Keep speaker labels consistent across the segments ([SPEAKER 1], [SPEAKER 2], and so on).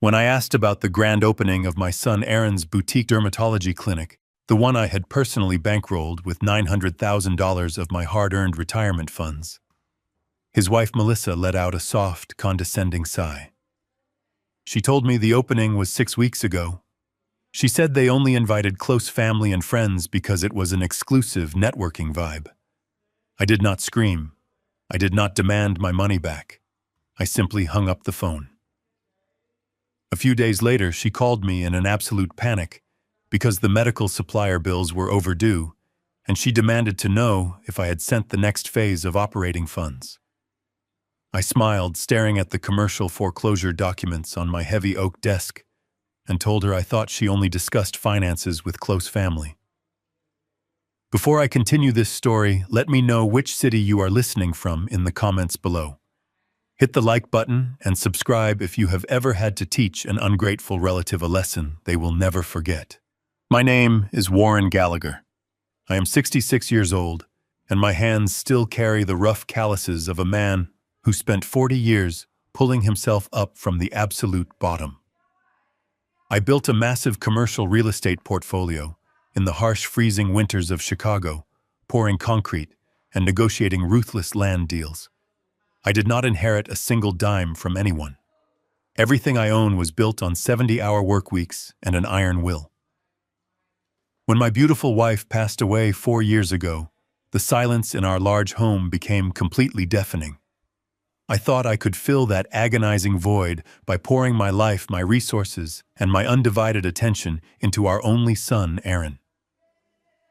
[SPEAKER 1] When I asked about the grand opening of my son Aaron's boutique dermatology clinic, the one I had personally bankrolled with $900,000 of my hard-earned retirement funds, his wife Melissa let out a soft, condescending sigh. She told me the opening was 6 weeks ago. She said they only invited close family and friends because it was an exclusive networking vibe. I did not scream. I did not demand my money back. I simply hung up the phone. A few days later, she called me in an absolute panic because the medical supplier bills were overdue, and she demanded to know if I had sent the next phase of operating funds. I smiled, staring at the commercial foreclosure documents on my heavy oak desk, and told her I thought she only discussed finances with close family. Before I continue this story, let me know which city you are listening from in the comments below. Hit the like button and subscribe if you have ever had to teach an ungrateful relative a lesson they will never forget. My name is Warren Gallagher. I am 66 years old, and my hands still carry the rough calluses of a man who spent 40 years pulling himself up from the absolute bottom. I built a massive commercial real estate portfolio in the harsh, freezing winters of Chicago, pouring concrete and negotiating ruthless land deals. I did not inherit a single dime from anyone. Everything I own was built on 70-hour work weeks and an iron will. When my beautiful wife passed away 4 years ago, the silence in our large home became completely deafening. I thought I could fill that agonizing void by pouring my life, my resources, and my undivided attention into our only son, Aaron.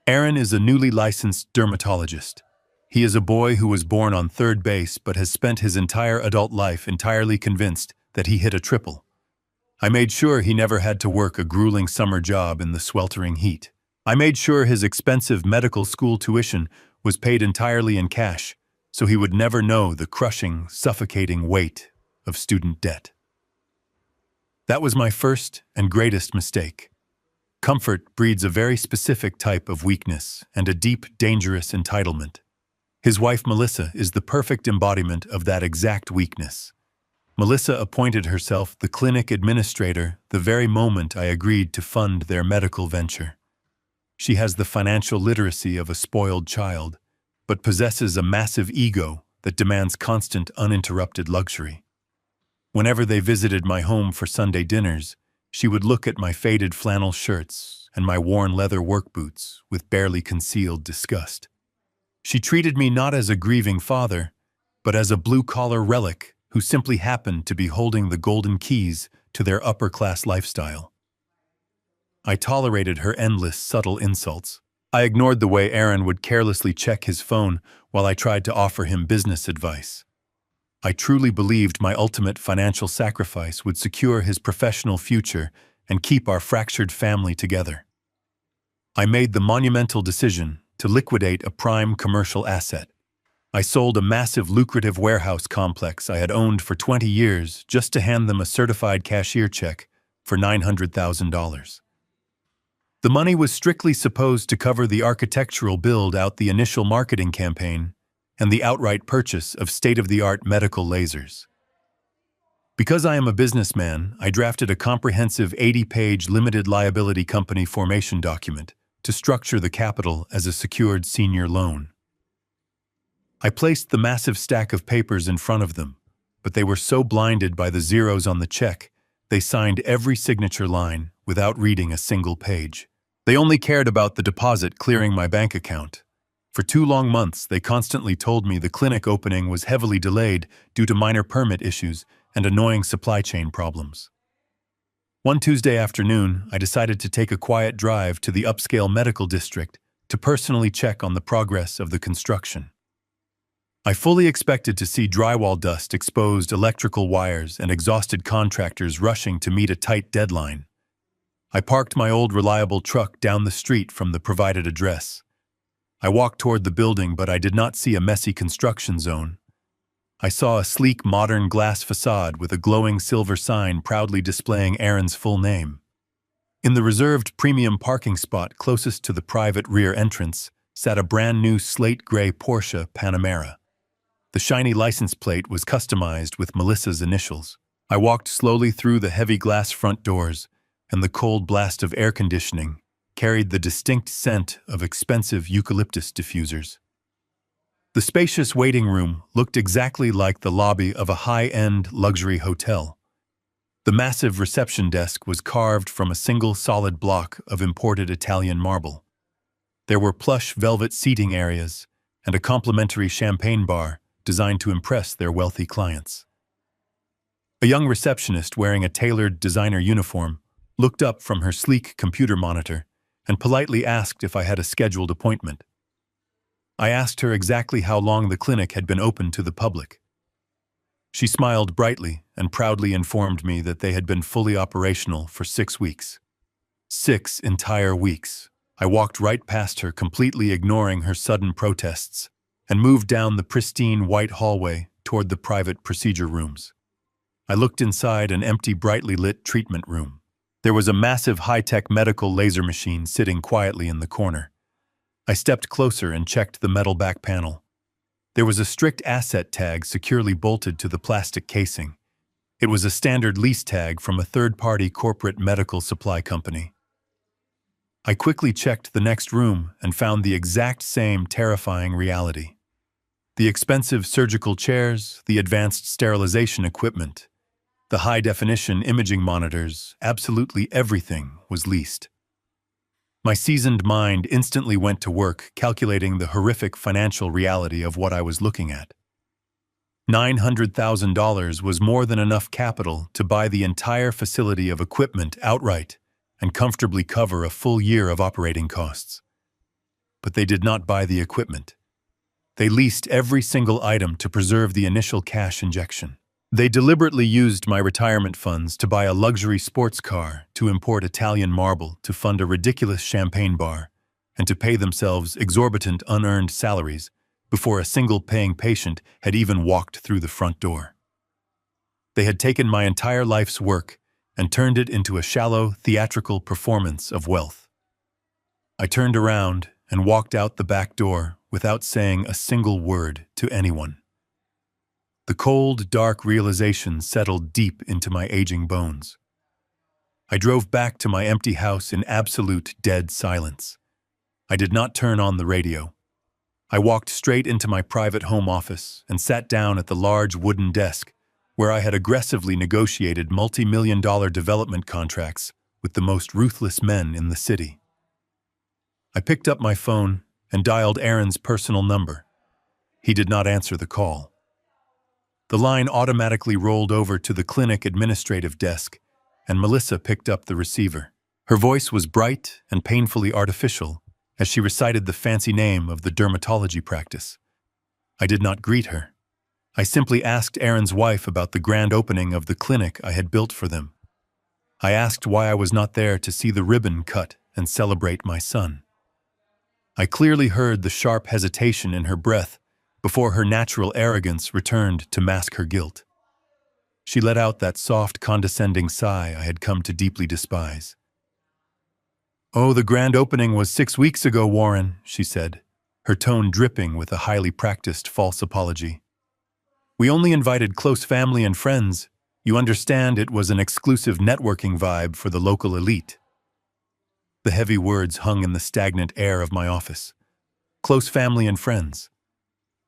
[SPEAKER 1] Aaron is a newly licensed dermatologist. He is a boy who was born on third base but has spent his entire adult life entirely convinced that he hit a triple. I made sure he never had to work a grueling summer job in the sweltering heat. I made sure his expensive medical school tuition was paid entirely in cash, so he would never know the crushing, suffocating weight of student debt. That was my first and greatest mistake. Comfort breeds a very specific type of weakness and a deep, dangerous entitlement. His wife Melissa is the perfect embodiment of that exact weakness. Melissa appointed herself the clinic administrator the very moment I agreed to fund their medical venture. She has the financial literacy of a spoiled child, but possesses a massive ego that demands constant, uninterrupted luxury. Whenever they visited my home for Sunday dinners, she would look at my faded flannel shirts and my worn leather work boots with barely concealed disgust. She treated me not as a grieving father, but as a blue-collar relic who simply happened to be holding the golden keys to their upper-class lifestyle. I tolerated her endless, subtle insults. I ignored the way Aaron would carelessly check his phone while I tried to offer him business advice. I truly believed my ultimate financial sacrifice would secure his professional future and keep our fractured family together. I made the monumental decision to liquidate a prime commercial asset. I sold a massive, lucrative warehouse complex I had owned for 20 years just to hand them a certified cashier check for $900,000. The money was strictly supposed to cover the architectural build-out, the initial marketing campaign, and the outright purchase of state-of-the-art medical lasers. Because I am a businessman, I drafted a comprehensive 80-page limited liability company formation document to structure the capital as a secured senior loan. I placed the massive stack of papers in front of them, but they were so blinded by the zeros on the check, they signed every signature line without reading a single page. They only cared about the deposit clearing my bank account. For 2 long months, they constantly told me the clinic opening was heavily delayed due to minor permit issues and annoying supply chain problems. One Tuesday afternoon, I decided to take a quiet drive to the upscale medical district to personally check on the progress of the construction. I fully expected to see drywall dust, exposed electrical wires, and exhausted contractors rushing to meet a tight deadline. I parked my old reliable truck down the street from the provided address. I walked toward the building, but I did not see a messy construction zone. I saw a sleek, modern glass facade with a glowing silver sign proudly displaying Aaron's full name. In the reserved premium parking spot closest to the private rear entrance sat a brand-new slate-gray Porsche Panamera. The shiny license plate was customized with Melissa's initials. I walked slowly through the heavy glass front doors, and the cold blast of air conditioning carried the distinct scent of expensive eucalyptus diffusers. The spacious waiting room looked exactly like the lobby of a high-end luxury hotel. The massive reception desk was carved from a single solid block of imported Italian marble. There were plush velvet seating areas and a complimentary champagne bar designed to impress their wealthy clients. A young receptionist wearing a tailored designer uniform looked up from her sleek computer monitor and politely asked if I had a scheduled appointment. I asked her exactly how long the clinic had been open to the public. She smiled brightly and proudly informed me that they had been fully operational for 6 weeks. 6 entire weeks. I walked right past her, completely ignoring her sudden protests, and moved down the pristine white hallway toward the private procedure rooms. I looked inside an empty, brightly lit treatment room. There was a massive high-tech medical laser machine sitting quietly in the corner. I stepped closer and checked the metal back panel. There was a strict asset tag securely bolted to the plastic casing. It was a standard lease tag from a third-party corporate medical supply company. I quickly checked the next room and found the exact same terrifying reality. The expensive surgical chairs, the advanced sterilization equipment, the high-definition imaging monitors, absolutely everything was leased. My seasoned mind instantly went to work calculating the horrific financial reality of what I was looking at. $900,000 was more than enough capital to buy the entire facility of equipment outright and comfortably cover a full year of operating costs. But they did not buy the equipment. They leased every single item to preserve the initial cash injection. They deliberately used my retirement funds to buy a luxury sports car, to import Italian marble, to fund a ridiculous champagne bar, and to pay themselves exorbitant unearned salaries before a single paying patient had even walked through the front door. They had taken my entire life's work and turned it into a shallow, theatrical performance of wealth. I turned around and walked out the back door without saying a single word to anyone. The cold, dark realization settled deep into my aging bones. I drove back to my empty house in absolute dead silence. I did not turn on the radio. I walked straight into my private home office and sat down at the large wooden desk where I had aggressively negotiated multi-million-dollar development contracts with the most ruthless men in the city. I picked up my phone and dialed Aaron's personal number. He did not answer the call. The line automatically rolled over to the clinic administrative desk, and Melissa picked up the receiver. Her voice was bright and painfully artificial as she recited the fancy name of the dermatology practice. I did not greet her. I simply asked Aaron's wife about the grand opening of the clinic I had built for them. I asked why I was not there to see the ribbon cut and celebrate my son. I clearly heard the sharp hesitation in her breath before her natural arrogance returned to mask her guilt. She let out that soft, condescending sigh I had come to deeply despise. "Oh, the grand opening was 6 weeks ago, Warren," she said, her tone dripping with a highly practiced false apology. "We only invited close family and friends. You understand, it was an exclusive networking vibe for the local elite." The heavy words hung in the stagnant air of my office. Close family and friends.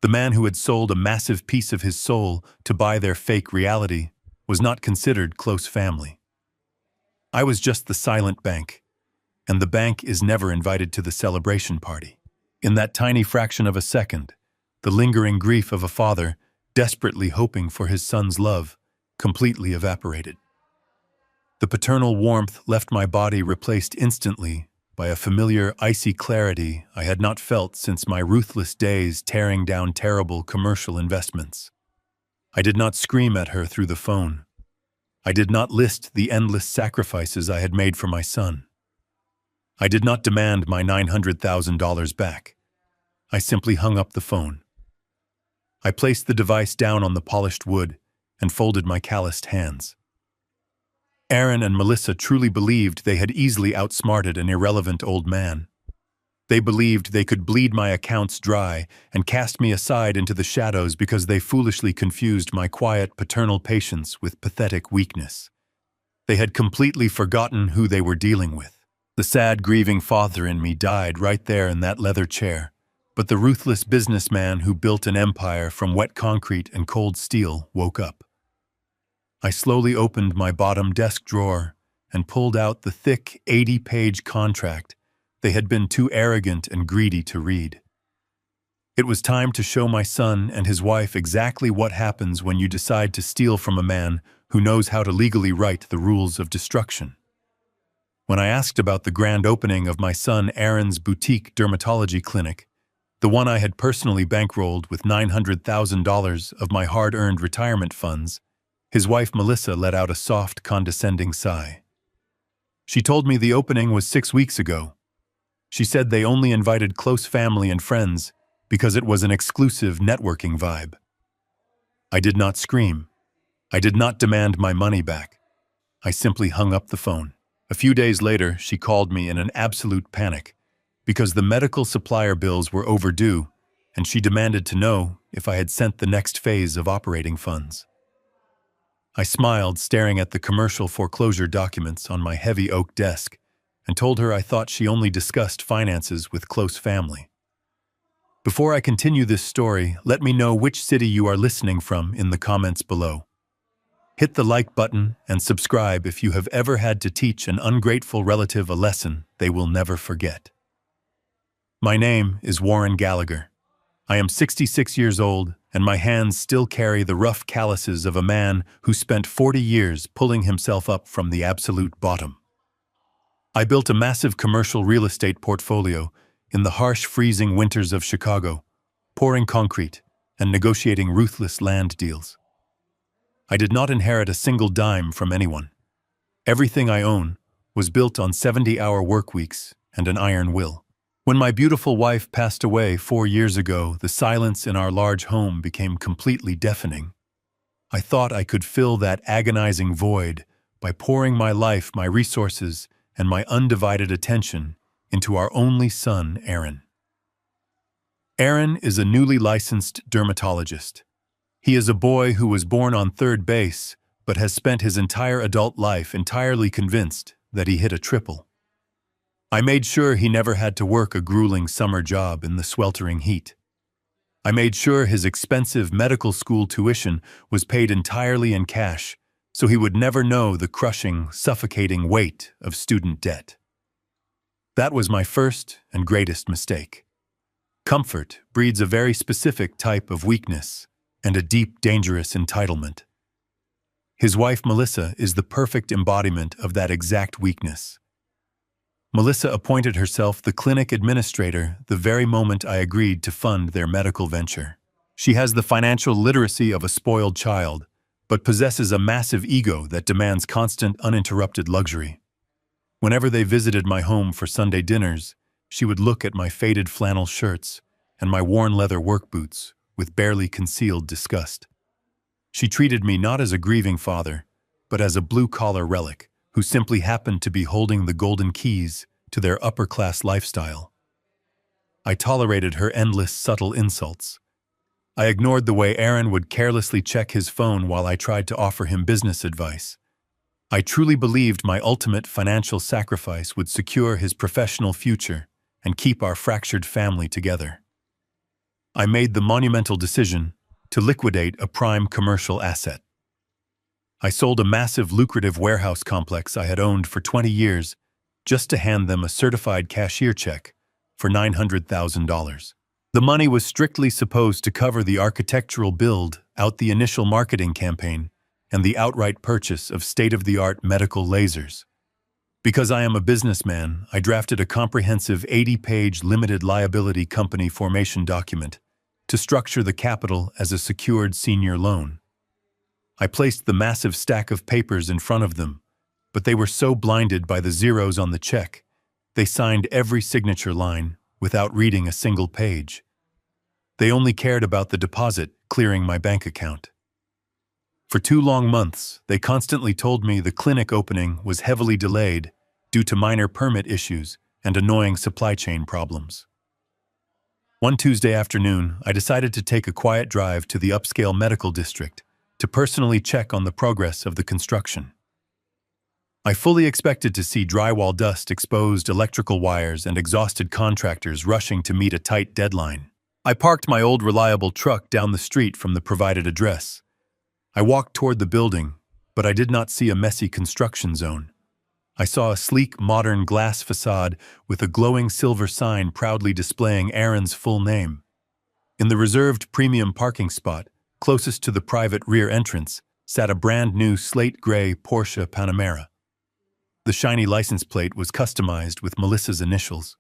[SPEAKER 1] The man who had sold a massive piece of his soul to buy their fake reality was not considered close family. I was just the silent bank, and the bank is never invited to the celebration party. In that tiny fraction of a second, the lingering grief of a father, desperately hoping for his son's love, completely evaporated. The paternal warmth left my body, replaced instantly by a familiar, icy clarity I had not felt since my ruthless days tearing down terrible commercial investments. I did not scream at her through the phone. I did not list the endless sacrifices I had made for my son. I did not demand my $900,000 back. I simply hung up the phone. I placed the device down on the polished wood and folded my calloused hands. Aaron and Melissa truly believed they had easily outsmarted an irrelevant old man. They believed they could bleed my accounts dry and cast me aside into the shadows because they foolishly confused my quiet paternal patience with pathetic weakness. They had completely forgotten who they were dealing with. The sad, grieving father in me died right there in that leather chair, but the ruthless businessman who built an empire from wet concrete and cold steel woke up. I slowly opened my bottom desk drawer and pulled out the thick 80-page contract they had been too arrogant and greedy to read. It was time to show my son and his wife exactly what happens when you decide to steal from a man who knows how to legally write the rules of destruction. When I asked about the grand opening of my son Aaron's boutique dermatology clinic, the one I had personally bankrolled with $900,000 of my hard-earned retirement funds, his wife Melissa let out a soft, condescending sigh. She told me the opening was 6 weeks ago. She said they only invited close family and friends because it was an exclusive networking vibe. I did not scream. I did not demand my money back. I simply hung up the phone. A few days later, she called me in an absolute panic because the medical supplier bills were overdue, and she demanded to know if I had sent the next phase of operating funds. I smiled, staring at the commercial foreclosure documents on my heavy oak desk, and told her I thought she only discussed finances with close family. Before I continue this story, let me know which city you are listening from in the comments below. Hit the like button and subscribe if you have ever had to teach an ungrateful relative a lesson they will never forget. My name is Warren Gallagher. I am 66 years old, and my hands still carry the rough calluses of a man who spent 40 years pulling himself up from the absolute bottom. I built a massive commercial real estate portfolio in the harsh, freezing winters of Chicago, pouring concrete and negotiating ruthless land deals. I did not inherit a single dime from anyone. Everything I own was built on 70-hour work weeks and an iron will. When my beautiful wife passed away 4 years ago, the silence in our large home became completely deafening. I thought I could fill that agonizing void by pouring my life, my resources, and my undivided attention into our only son, Aaron. Aaron is a newly licensed dermatologist. He is a boy who was born on third base, but has spent his entire adult life entirely convinced that he hit a triple. I made sure he never had to work a grueling summer job in the sweltering heat. I made sure his expensive medical school tuition was paid entirely in cash, so he would never know the crushing, suffocating weight of student debt. That was my first and greatest mistake. Comfort breeds a very specific type of weakness and a deep, dangerous entitlement. His wife, Melissa, is the perfect embodiment of that exact weakness. Melissa appointed herself the clinic administrator the very moment I agreed to fund their medical venture. She has the financial literacy of a spoiled child, but possesses a massive ego that demands constant, uninterrupted luxury. Whenever they visited my home for Sunday dinners, she would look at my faded flannel shirts and my worn leather work boots with barely concealed disgust. She treated me not as a grieving father, but as a blue-collar relic who simply happened to be holding the golden keys to their upper-class lifestyle. I tolerated her endless, subtle insults. I ignored the way Aaron would carelessly check his phone while I tried to offer him business advice. I truly believed my ultimate financial sacrifice would secure his professional future and keep our fractured family together. I made the monumental decision to liquidate a prime commercial asset. I sold a massive, lucrative warehouse complex I had owned for 20 years just to hand them a certified cashier check for $900,000. The money was strictly supposed to cover the architectural build out, the initial marketing campaign, and the outright purchase of state-of-the-art medical lasers. Because I am a businessman, I drafted a comprehensive 80-page limited liability company formation document to structure the capital as a secured senior loan. I placed the massive stack of papers in front of them, but they were so blinded by the zeros on the check, they signed every signature line without reading a single page. They only cared about the deposit clearing my bank account. For 2 long months, they constantly told me the clinic opening was heavily delayed due to minor permit issues and annoying supply chain problems. One Tuesday afternoon, I decided to take a quiet drive to the upscale medical district to personally check on the progress of the construction. I fully expected to see drywall dust, exposed electrical wires, and exhausted contractors rushing to meet a tight deadline. I parked my old reliable truck down the street from the provided address. I walked toward the building, but I did not see a messy construction zone. I saw a sleek, modern glass facade with a glowing silver sign proudly displaying Aaron's full name. In the reserved premium parking spot, closest to the private rear entrance, sat a brand-new slate-gray Porsche Panamera. The shiny license plate was customized with Melissa's initials.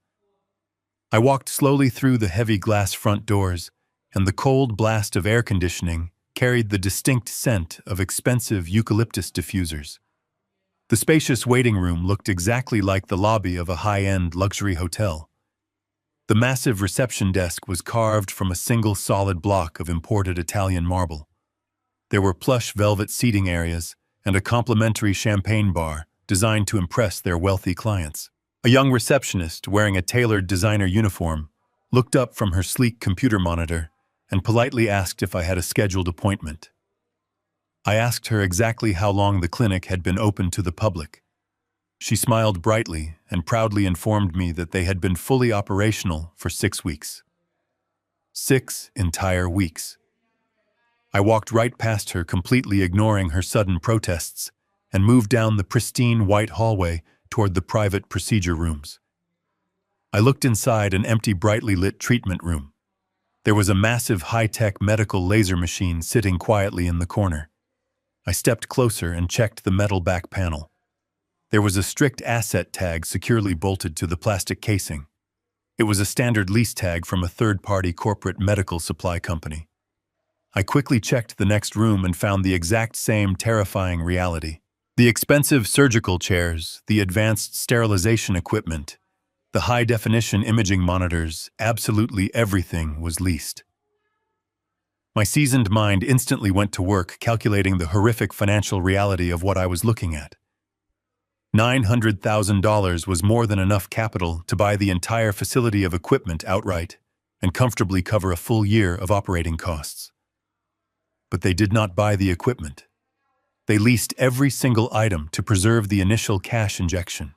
[SPEAKER 1] I walked slowly through the heavy glass front doors, and the cold blast of air conditioning carried the distinct scent of expensive eucalyptus diffusers. The spacious waiting room looked exactly like the lobby of a high-end luxury hotel. The massive reception desk was carved from a single solid block of imported Italian marble. There were plush velvet seating areas and a complimentary champagne bar designed to impress their wealthy clients. A young receptionist wearing a tailored designer uniform looked up from her sleek computer monitor and politely asked if I had a scheduled appointment. I asked her exactly how long the clinic had been open to the public. She smiled brightly and proudly informed me that they had been fully operational for 6 weeks. 6 entire weeks. I walked right past her, completely ignoring her sudden protests, and moved down the pristine white hallway toward the private procedure rooms. I looked inside an empty, brightly lit treatment room. There was a massive high-tech medical laser machine sitting quietly in the corner. I stepped closer and checked the metal back panel. There was a strict asset tag securely bolted to the plastic casing. It was a standard lease tag from a third-party corporate medical supply company. I quickly checked the next room and found the exact same terrifying reality. The expensive surgical chairs, the advanced sterilization equipment, the high-definition imaging monitors, absolutely everything was leased. My seasoned mind instantly went to work calculating the horrific financial reality of what I was looking at. $900,000 was more than enough capital to buy the entire facility of equipment outright and comfortably cover a full year of operating costs. But they did not buy the equipment. They leased every single item to preserve the initial cash injection.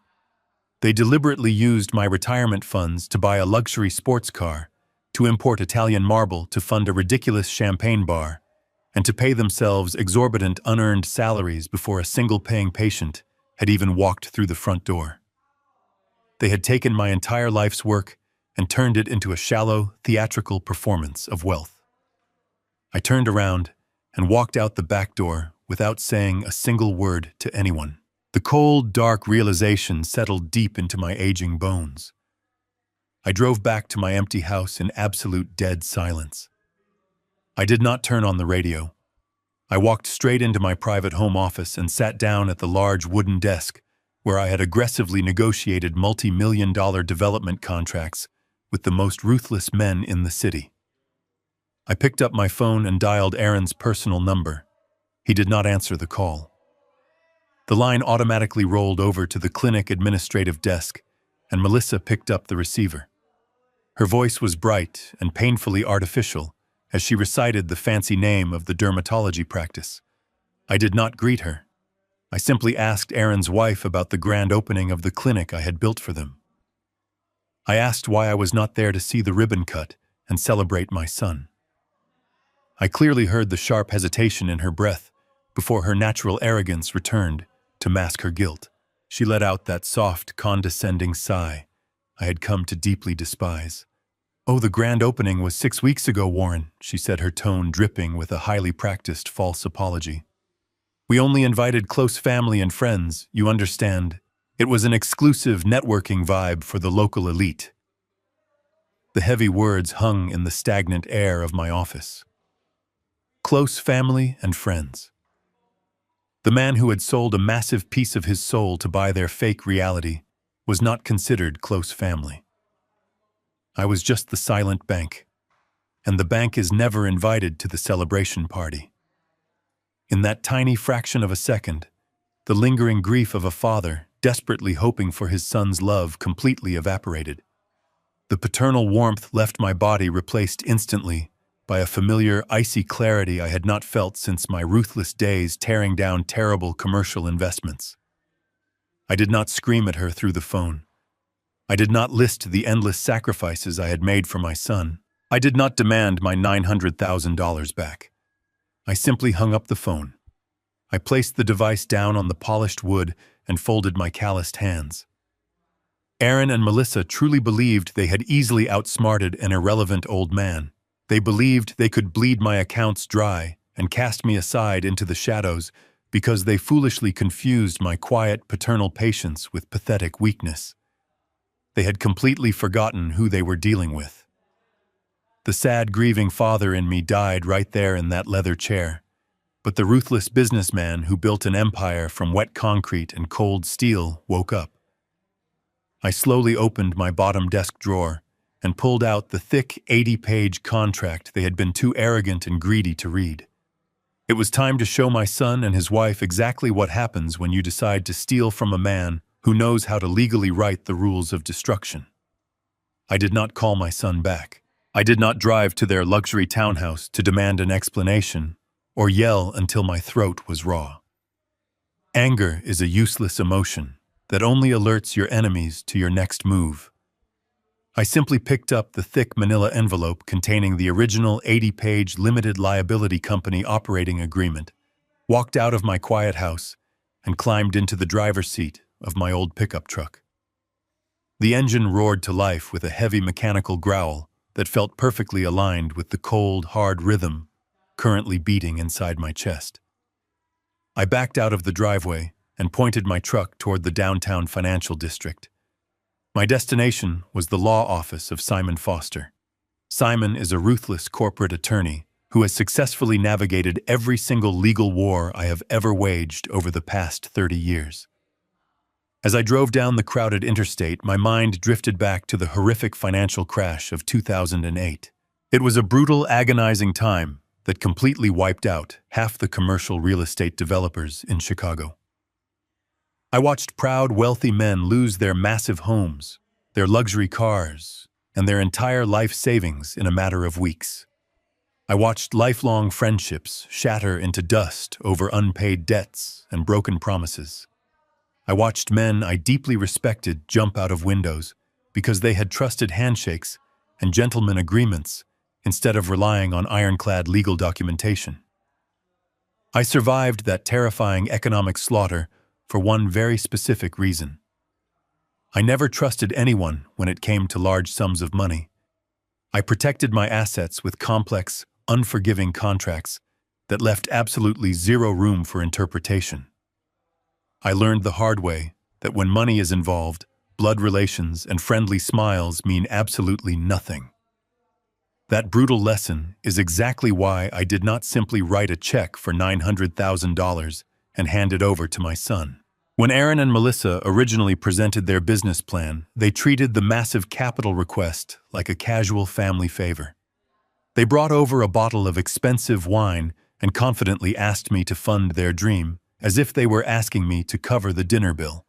[SPEAKER 1] They deliberately used my retirement funds to buy a luxury sports car, to import Italian marble to fund a ridiculous champagne bar, and to pay themselves exorbitant unearned salaries before a single paying patient had even walked through the front door. They had taken my entire life's work and turned it into a shallow, theatrical performance of wealth. I turned around and walked out the back door without saying a single word to anyone. The cold, dark realization settled deep into my aging bones. I drove back to my empty house in absolute dead silence. I did not turn on the radio. I walked straight into my private home office and sat down at the large wooden desk where I had aggressively negotiated multi-million-dollar development contracts with the most ruthless men in the city. I picked up my phone and dialed Aaron's personal number. He did not answer the call. The line automatically rolled over to the clinic administrative desk, and Melissa picked up the receiver. Her voice was bright and painfully artificial as she recited the fancy name of the dermatology practice. I did not greet her. I simply asked Aaron's wife about the grand opening of the clinic I had built for them. I asked why I was not there to see the ribbon cut and celebrate my son. I clearly heard the sharp hesitation in her breath before her natural arrogance returned to mask her guilt. She let out that soft, condescending sigh I had come to deeply despise. "Oh, the grand opening was 6 weeks ago, Warren," she said, her tone dripping with a highly practiced false apology. "We only invited close family and friends, you understand. It was an exclusive networking vibe for the local elite." The heavy words hung in the stagnant air of my office. Close family and friends. The man who had sold a massive piece of his soul to buy their fake reality was not considered close family. I was just the silent bank, and the bank is never invited to the celebration party. In that tiny fraction of a second, the lingering grief of a father desperately hoping for his son's love, completely evaporated. The paternal warmth left my body, replaced instantly by a familiar, icy clarity I had not felt since my ruthless days tearing down terrible commercial investments. I did not scream at her through the phone. I did not list the endless sacrifices I had made for my son. I did not demand my $900,000 back. I simply hung up the phone. I placed the device down on the polished wood and folded my calloused hands. Aaron and Melissa truly believed they had easily outsmarted an irrelevant old man. They believed they could bleed my accounts dry and cast me aside into the shadows because they foolishly confused my quiet paternal patience with pathetic weakness. They had completely forgotten who they were dealing with. The sad, grieving father in me died right there in that leather chair, but the ruthless businessman who built an empire from wet concrete and cold steel woke up. I slowly opened my bottom desk drawer and pulled out the thick 80-page contract they had been too arrogant and greedy to read. It was time to show my son and his wife exactly what happens when you decide to steal from a man who knows how to legally write the rules of destruction. I did not call my son back. I did not drive to their luxury townhouse to demand an explanation or yell until my throat was raw. Anger is a useless emotion that only alerts your enemies to your next move. I simply picked up the thick manila envelope containing the original 80-page limited liability company operating agreement, walked out of my quiet house, and climbed into the driver's seat of my old pickup truck. The engine roared to life with a heavy mechanical growl that felt perfectly aligned with the cold, hard rhythm currently beating inside my chest. I backed out of the driveway and pointed my truck toward the downtown financial district. My destination was the law office of Simon Foster. Simon is a ruthless corporate attorney who has successfully navigated every single legal war I have ever waged over the past 30 years. As I drove down the crowded interstate, my mind drifted back to the horrific financial crash of 2008. It was a brutal, agonizing time that completely wiped out half the commercial real estate developers in Chicago. I watched proud, wealthy men lose their massive homes, their luxury cars, and their entire life savings in a matter of weeks. I watched lifelong friendships shatter into dust over unpaid debts and broken promises. I watched men I deeply respected jump out of windows because they had trusted handshakes and gentlemen agreements instead of relying on ironclad legal documentation. I survived that terrifying economic slaughter for one very specific reason. I never trusted anyone when it came to large sums of money. I protected my assets with complex, unforgiving contracts that left absolutely zero room for interpretation. I learned the hard way that when money is involved, blood relations and friendly smiles mean absolutely nothing. That brutal lesson is exactly why I did not simply write a check for $900,000 and hand it over to my son. When Aaron and Melissa originally presented their business plan, they treated the massive capital request like a casual family favor. They brought over a bottle of expensive wine and confidently asked me to fund their dream, as if they were asking me to cover the dinner bill.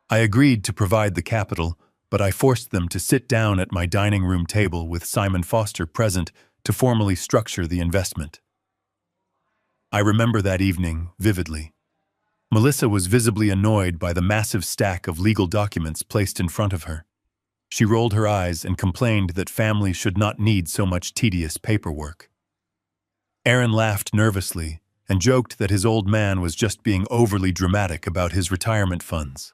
[SPEAKER 1] I agreed to provide the capital, but I forced them to sit down at my dining room table with Simon Foster present to formally structure the investment. I remember that evening vividly. Melissa was visibly annoyed by the massive stack of legal documents placed in front of her. She rolled her eyes and complained that families should not need so much tedious paperwork. Aaron laughed nervously and joked that his old man was just being overly dramatic about his retirement funds.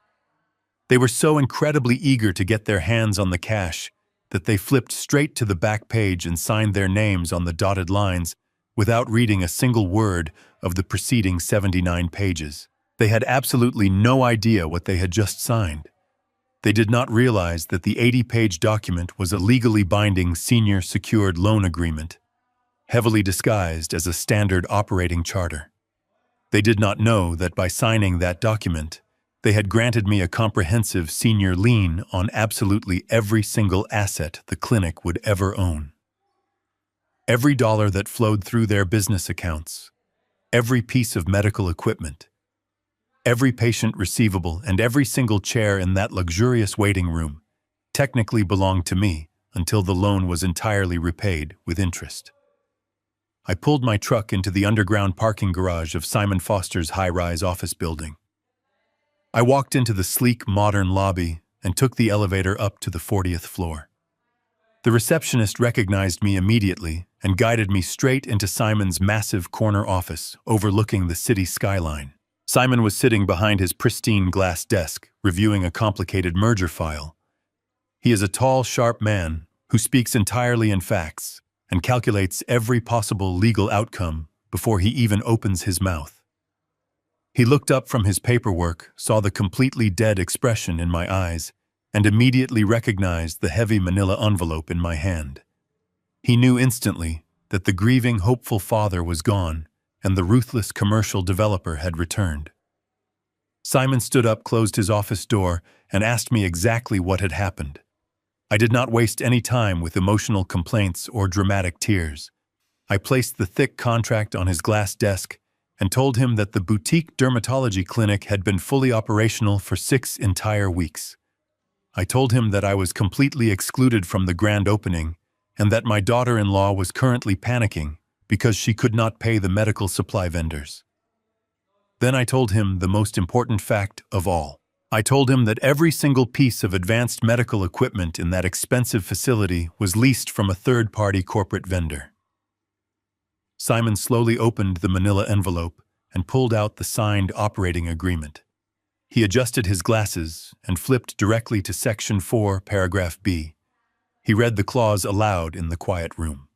[SPEAKER 1] They were so incredibly eager to get their hands on the cash that they flipped straight to the back page and signed their names on the dotted lines without reading a single word of the preceding 79 pages. They had absolutely no idea what they had just signed. They did not realize that the 80-page document was a legally binding senior secured loan agreement, heavily disguised as a standard operating charter. They did not know that by signing that document, they had granted me a comprehensive senior lien on absolutely every single asset the clinic would ever own. Every dollar that flowed through their business accounts, every piece of medical equipment, Every patient receivable and every single chair in that luxurious waiting room technically belonged to me until the loan was entirely repaid with interest. I pulled my truck into the underground parking garage of Simon Foster's high-rise office building. I walked into the sleek, modern lobby and took the elevator up to the 40th floor. The receptionist recognized me immediately and guided me straight into Simon's massive corner office overlooking the city skyline. Simon was sitting behind his pristine glass desk, reviewing a complicated merger file. He is a tall, sharp man who speaks entirely in facts and calculates every possible legal outcome before he even opens his mouth. He looked up from his paperwork, saw the completely dead expression in my eyes, and immediately recognized the heavy manila envelope in my hand. He knew instantly that the grieving, hopeful father was gone and the ruthless commercial developer had returned. Simon stood up, closed his office door, and asked me exactly what had happened. I did not waste any time with emotional complaints or dramatic tears. I placed the thick contract on his glass desk and told him that the boutique dermatology clinic had been fully operational for 6 entire weeks. I told him that I was completely excluded from the grand opening and that my daughter-in-law was currently panicking because she could not pay the medical supply vendors. Then I told him the most important fact of all. I told him that every single piece of advanced medical equipment in that expensive facility was leased from a third-party corporate vendor. Simon slowly opened the manila envelope and pulled out the signed operating agreement. He adjusted his glasses and flipped directly to Section 4, Paragraph B. He read the clause aloud in the quiet room.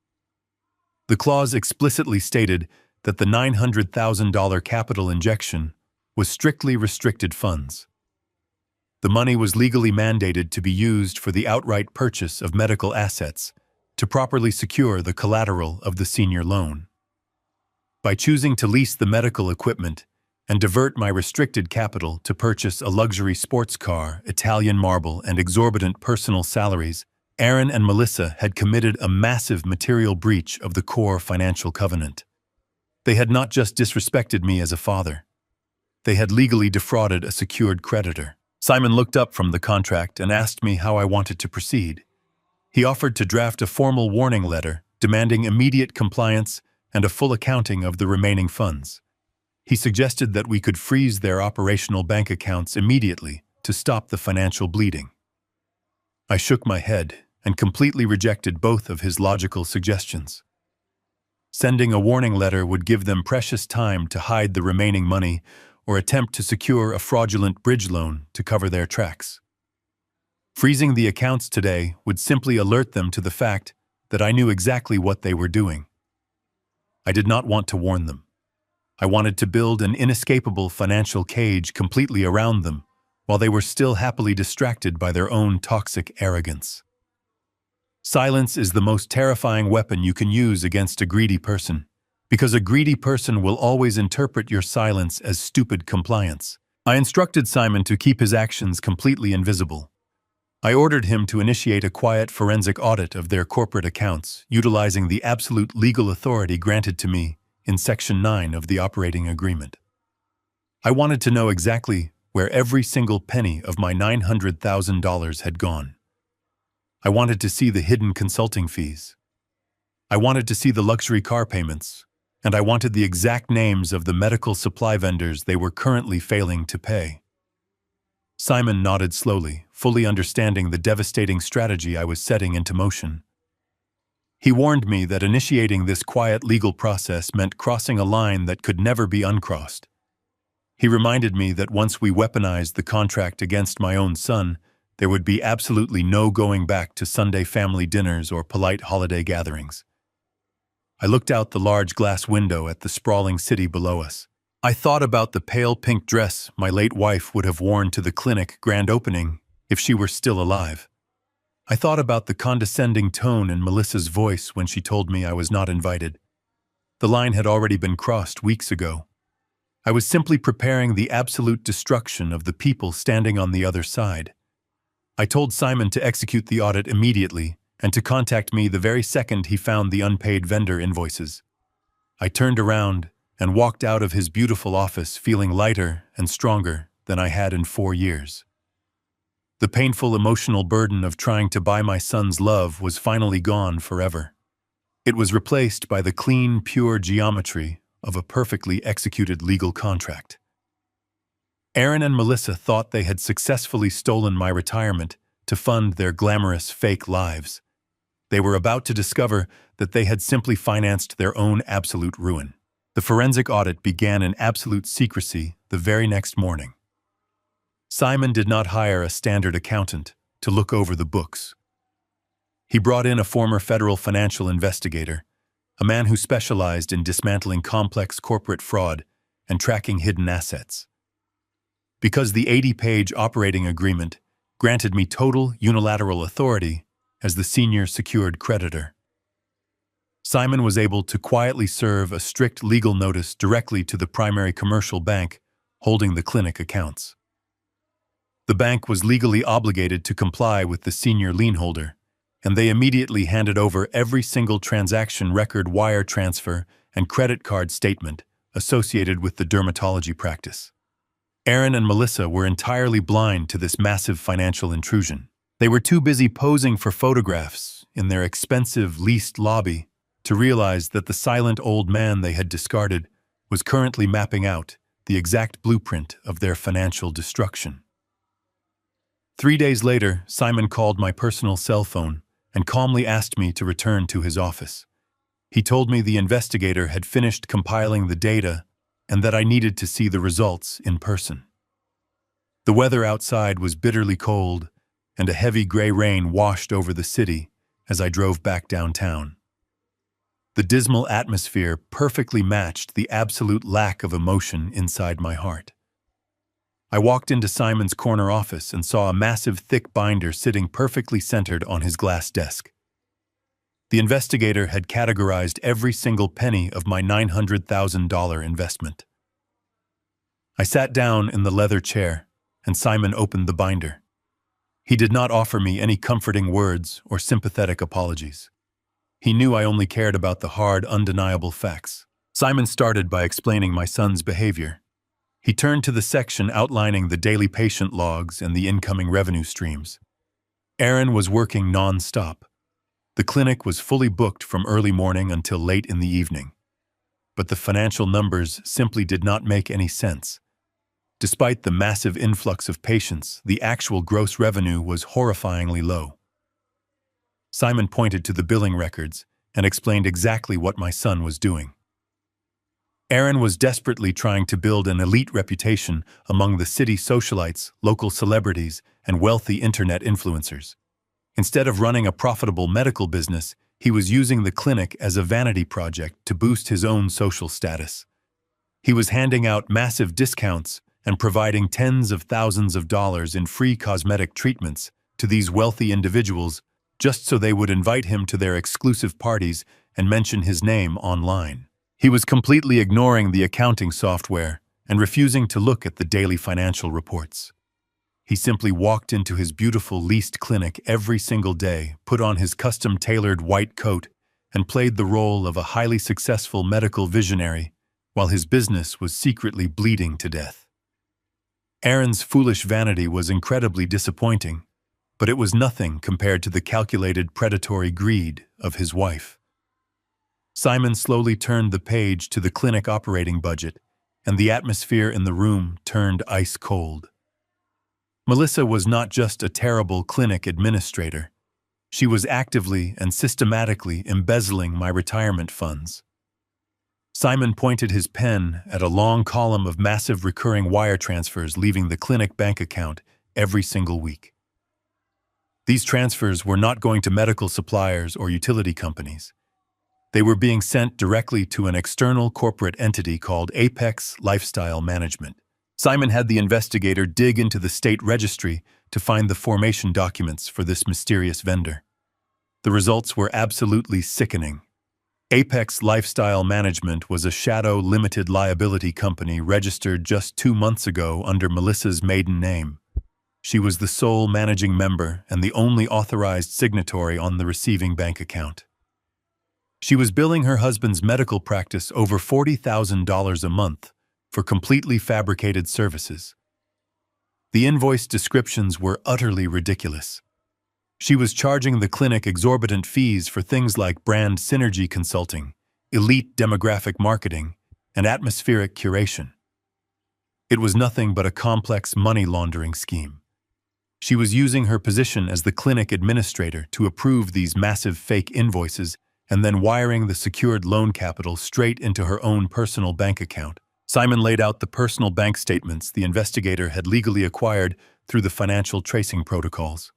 [SPEAKER 1] The clause explicitly stated that the $900,000 capital injection was strictly restricted funds. The money was legally mandated to be used for the outright purchase of medical assets to properly secure the collateral of the senior loan. By choosing to lease the medical equipment and divert my restricted capital to purchase a luxury sports car, Italian marble, and exorbitant personal salaries, Aaron and Melissa had committed a massive material breach of the core financial covenant. They had not just disrespected me as a father. They had legally defrauded a secured creditor. Simon looked up from the contract and asked me how I wanted to proceed. He offered to draft a formal warning letter demanding immediate compliance and a full accounting of the remaining funds. He suggested that we could freeze their operational bank accounts immediately to stop the financial bleeding. I shook my head and completely rejected both of his logical suggestions. Sending a warning letter would give them precious time to hide the remaining money or attempt to secure a fraudulent bridge loan to cover their tracks. Freezing the accounts today would simply alert them to the fact that I knew exactly what they were doing. I did not want to warn them. I wanted to build an inescapable financial cage completely around them while they were still happily distracted by their own toxic arrogance. Silence is the most terrifying weapon you can use against a greedy person, because a greedy person will always interpret your silence as stupid compliance. I instructed Simon to keep his actions completely invisible. I ordered him to initiate a quiet forensic audit of their corporate accounts, utilizing the absolute legal authority granted to me in Section 9 of the operating agreement. I wanted to know exactly where every single penny of my $900,000 had gone. I wanted to see the hidden consulting fees. I wanted to see the luxury car payments, and I wanted the exact names of the medical supply vendors they were currently failing to pay. Simon nodded slowly, fully understanding the devastating strategy I was setting into motion. He warned me that initiating this quiet legal process meant crossing a line that could never be uncrossed. He reminded me that once we weaponized the contract against my own son, there would be absolutely no going back to Sunday family dinners or polite holiday gatherings. I looked out the large glass window at the sprawling city below us. I thought about the pale pink dress my late wife would have worn to the clinic grand opening if she were still alive. I thought about the condescending tone in Melissa's voice when she told me I was not invited. The line had already been crossed weeks ago. I was simply preparing the absolute destruction of the people standing on the other side. I told Simon to execute the audit immediately and to contact me the very second he found the unpaid vendor invoices. I turned around and walked out of his beautiful office feeling lighter and stronger than I had in 4 years. The painful emotional burden of trying to buy my son's love was finally gone forever. It was replaced by the clean, pure geometry of a perfectly executed legal contract. Aaron and Melissa thought they had successfully stolen my retirement to fund their glamorous fake lives. They were about to discover that they had simply financed their own absolute ruin. The forensic audit began in absolute secrecy the very next morning. Simon did not hire a standard accountant to look over the books. He brought in a former federal financial investigator, a man who specialized in dismantling complex corporate fraud and tracking hidden assets. Because the 80-page operating agreement granted me total unilateral authority as the senior secured creditor, Simon was able to quietly serve a strict legal notice directly to the primary commercial bank holding the clinic accounts. The bank was legally obligated to comply with the senior lien holder, and they immediately handed over every single transaction record, wire transfer, and credit card statement associated with the dermatology practice. Aaron and Melissa were entirely blind to this massive financial intrusion. They were too busy posing for photographs in their expensive leased lobby to realize that the silent old man they had discarded was currently mapping out the exact blueprint of their financial destruction. 3 days later, Simon called my personal cell phone and calmly asked me to return to his office. He told me the investigator had finished compiling the data and that I needed to see the results in person. The weather outside was bitterly cold, and a heavy gray rain washed over the city as I drove back downtown. The dismal atmosphere perfectly matched the absolute lack of emotion inside my heart. I walked into Simon's corner office and saw a massive, thick binder sitting perfectly centered on his glass desk. The investigator had categorized every single penny of my $900,000 investment. I sat down in the leather chair, and Simon opened the binder. He did not offer me any comforting words or sympathetic apologies. He knew I only cared about the hard, undeniable facts. Simon started by explaining my son's behavior. He turned to the section outlining the daily patient logs and the incoming revenue streams. Aaron was working non-stop. The clinic was fully booked from early morning until late in the evening. But the financial numbers simply did not make any sense. Despite the massive influx of patients, the actual gross revenue was horrifyingly low. Simon pointed to the billing records and explained exactly what my son was doing. Aaron was desperately trying to build an elite reputation among the city socialites, local celebrities, and wealthy internet influencers. Instead of running a profitable medical business, he was using the clinic as a vanity project to boost his own social status. He was handing out massive discounts and providing tens of thousands of dollars in free cosmetic treatments to these wealthy individuals just so they would invite him to their exclusive parties and mention his name online. He was completely ignoring the accounting software and refusing to look at the daily financial reports. He simply walked into his beautiful leased clinic every single day, put on his custom-tailored white coat, and played the role of a highly successful medical visionary while his business was secretly bleeding to death. Aaron's foolish vanity was incredibly disappointing, but it was nothing compared to the calculated predatory greed of his wife. Simon slowly turned the page to the clinic operating budget, and the atmosphere in the room turned ice cold. Melissa was not just a terrible clinic administrator. She was actively and systematically embezzling my retirement funds. Simon pointed his pen at a long column of massive recurring wire transfers leaving the clinic bank account every single week. These transfers were not going to medical suppliers or utility companies. They were being sent directly to an external corporate entity called Apex Lifestyle Management. Simon had the investigator dig into the state registry to find the formation documents for this mysterious vendor. The results were absolutely sickening. Apex Lifestyle Management was a shadow limited liability company registered just 2 months ago under Melissa's maiden name. She was the sole managing member and the only authorized signatory on the receiving bank account. She was billing her husband's medical practice over $40,000 a month for completely fabricated services. The invoice descriptions were utterly ridiculous. She was charging the clinic exorbitant fees for things like brand synergy consulting, elite demographic marketing, and atmospheric curation. It was nothing but a complex money laundering scheme. She was using her position as the clinic administrator to approve these massive fake invoices and then wiring the secured loan capital straight into her own personal bank account. Simon laid out the personal bank statements the investigator had legally acquired through the financial tracing protocols.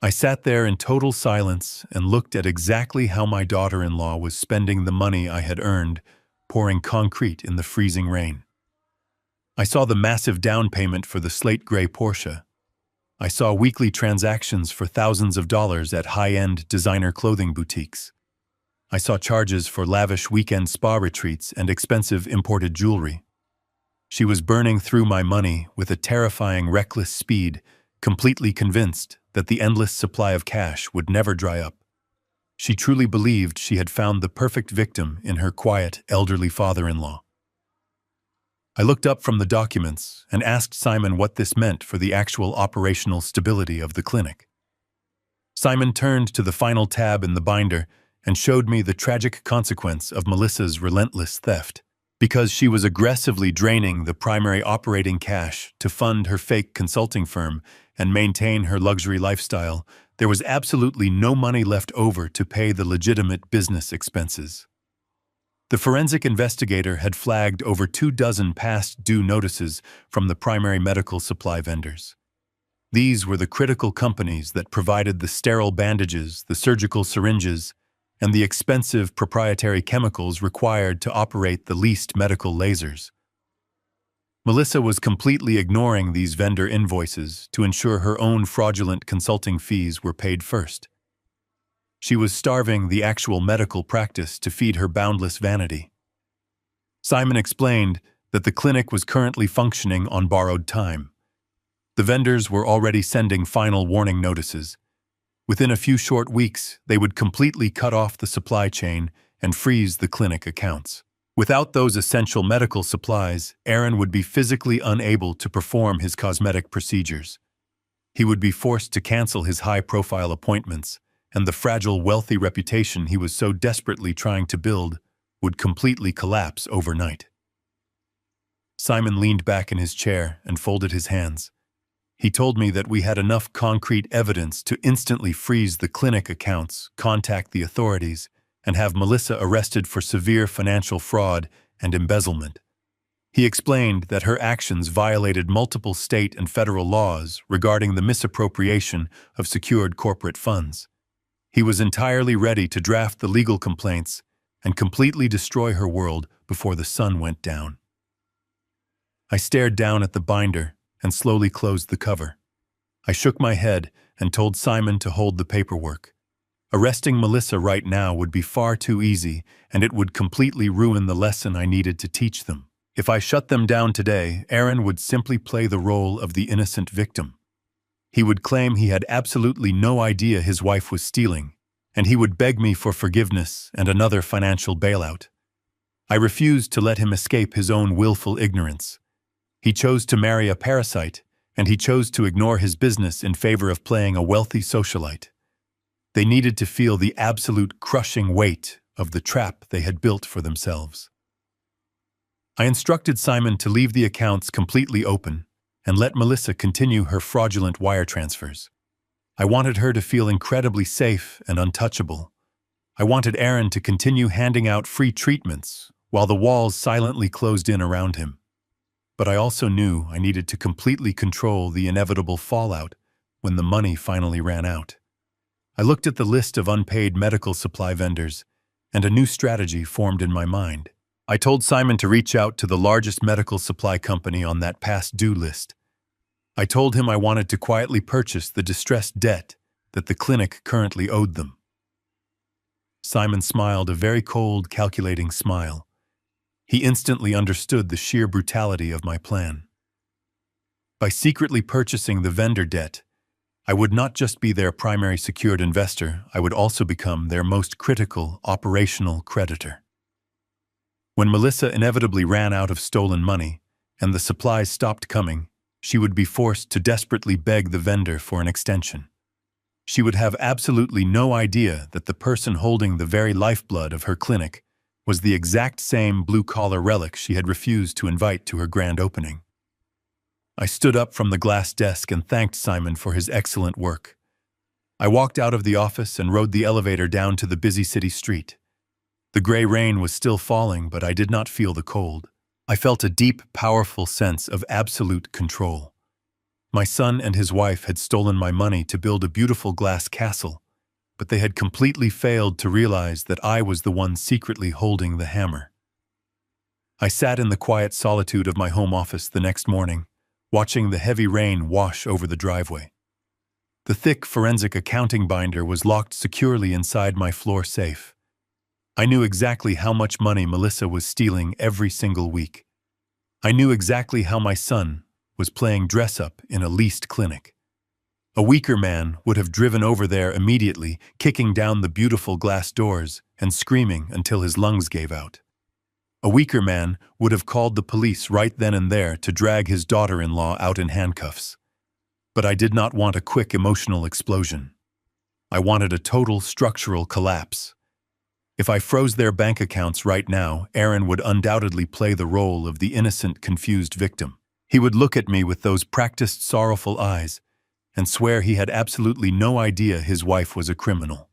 [SPEAKER 1] I sat there in total silence and looked at exactly how my daughter-in-law was spending the money I had earned, pouring concrete in the freezing rain. I saw the massive down payment for the slate gray Porsche. I saw weekly transactions for thousands of dollars at high-end designer clothing boutiques. I saw charges for lavish weekend spa retreats and expensive imported jewelry. She was burning through my money with a terrifying, reckless speed, completely convinced that the endless supply of cash would never dry up. She truly believed she had found the perfect victim in her quiet, elderly father-in-law. I looked up from the documents and asked Simon what this meant for the actual operational stability of the clinic. Simon turned to the final tab in the binder and showed me the tragic consequence of Melissa's relentless theft. Because she was aggressively draining the primary operating cash to fund her fake consulting firm and maintain her luxury lifestyle, there was absolutely no money left over to pay the legitimate business expenses. The forensic investigator had flagged over 24 past due notices from the primary medical supply vendors. These were the critical companies that provided the sterile bandages, the surgical syringes, and the expensive proprietary chemicals required to operate the leased medical lasers. Melissa was completely ignoring these vendor invoices to ensure her own fraudulent consulting fees were paid first. She was starving the actual medical practice to feed her boundless vanity. Simon explained that the clinic was currently functioning on borrowed time. The vendors were already sending final warning notices. Within a few short weeks, they would completely cut off the supply chain and freeze the clinic accounts. Without those essential medical supplies, Aaron would be physically unable to perform his cosmetic procedures. He would be forced to cancel his high-profile appointments, and the fragile, wealthy reputation he was so desperately trying to build would completely collapse overnight. Simon leaned back in his chair and folded his hands. He told me that we had enough concrete evidence to instantly freeze the clinic accounts, contact the authorities, and have Melissa arrested for severe financial fraud and embezzlement. He explained that her actions violated multiple state and federal laws regarding the misappropriation of secured corporate funds. He was entirely ready to draft the legal complaints and completely destroy her world before the sun went down. I stared down at the binder and slowly closed the cover. I shook my head and told Simon to hold the paperwork. Arresting Melissa right now would be far too easy, and it would completely ruin the lesson I needed to teach them. If I shut them down today, Aaron would simply play the role of the innocent victim. He would claim he had absolutely no idea his wife was stealing, and he would beg me for forgiveness and another financial bailout. I refused to let him escape his own willful ignorance. He chose to marry a parasite, and he chose to ignore his business in favor of playing a wealthy socialite. They needed to feel the absolute crushing weight of the trap they had built for themselves. I instructed Simon to leave the accounts completely open and let Melissa continue her fraudulent wire transfers. I wanted her to feel incredibly safe and untouchable. I wanted Aaron to continue handing out free treatments while the walls silently closed in around him. But I also knew I needed to completely control the inevitable fallout when the money finally ran out. I looked at the list of unpaid medical supply vendors, and a new strategy formed in my mind. I told Simon to reach out to the largest medical supply company on that past due list. I told him I wanted to quietly purchase the distressed debt that the clinic currently owed them. Simon smiled a very cold, calculating smile. He instantly understood the sheer brutality of my plan. By secretly purchasing the vendor debt, I would not just be their primary secured investor, I would also become their most critical operational creditor. When Melissa inevitably ran out of stolen money and the supplies stopped coming, she would be forced to desperately beg the vendor for an extension. She would have absolutely no idea that the person holding the very lifeblood of her clinic was the exact same blue-collar relic she had refused to invite to her grand opening. I stood up from the glass desk and thanked Simon for his excellent work. I walked out of the office and rode the elevator down to the busy city street. The gray rain was still falling, but I did not feel the cold. I felt a deep, powerful sense of absolute control. My son and his wife had stolen my money to build a beautiful glass castle, but they had completely failed to realize that I was the one secretly holding the hammer. I sat in the quiet solitude of my home office the next morning, watching the heavy rain wash over the driveway. The thick forensic accounting binder was locked securely inside my floor safe. I knew exactly how much money Melissa was stealing every single week. I knew exactly how my son was playing dress-up in a leased clinic. A weaker man would have driven over there immediately, kicking down the beautiful glass doors and screaming until his lungs gave out. A weaker man would have called the police right then and there to drag his daughter-in-law out in handcuffs. But I did not want a quick emotional explosion. I wanted a total structural collapse. If I froze their bank accounts right now, Aaron would undoubtedly play the role of the innocent, confused victim. He would look at me with those practiced, sorrowful eyes and swear he had absolutely no idea his wife was a criminal.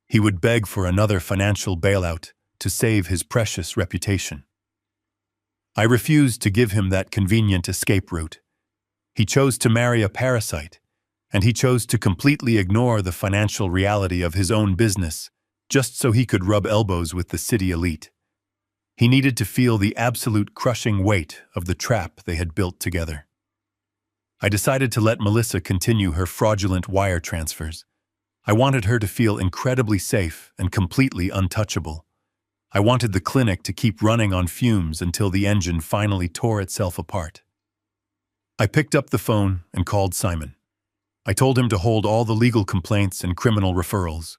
[SPEAKER 1] He would beg for another financial bailout to save his precious reputation. I refused to give him that convenient escape route. He chose to marry a parasite, and he chose to completely ignore the financial reality of his own business just so he could rub elbows with the city elite. He needed to feel the absolute crushing weight of the trap they had built together. I decided to let Melissa continue her fraudulent wire transfers. I wanted her to feel incredibly safe and completely untouchable. I wanted the clinic to keep running on fumes until the engine finally tore itself apart. I picked up the phone and called Simon. I told him to hold all the legal complaints and criminal referrals.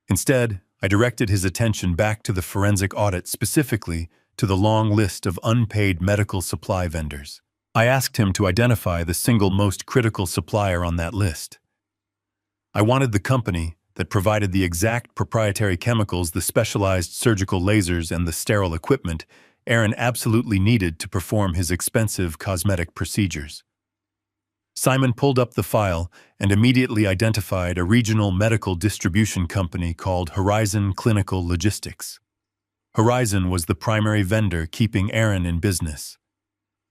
[SPEAKER 1] Instead, I directed his attention back to the forensic audit, specifically to the long list of unpaid medical supply vendors. I asked him to identify the single most critical supplier on that list. I wanted the company that provided the exact proprietary chemicals, the specialized surgical lasers, and the sterile equipment Aaron absolutely needed to perform his expensive cosmetic procedures. Simon pulled up the file and immediately identified a regional medical distribution company called Horizon Clinical Logistics. Horizon was the primary vendor keeping Aaron in business.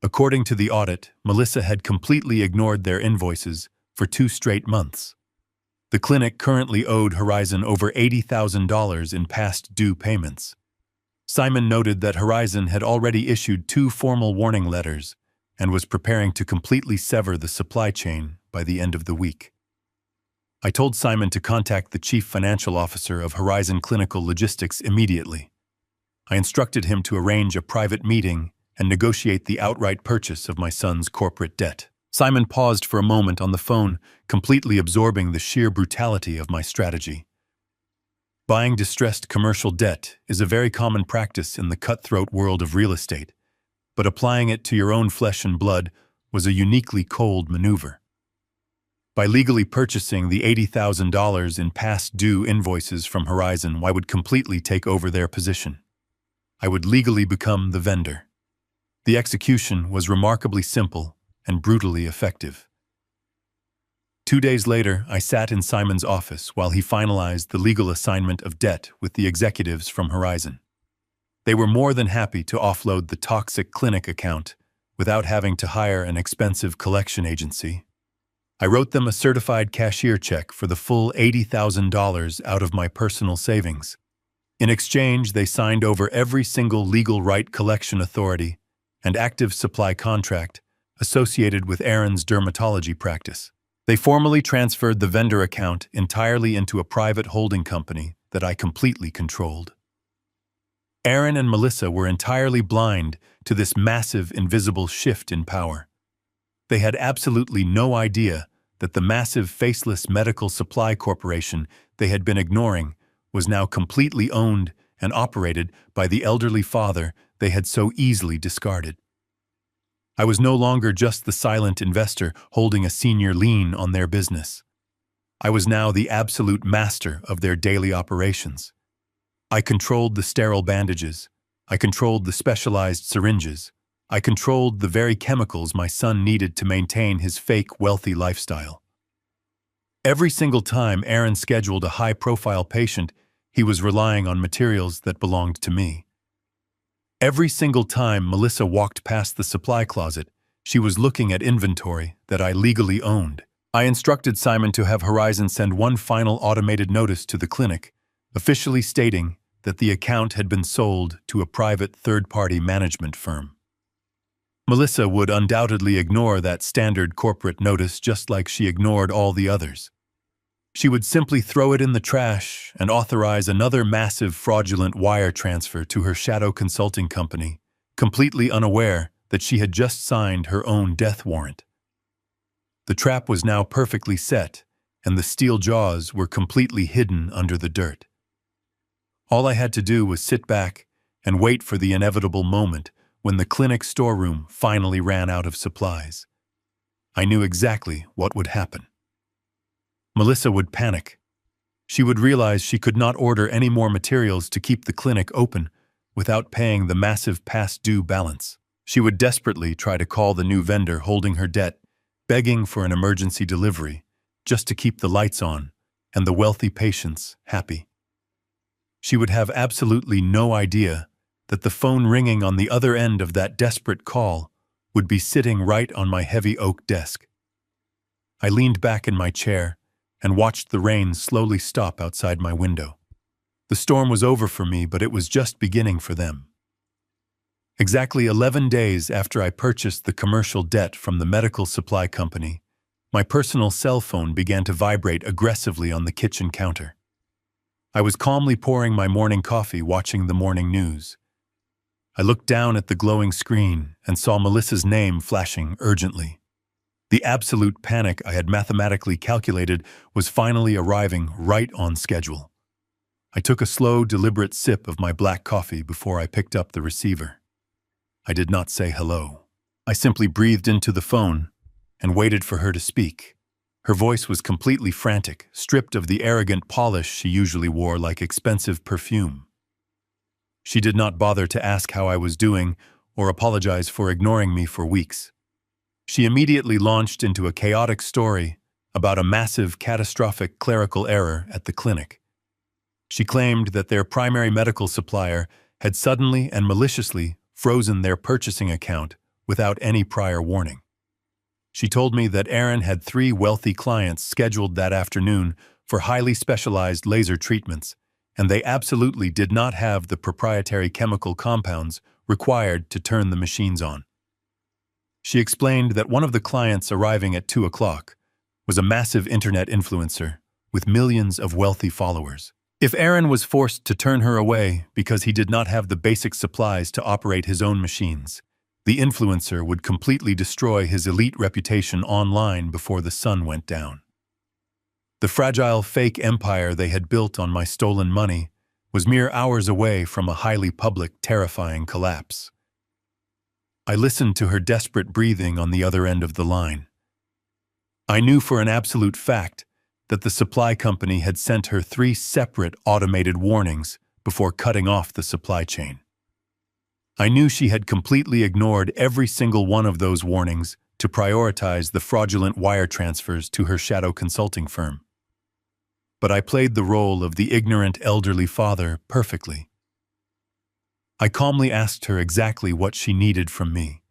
[SPEAKER 1] According to the audit, Melissa had completely ignored their invoices for 2 straight months. The clinic currently owed Horizon over $80,000 in past due payments. Simon noted that Horizon had already issued 2 formal warning letters and was preparing to completely sever the supply chain by the end of the week. I told Simon to contact the chief financial officer of Horizon Clinical Logistics immediately. I instructed him to arrange a private meeting and negotiate the outright purchase of my son's corporate debt. Simon paused for a moment on the phone, completely absorbing the sheer brutality of my strategy. Buying distressed commercial debt is a very common practice in the cutthroat world of real estate, but applying it to your own flesh and blood was a uniquely cold maneuver. By legally purchasing the $80,000 in past due invoices from Horizon, I would completely take over their position. I would legally become the vendor. The execution was remarkably simple and brutally effective. 2 days later, I sat in Simon's office while he finalized the legal assignment of debt with the executives from Horizon. They were more than happy to offload the toxic clinic account without having to hire an expensive collection agency. I wrote them a certified cashier check for the full $80,000 out of my personal savings. In exchange, they signed over every single legal right collection authority and active supply contract associated with Aaron's dermatology practice. They formally transferred the vendor account entirely into a private holding company that I completely controlled. Aaron and Melissa were entirely blind to this massive, invisible shift in power. They had absolutely no idea that the massive faceless medical supply corporation they had been ignoring was now completely owned and operated by the elderly father they had so easily discarded. I was no longer just the silent investor holding a senior lien on their business. I was now the absolute master of their daily operations. I controlled the sterile bandages. I controlled the specialized syringes. I controlled the very chemicals my son needed to maintain his fake wealthy lifestyle. Every single time Aaron scheduled a high-profile patient, he was relying on materials that belonged to me. Every single time Melissa walked past the supply closet, she was looking at inventory that I legally owned. I instructed Simon to have Horizon send one final automated notice to the clinic, officially stating that the account had been sold to a private third-party management firm. Melissa would undoubtedly ignore that standard corporate notice just like she ignored all the others. She would simply throw it in the trash and authorize another massive fraudulent wire transfer to her shadow consulting company, completely unaware that she had just signed her own death warrant. The trap was now perfectly set, and the steel jaws were completely hidden under the dirt. All I had to do was sit back and wait for the inevitable moment when the clinic storeroom finally ran out of supplies. I knew exactly what would happen. Melissa would panic. She would realize she could not order any more materials to keep the clinic open without paying the massive past-due balance. She would desperately try to call the new vendor holding her debt, begging for an emergency delivery, just to keep the lights on and the wealthy patients happy. She would have absolutely no idea that the phone ringing on the other end of that desperate call would be sitting right on my heavy oak desk. I leaned back in my chair and watched the rain slowly stop outside my window. The storm was over for me, but it was just beginning for them. Exactly 11 days after I purchased the commercial debt from the medical supply company, my personal cell phone began to vibrate aggressively on the kitchen counter. I was calmly pouring my morning coffee, watching the morning news. I looked down at the glowing screen and saw Melissa's name flashing urgently. The absolute panic I had mathematically calculated was finally arriving right on schedule. I took a slow, deliberate sip of my black coffee before I picked up the receiver. I did not say hello. I simply breathed into the phone and waited for her to speak. Her voice was completely frantic, stripped of the arrogant polish she usually wore like expensive perfume. She did not bother to ask how I was doing or apologize for ignoring me for weeks. She immediately launched into a chaotic story about a massive, catastrophic clerical error at the clinic. She claimed that their primary medical supplier had suddenly and maliciously frozen their purchasing account without any prior warning. She told me that Aaron had 3 wealthy clients scheduled that afternoon for highly specialized laser treatments, and they absolutely did not have the proprietary chemical compounds required to turn the machines on. She explained that one of the clients arriving at 2 o'clock was a massive internet influencer with millions of wealthy followers. If Aaron was forced to turn her away because he did not have the basic supplies to operate his own machines, the influencer would completely destroy his elite reputation online before the sun went down. The fragile fake empire they had built on my stolen money was mere hours away from a highly public, terrifying collapse. I listened to her desperate breathing on the other end of the line. I knew for an absolute fact that the supply company had sent her 3 separate automated warnings before cutting off the supply chain. I knew she had completely ignored every single one of those warnings to prioritize the fraudulent wire transfers to her shadow consulting firm. But I played the role of the ignorant elderly father perfectly. I calmly asked her exactly what she needed from me.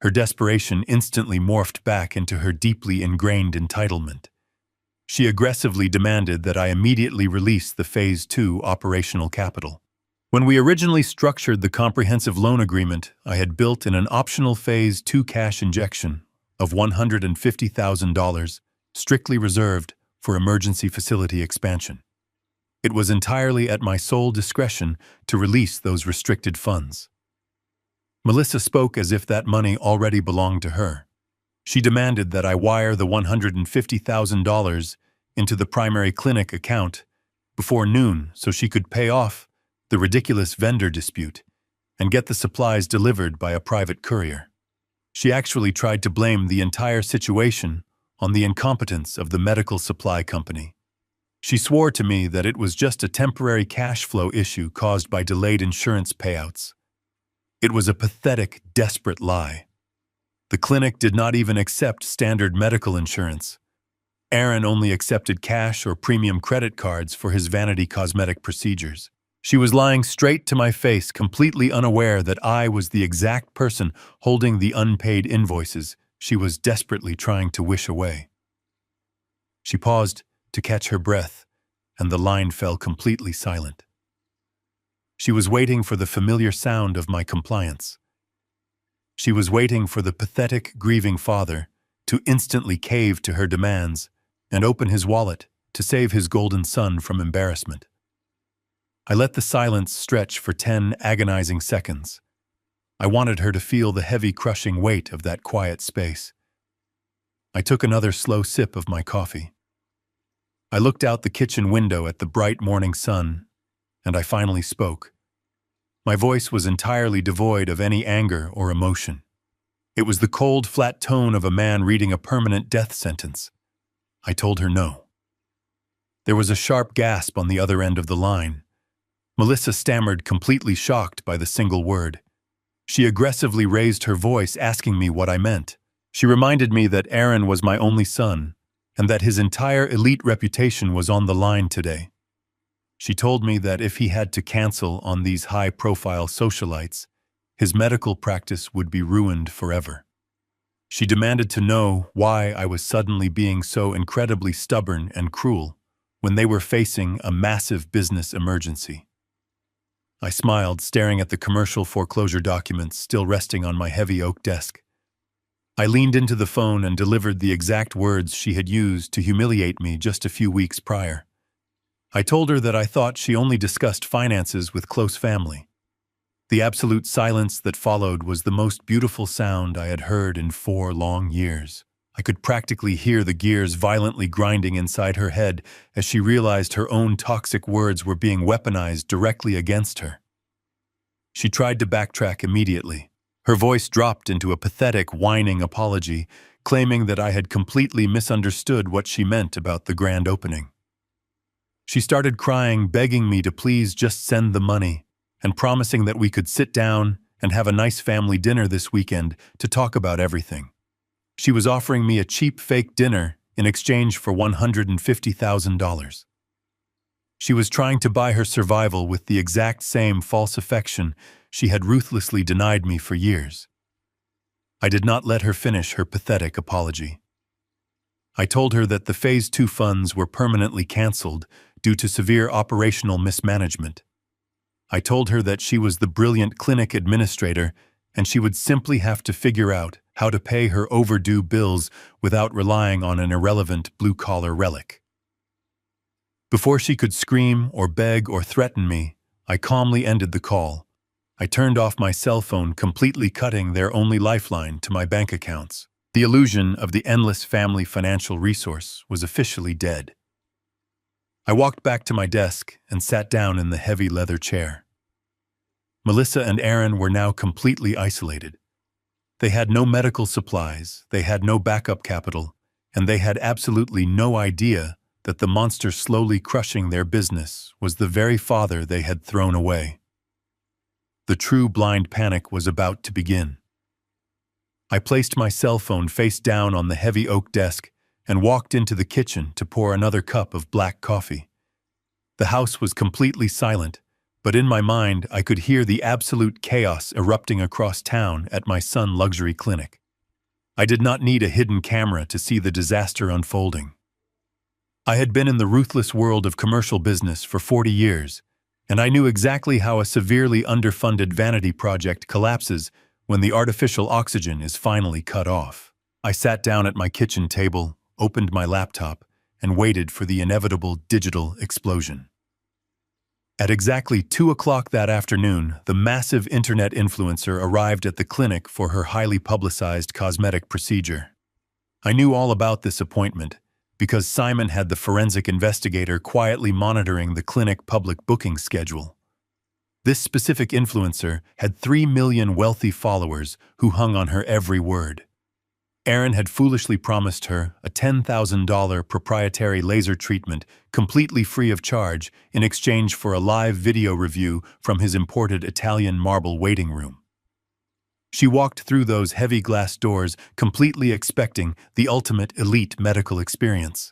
[SPEAKER 1] Her desperation instantly morphed back into her deeply ingrained entitlement. She aggressively demanded that I immediately release the Phase 2 operational capital. When we originally structured the comprehensive loan agreement, I had built in an optional Phase 2 cash injection of $150,000, strictly reserved for emergency facility expansion. It was entirely at my sole discretion to release those restricted funds. Melissa spoke as if that money already belonged to her. She demanded that I wire the $150,000 into the primary clinic account before noon so she could pay off the ridiculous vendor dispute and get the supplies delivered by a private courier. She actually tried to blame the entire situation on the incompetence of the medical supply company. She swore to me that it was just a temporary cash flow issue caused by delayed insurance payouts. It was a pathetic, desperate lie. The clinic did not even accept standard medical insurance. Aaron only accepted cash or premium credit cards for his vanity cosmetic procedures. She was lying straight to my face, completely unaware that I was the exact person holding the unpaid invoices she was desperately trying to wish away. She paused to catch her breath, and the line fell completely silent. She was waiting for the familiar sound of my compliance. She was waiting for the pathetic, grieving father to instantly cave to her demands and open his wallet to save his golden son from embarrassment. I let the silence stretch for 10 agonizing seconds. I wanted her to feel the heavy, crushing weight of that quiet space. I took another slow sip of my coffee. I looked out the kitchen window at the bright morning sun, and I finally spoke. My voice was entirely devoid of any anger or emotion. It was the cold, flat tone of a man reading a permanent death sentence. I told her no. There was a sharp gasp on the other end of the line. Melissa stammered, completely shocked by the single word. She aggressively raised her voice, asking me what I meant. She reminded me that Aaron was my only son, and that his entire elite reputation was on the line today. She told me that if he had to cancel on these high-profile socialites, his medical practice would be ruined forever. She demanded to know why I was suddenly being so incredibly stubborn and cruel when they were facing a massive business emergency. I smiled, staring at the commercial foreclosure documents still resting on my heavy oak desk. I leaned into the phone and delivered the exact words she had used to humiliate me just a few weeks prior. I told her that I thought she only discussed finances with close family. The absolute silence that followed was the most beautiful sound I had heard in 4 long years. I could practically hear the gears violently grinding inside her head as she realized her own toxic words were being weaponized directly against her. She tried to backtrack immediately. Her voice dropped into a pathetic, whining apology, claiming that I had completely misunderstood what she meant about the grand opening. She started crying, begging me to please just send the money, and promising that we could sit down and have a nice family dinner this weekend to talk about everything. She was offering me a cheap fake dinner in exchange for $150,000. She was trying to buy her survival with the exact same false affection she had ruthlessly denied me for years. I did not let her finish her pathetic apology. I told her that the Phase 2 funds were permanently canceled due to severe operational mismanagement. I told her that she was the brilliant clinic administrator and she would simply have to figure out how to pay her overdue bills without relying on an irrelevant blue-collar relic. Before she could scream or beg or threaten me, I calmly ended the call. I turned off my cell phone, completely cutting their only lifeline to my bank accounts. The illusion of the endless family financial resource was officially dead. I walked back to my desk and sat down in the heavy leather chair. Melissa and Aaron were now completely isolated. They had no medical supplies, they had no backup capital, and they had absolutely no idea that the monster slowly crushing their business was the very father they had thrown away. The true blind panic was about to begin. I placed my cell phone face down on the heavy oak desk and walked into the kitchen to pour another cup of black coffee. The house was completely silent, but in my mind I could hear the absolute chaos erupting across town at my Sun Luxury Clinic. I did not need a hidden camera to see the disaster unfolding. I had been in the ruthless world of commercial business for 40 years, and I knew exactly how a severely underfunded vanity project collapses when the artificial oxygen is finally cut off. I sat down at my kitchen table, opened my laptop, and waited for the inevitable digital explosion. At exactly 2 o'clock that afternoon, the massive internet influencer arrived at the clinic for her highly publicized cosmetic procedure. I knew all about this appointment because Simon had the forensic investigator quietly monitoring the clinic public booking schedule. This specific influencer had 3 million wealthy followers who hung on her every word. Erin had foolishly promised her a $10,000 proprietary laser treatment completely free of charge in exchange for a live video review from his imported Italian marble waiting room. She walked through those heavy glass doors completely expecting the ultimate elite medical experience.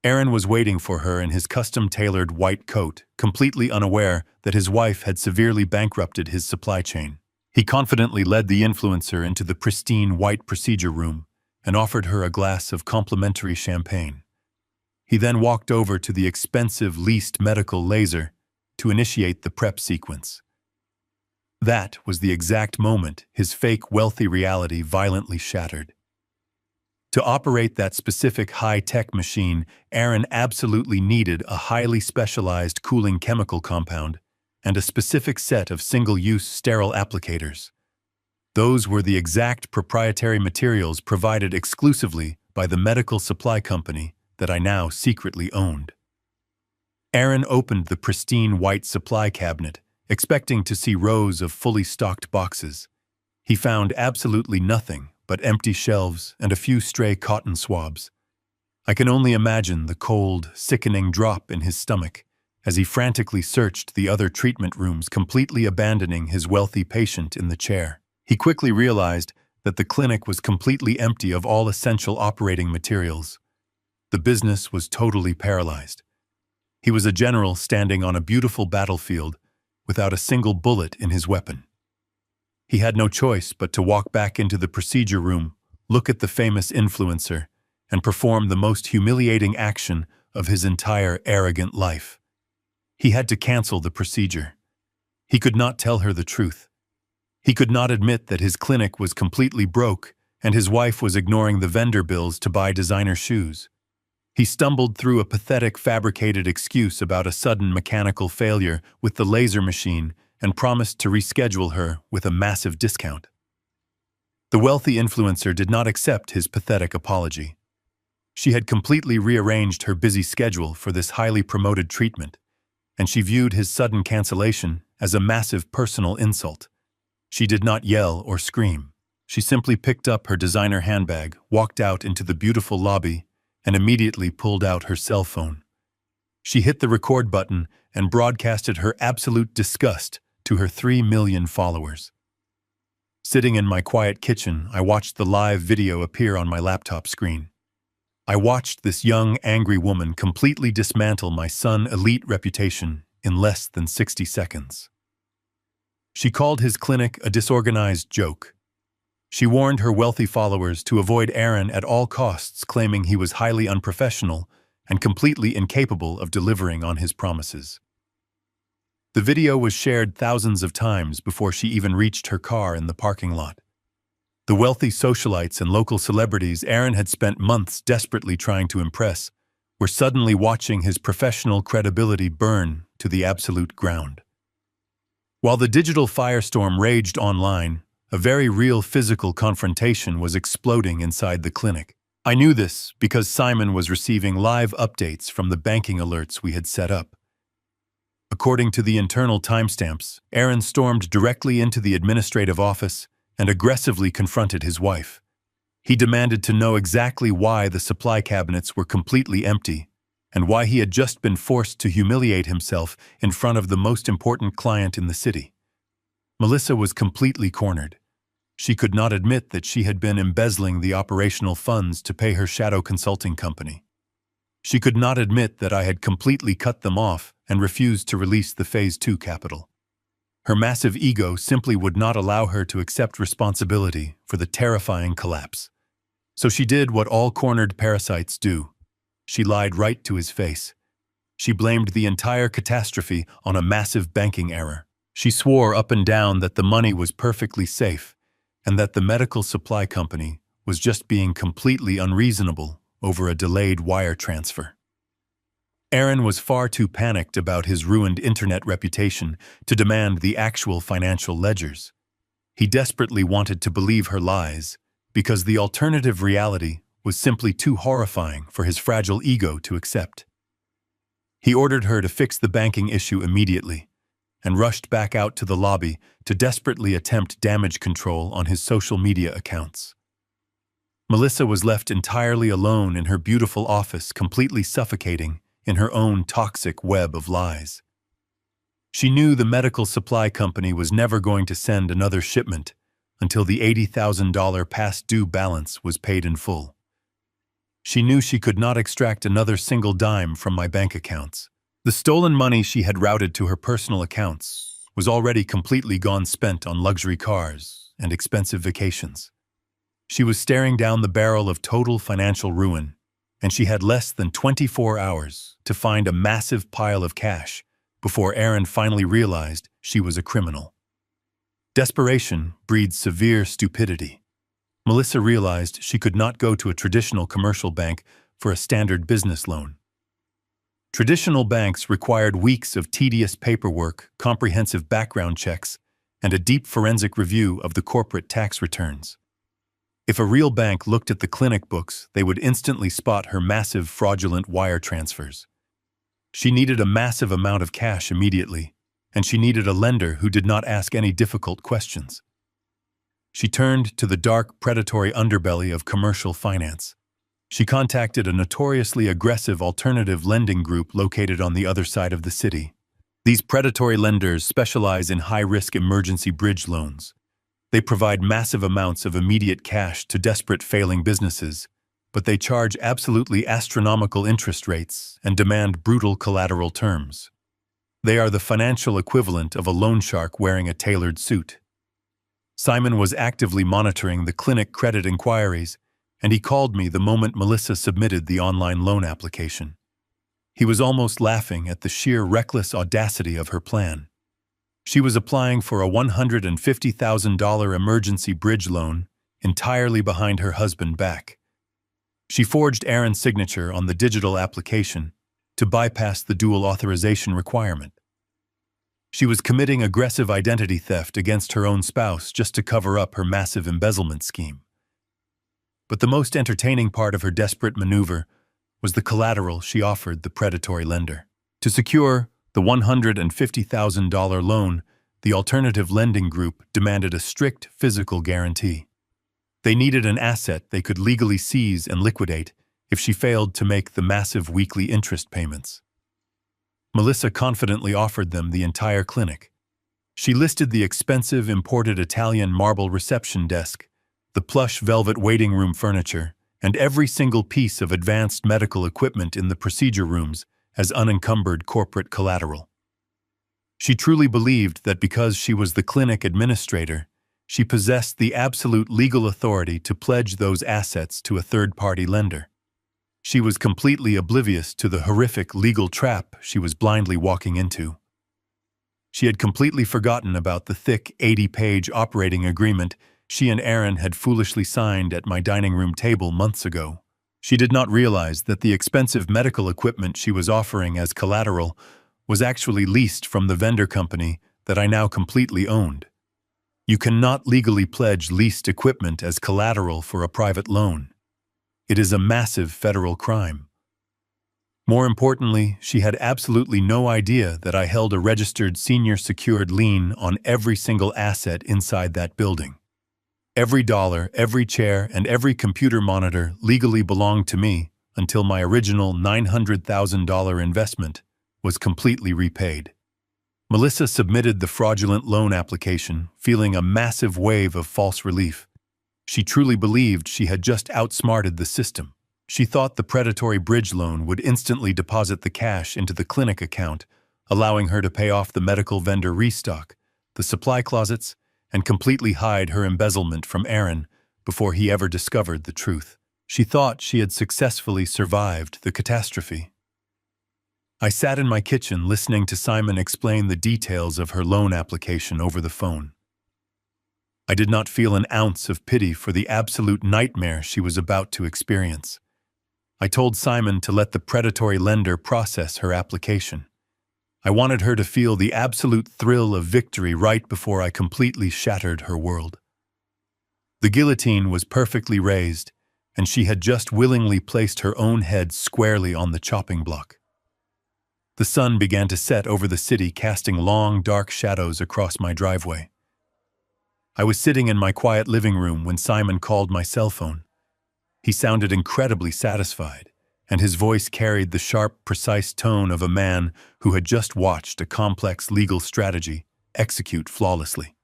[SPEAKER 1] Aaron was waiting for her in his custom-tailored white coat, completely unaware that his wife had severely bankrupted his supply chain. He confidently led the influencer into the pristine white procedure room and offered her a glass of complimentary champagne. He then walked over to the expensive leased medical laser to initiate the prep sequence. That was the exact moment his fake wealthy reality violently shattered. To operate that specific high-tech machine, Aaron absolutely needed a highly specialized cooling chemical compound and a specific set of single-use sterile applicators. Those were the exact proprietary materials provided exclusively by the medical supply company that I now secretly owned. Aaron opened the pristine white supply cabinet, expecting to see rows of fully stocked boxes. He found absolutely nothing but empty shelves and a few stray cotton swabs. I can only imagine the cold, sickening drop in his stomach as he frantically searched the other treatment rooms, completely abandoning his wealthy patient in the chair. He quickly realized that the clinic was completely empty of all essential operating materials. The business was totally paralyzed. He was a general standing on a beautiful battlefield without a single bullet in his weapon. He had no choice but to walk back into the procedure room, look at the famous influencer, and perform the most humiliating action of his entire arrogant life. He had to cancel the procedure. He could not tell her the truth. He could not admit that his clinic was completely broke and his wife was ignoring the vendor bills to buy designer shoes. He stumbled through a pathetic fabricated excuse about a sudden mechanical failure with the laser machine and promised to reschedule her with a massive discount. The wealthy influencer did not accept his pathetic apology. She had completely rearranged her busy schedule for this highly promoted treatment, and she viewed his sudden cancellation as a massive personal insult. She did not yell or scream. She simply picked up her designer handbag, walked out into the beautiful lobby, and immediately pulled out her cell phone. She hit the record button and broadcasted her absolute disgust to her 3 million followers. Sitting in my quiet kitchen, I watched the live video appear on my laptop screen. I watched this young, angry woman completely dismantle my son's elite reputation in less than 60 seconds. She called his clinic a disorganized joke. She warned her wealthy followers to avoid Aaron at all costs, claiming he was highly unprofessional and completely incapable of delivering on his promises. The video was shared thousands of times before she even reached her car in the parking lot. The wealthy socialites and local celebrities Aaron had spent months desperately trying to impress were suddenly watching his professional credibility burn to the absolute ground. While the digital firestorm raged online, a very real physical confrontation was exploding inside the clinic. I knew this because Simon was receiving live updates from the banking alerts we had set up. According to the internal timestamps, Aaron stormed directly into the administrative office and aggressively confronted his wife. He demanded to know exactly why the supply cabinets were completely empty and why he had just been forced to humiliate himself in front of the most important client in the city. Melissa was completely cornered. She could not admit that she had been embezzling the operational funds to pay her shadow consulting company. She could not admit that I had completely cut them off and refused to release the Phase 2 capital. Her massive ego simply would not allow her to accept responsibility for the terrifying collapse. So she did what all cornered parasites do. She lied right to his face. She blamed the entire catastrophe on a massive banking error. She swore up and down that the money was perfectly safe and that the medical supply company was just being completely unreasonable over a delayed wire transfer. Aaron was far too panicked about his ruined internet reputation to demand the actual financial ledgers. He desperately wanted to believe her lies because the alternative reality was simply too horrifying for his fragile ego to accept. He ordered her to fix the banking issue immediately and rushed back out to the lobby to desperately attempt damage control on his social media accounts. Melissa was left entirely alone in her beautiful office, completely suffocating in her own toxic web of lies. She knew the medical supply company was never going to send another shipment until the $80,000 past due balance was paid in full. She knew she could not extract another single dime from my bank accounts. The stolen money she had routed to her personal accounts was already completely gone spent on luxury cars and expensive vacations. She was staring down the barrel of total financial ruin, and she had less than 24 hours to find a massive pile of cash before Aaron finally realized she was a criminal. Desperation breeds severe stupidity. Melissa realized she could not go to a traditional commercial bank for a standard business loan. Traditional banks required weeks of tedious paperwork, comprehensive background checks, and a deep forensic review of the corporate tax returns. If a real bank looked at the clinic books, they would instantly spot her massive fraudulent wire transfers. She needed a massive amount of cash immediately, and she needed a lender who did not ask any difficult questions. She turned to the dark, predatory underbelly of commercial finance. She contacted a notoriously aggressive alternative lending group located on the other side of the city. These predatory lenders specialize in high-risk emergency bridge loans. They provide massive amounts of immediate cash to desperate failing businesses, but they charge absolutely astronomical interest rates and demand brutal collateral terms. They are the financial equivalent of a loan shark wearing a tailored suit. Simon was actively monitoring the clinic credit inquiries, and he called me the moment Melissa submitted the online loan application. He was almost laughing at the sheer reckless audacity of her plan. She was applying for a $150,000 emergency bridge loan entirely behind her husband's back. She forged Aaron's signature on the digital application to bypass the dual authorization requirement. She was committing aggressive identity theft against her own spouse just to cover up her massive embezzlement scheme. But the most entertaining part of her desperate maneuver was the collateral she offered the predatory lender. To secure the $150,000 loan, the alternative lending group demanded a strict physical guarantee. They needed an asset they could legally seize and liquidate if she failed to make the massive weekly interest payments. Melissa confidently offered them the entire clinic. She listed the expensive imported Italian marble reception desk, the plush velvet waiting room furniture, and every single piece of advanced medical equipment in the procedure rooms as unencumbered corporate collateral. She truly believed that because she was the clinic administrator, she possessed the absolute legal authority to pledge those assets to a third-party lender. She was completely oblivious to the horrific legal trap she was blindly walking into. She had completely forgotten about the thick 80-page operating agreement she and Aaron had foolishly signed at my dining room table months ago. She did not realize that the expensive medical equipment she was offering as collateral was actually leased from the vendor company that I now completely owned. You cannot legally pledge leased equipment as collateral for a private loan. It is a massive federal crime. More importantly, she had absolutely no idea that I held a registered senior secured lien on every single asset inside that building. Every dollar, every chair, and every computer monitor legally belonged to me until my original $900,000 investment was completely repaid. Melissa submitted the fraudulent loan application, feeling a massive wave of false relief. She truly believed she had just outsmarted the system. She thought the predatory bridge loan would instantly deposit the cash into the clinic account, allowing her to pay off the medical vendor restock, the supply closets, and completely hide her embezzlement from Aaron before he ever discovered the truth. She thought she had successfully survived the catastrophe. I sat in my kitchen listening to Simon explain the details of her loan application over the phone. I did not feel an ounce of pity for the absolute nightmare she was about to experience. I told Simon to let the predatory lender process her application. I wanted her to feel the absolute thrill of victory right before I completely shattered her world. The guillotine was perfectly raised, and she had just willingly placed her own head squarely on the chopping block. The sun began to set over the city, casting long, dark shadows across my driveway. I was sitting in my quiet living room when Simon called my cell phone. He sounded incredibly satisfied, and his voice carried the sharp, precise tone of a man who had just watched a complex legal strategy execute flawlessly.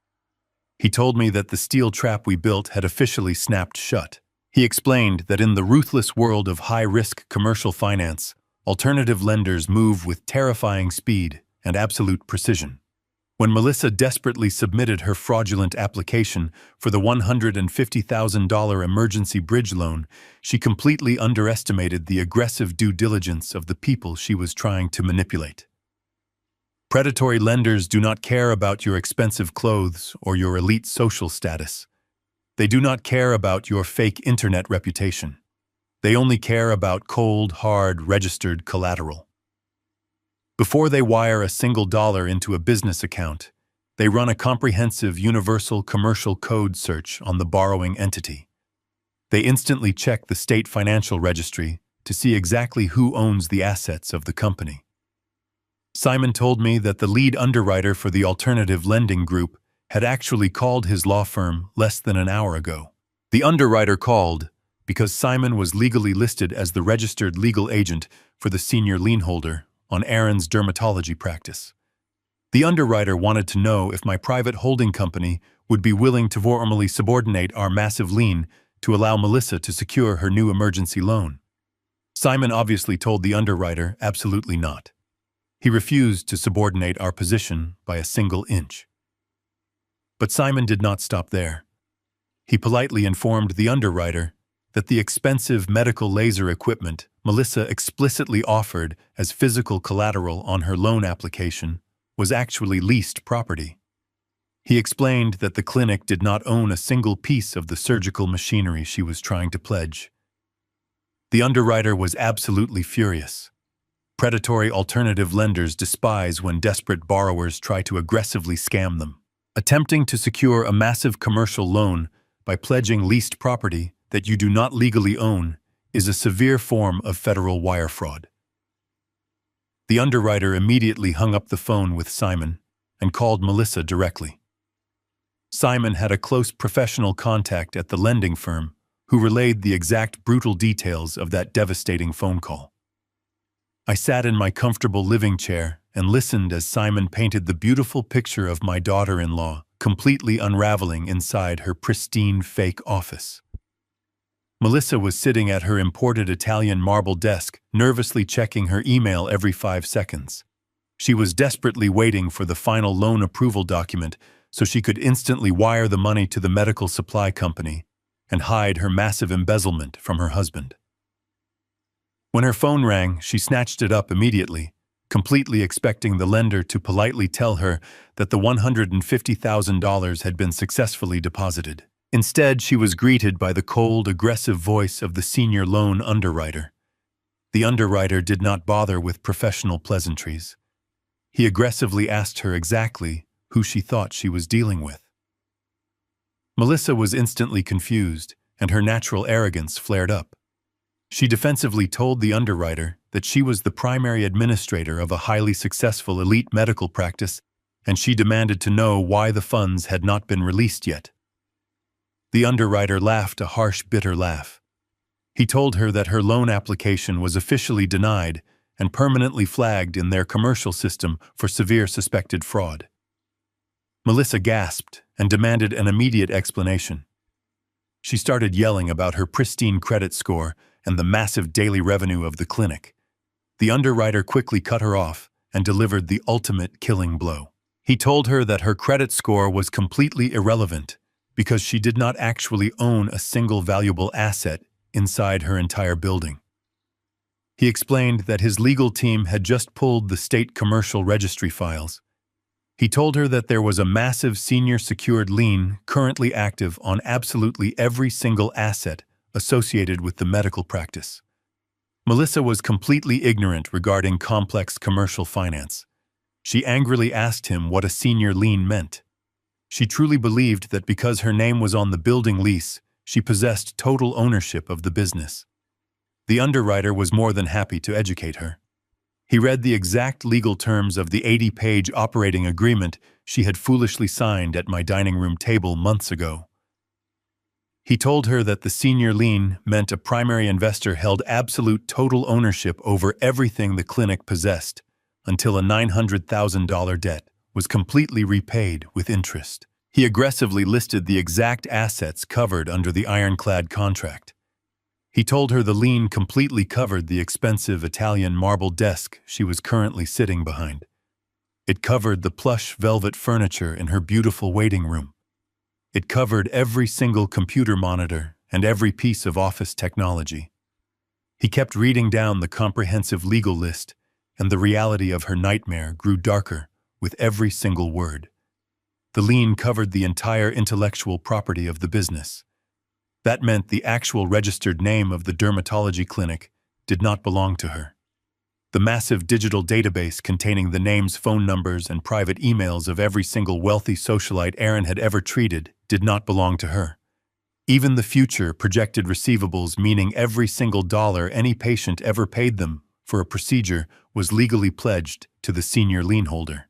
[SPEAKER 1] He told me that the steel trap we built had officially snapped shut. He explained that in the ruthless world of high-risk commercial finance, alternative lenders move with terrifying speed and absolute precision. When Melissa desperately submitted her fraudulent application for the $150,000 emergency bridge loan, she completely underestimated the aggressive due diligence of the people she was trying to manipulate. Predatory lenders do not care about your expensive clothes or your elite social status. They do not care about your fake internet reputation. They only care about cold, hard, registered collateral. Before they wire a single dollar into a business account, they run a comprehensive universal commercial code search on the borrowing entity. They instantly check the state financial registry to see exactly who owns the assets of the company. Simon told me that the lead underwriter for the alternative lending group had actually called his law firm less than an hour ago. The underwriter called because Simon was legally listed as the registered legal agent for the senior lien holder on Aaron's dermatology practice. The underwriter wanted to know if my private holding company would be willing to formally subordinate our massive lien to allow Melissa to secure her new emergency loan. Simon obviously told the underwriter absolutely not. He refused to subordinate our position by a single inch. But Simon did not stop there. He politely informed the underwriter that the expensive medical laser equipment Melissa explicitly offered as physical collateral on her loan application was actually leased property. He explained that the clinic did not own a single piece of the surgical machinery she was trying to pledge. The underwriter was absolutely furious. Predatory alternative lenders despise when desperate borrowers try to aggressively scam them. Attempting to secure a massive commercial loan by pledging leased property that you do not legally own is a severe form of federal wire fraud. The underwriter immediately hung up the phone with Simon and called Melissa directly. Simon had a close professional contact at the lending firm who relayed the exact brutal details of that devastating phone call. I sat in my comfortable living chair and listened as Simon painted the beautiful picture of my daughter-in-law completely unraveling inside her pristine fake office. Melissa was sitting at her imported Italian marble desk, nervously checking her email every 5 seconds. She was desperately waiting for the final loan approval document so she could instantly wire the money to the medical supply company and hide her massive embezzlement from her husband. When her phone rang, she snatched it up immediately, completely expecting the lender to politely tell her that the $150,000 had been successfully deposited. Instead, she was greeted by the cold, aggressive voice of the senior loan underwriter. The underwriter did not bother with professional pleasantries. He aggressively asked her exactly who she thought she was dealing with. Melissa was instantly confused, and her natural arrogance flared up. She defensively told the underwriter that she was the primary administrator of a highly successful elite medical practice, and she demanded to know why the funds had not been released yet. The underwriter laughed a harsh, bitter laugh. He told her that her loan application was officially denied and permanently flagged in their commercial system for severe suspected fraud. Melissa gasped and demanded an immediate explanation. She started yelling about her pristine credit score and the massive daily revenue of the clinic. The underwriter quickly cut her off and delivered the ultimate killing blow. He told her that her credit score was completely irrelevant because she did not actually own a single valuable asset inside her entire building. He explained that his legal team had just pulled the state commercial registry files. He told her that there was a massive senior secured lien currently active on absolutely every single asset associated with the medical practice. Melissa was completely ignorant regarding complex commercial finance. She angrily asked him what a senior lien meant. She truly believed that because her name was on the building lease, she possessed total ownership of the business. The underwriter was more than happy to educate her. He read the exact legal terms of the 80-page operating agreement she had foolishly signed at my dining room table months ago. He told her that the senior lien meant a primary investor held absolute total ownership over everything the clinic possessed until a $900,000 debt was completely repaid with interest. He aggressively listed the exact assets covered under the ironclad contract. He told her the lien completely covered the expensive Italian marble desk she was currently sitting behind. It covered the plush velvet furniture in her beautiful waiting room. It covered every single computer monitor and every piece of office technology. He kept reading down the comprehensive legal list, and the reality of her nightmare grew darker with every single word. The lien covered the entire intellectual property of the business. That meant the actual registered name of the dermatology clinic did not belong to her. The massive digital database containing the names, phone numbers, and private emails of every single wealthy socialite Erin had ever treated did not belong to her. Even the future projected receivables, meaning every single dollar any patient ever paid them for a procedure, was legally pledged to the senior lien holder.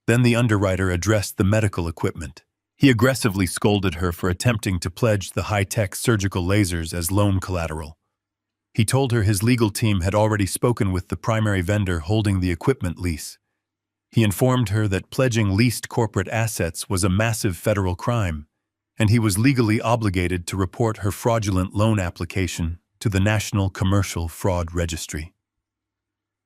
[SPEAKER 1] Then the underwriter addressed the medical equipment. He aggressively scolded her for attempting to pledge the high-tech surgical lasers as loan collateral. He told her his legal team had already spoken with the primary vendor holding the equipment lease. He informed her that pledging leased corporate assets was a massive federal crime, and he was legally obligated to report her fraudulent loan application to the National Commercial Fraud Registry.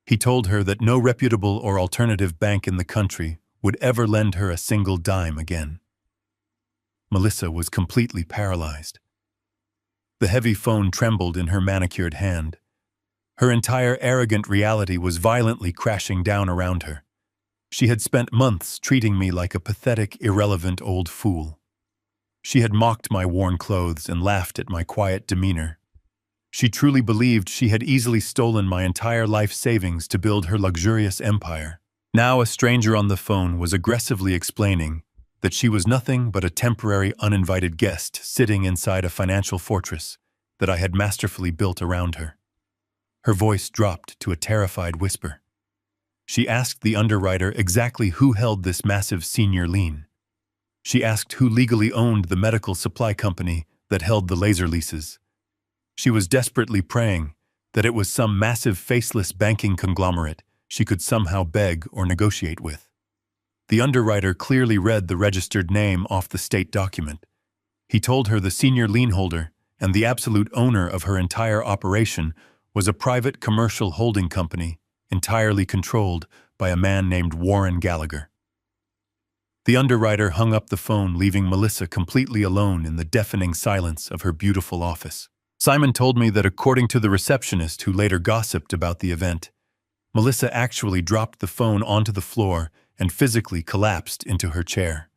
[SPEAKER 1] He told her that no reputable or alternative bank in the country would ever lend her a single dime again. Melissa was completely paralyzed. The heavy phone trembled in her manicured hand. Her entire arrogant reality was violently crashing down around her. She had spent months treating me like a pathetic, irrelevant old fool. She had mocked my worn clothes and laughed at my quiet demeanor. She truly believed she had easily stolen my entire life savings to build her luxurious empire. Now a stranger on the phone was aggressively explaining that she was nothing but a temporary, uninvited guest sitting inside a financial fortress that I had masterfully built around her. Her voice dropped to a terrified whisper. She asked the underwriter exactly who held this massive senior lien. She asked who legally owned the medical supply company that held the laser leases. She was desperately praying that it was some massive faceless banking conglomerate she could somehow beg or negotiate with. The underwriter clearly read the registered name off the state document. He told her the senior lien holder and the absolute owner of her entire operation was a private commercial holding company entirely controlled by a man named Warren Gallagher. The underwriter hung up the phone, leaving Melissa completely alone in the deafening silence of her beautiful office. Simon told me that according to the receptionist who later gossiped about the event, Melissa actually dropped the phone onto the floor and physically collapsed into her chair.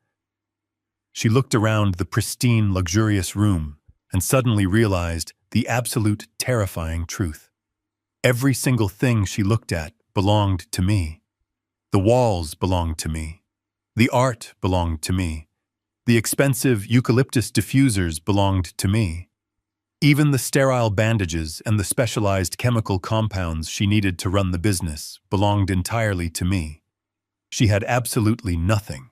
[SPEAKER 1] She looked around the pristine, luxurious room and suddenly realized the absolute terrifying truth. Every single thing she looked at belonged to me. The walls belonged to me. The art belonged to me. The expensive eucalyptus diffusers belonged to me. Even the sterile bandages and the specialized chemical compounds she needed to run the business belonged entirely to me. She had absolutely nothing.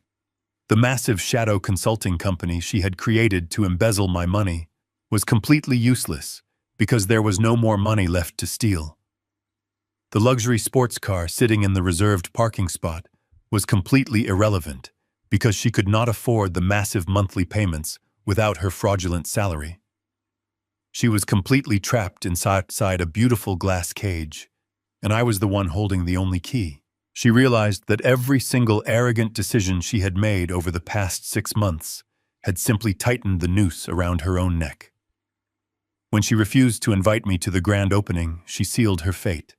[SPEAKER 1] The massive shadow consulting company she had created to embezzle my money was completely useless because there was no more money left to steal. The luxury sports car sitting in the reserved parking spot was completely irrelevant because she could not afford the massive monthly payments without her fraudulent salary. She was completely trapped inside a beautiful glass cage, and I was the one holding the only key. She realized that every single arrogant decision she had made over the past 6 months had simply tightened the noose around her own neck. When she refused to invite me to the grand opening, she sealed her fate.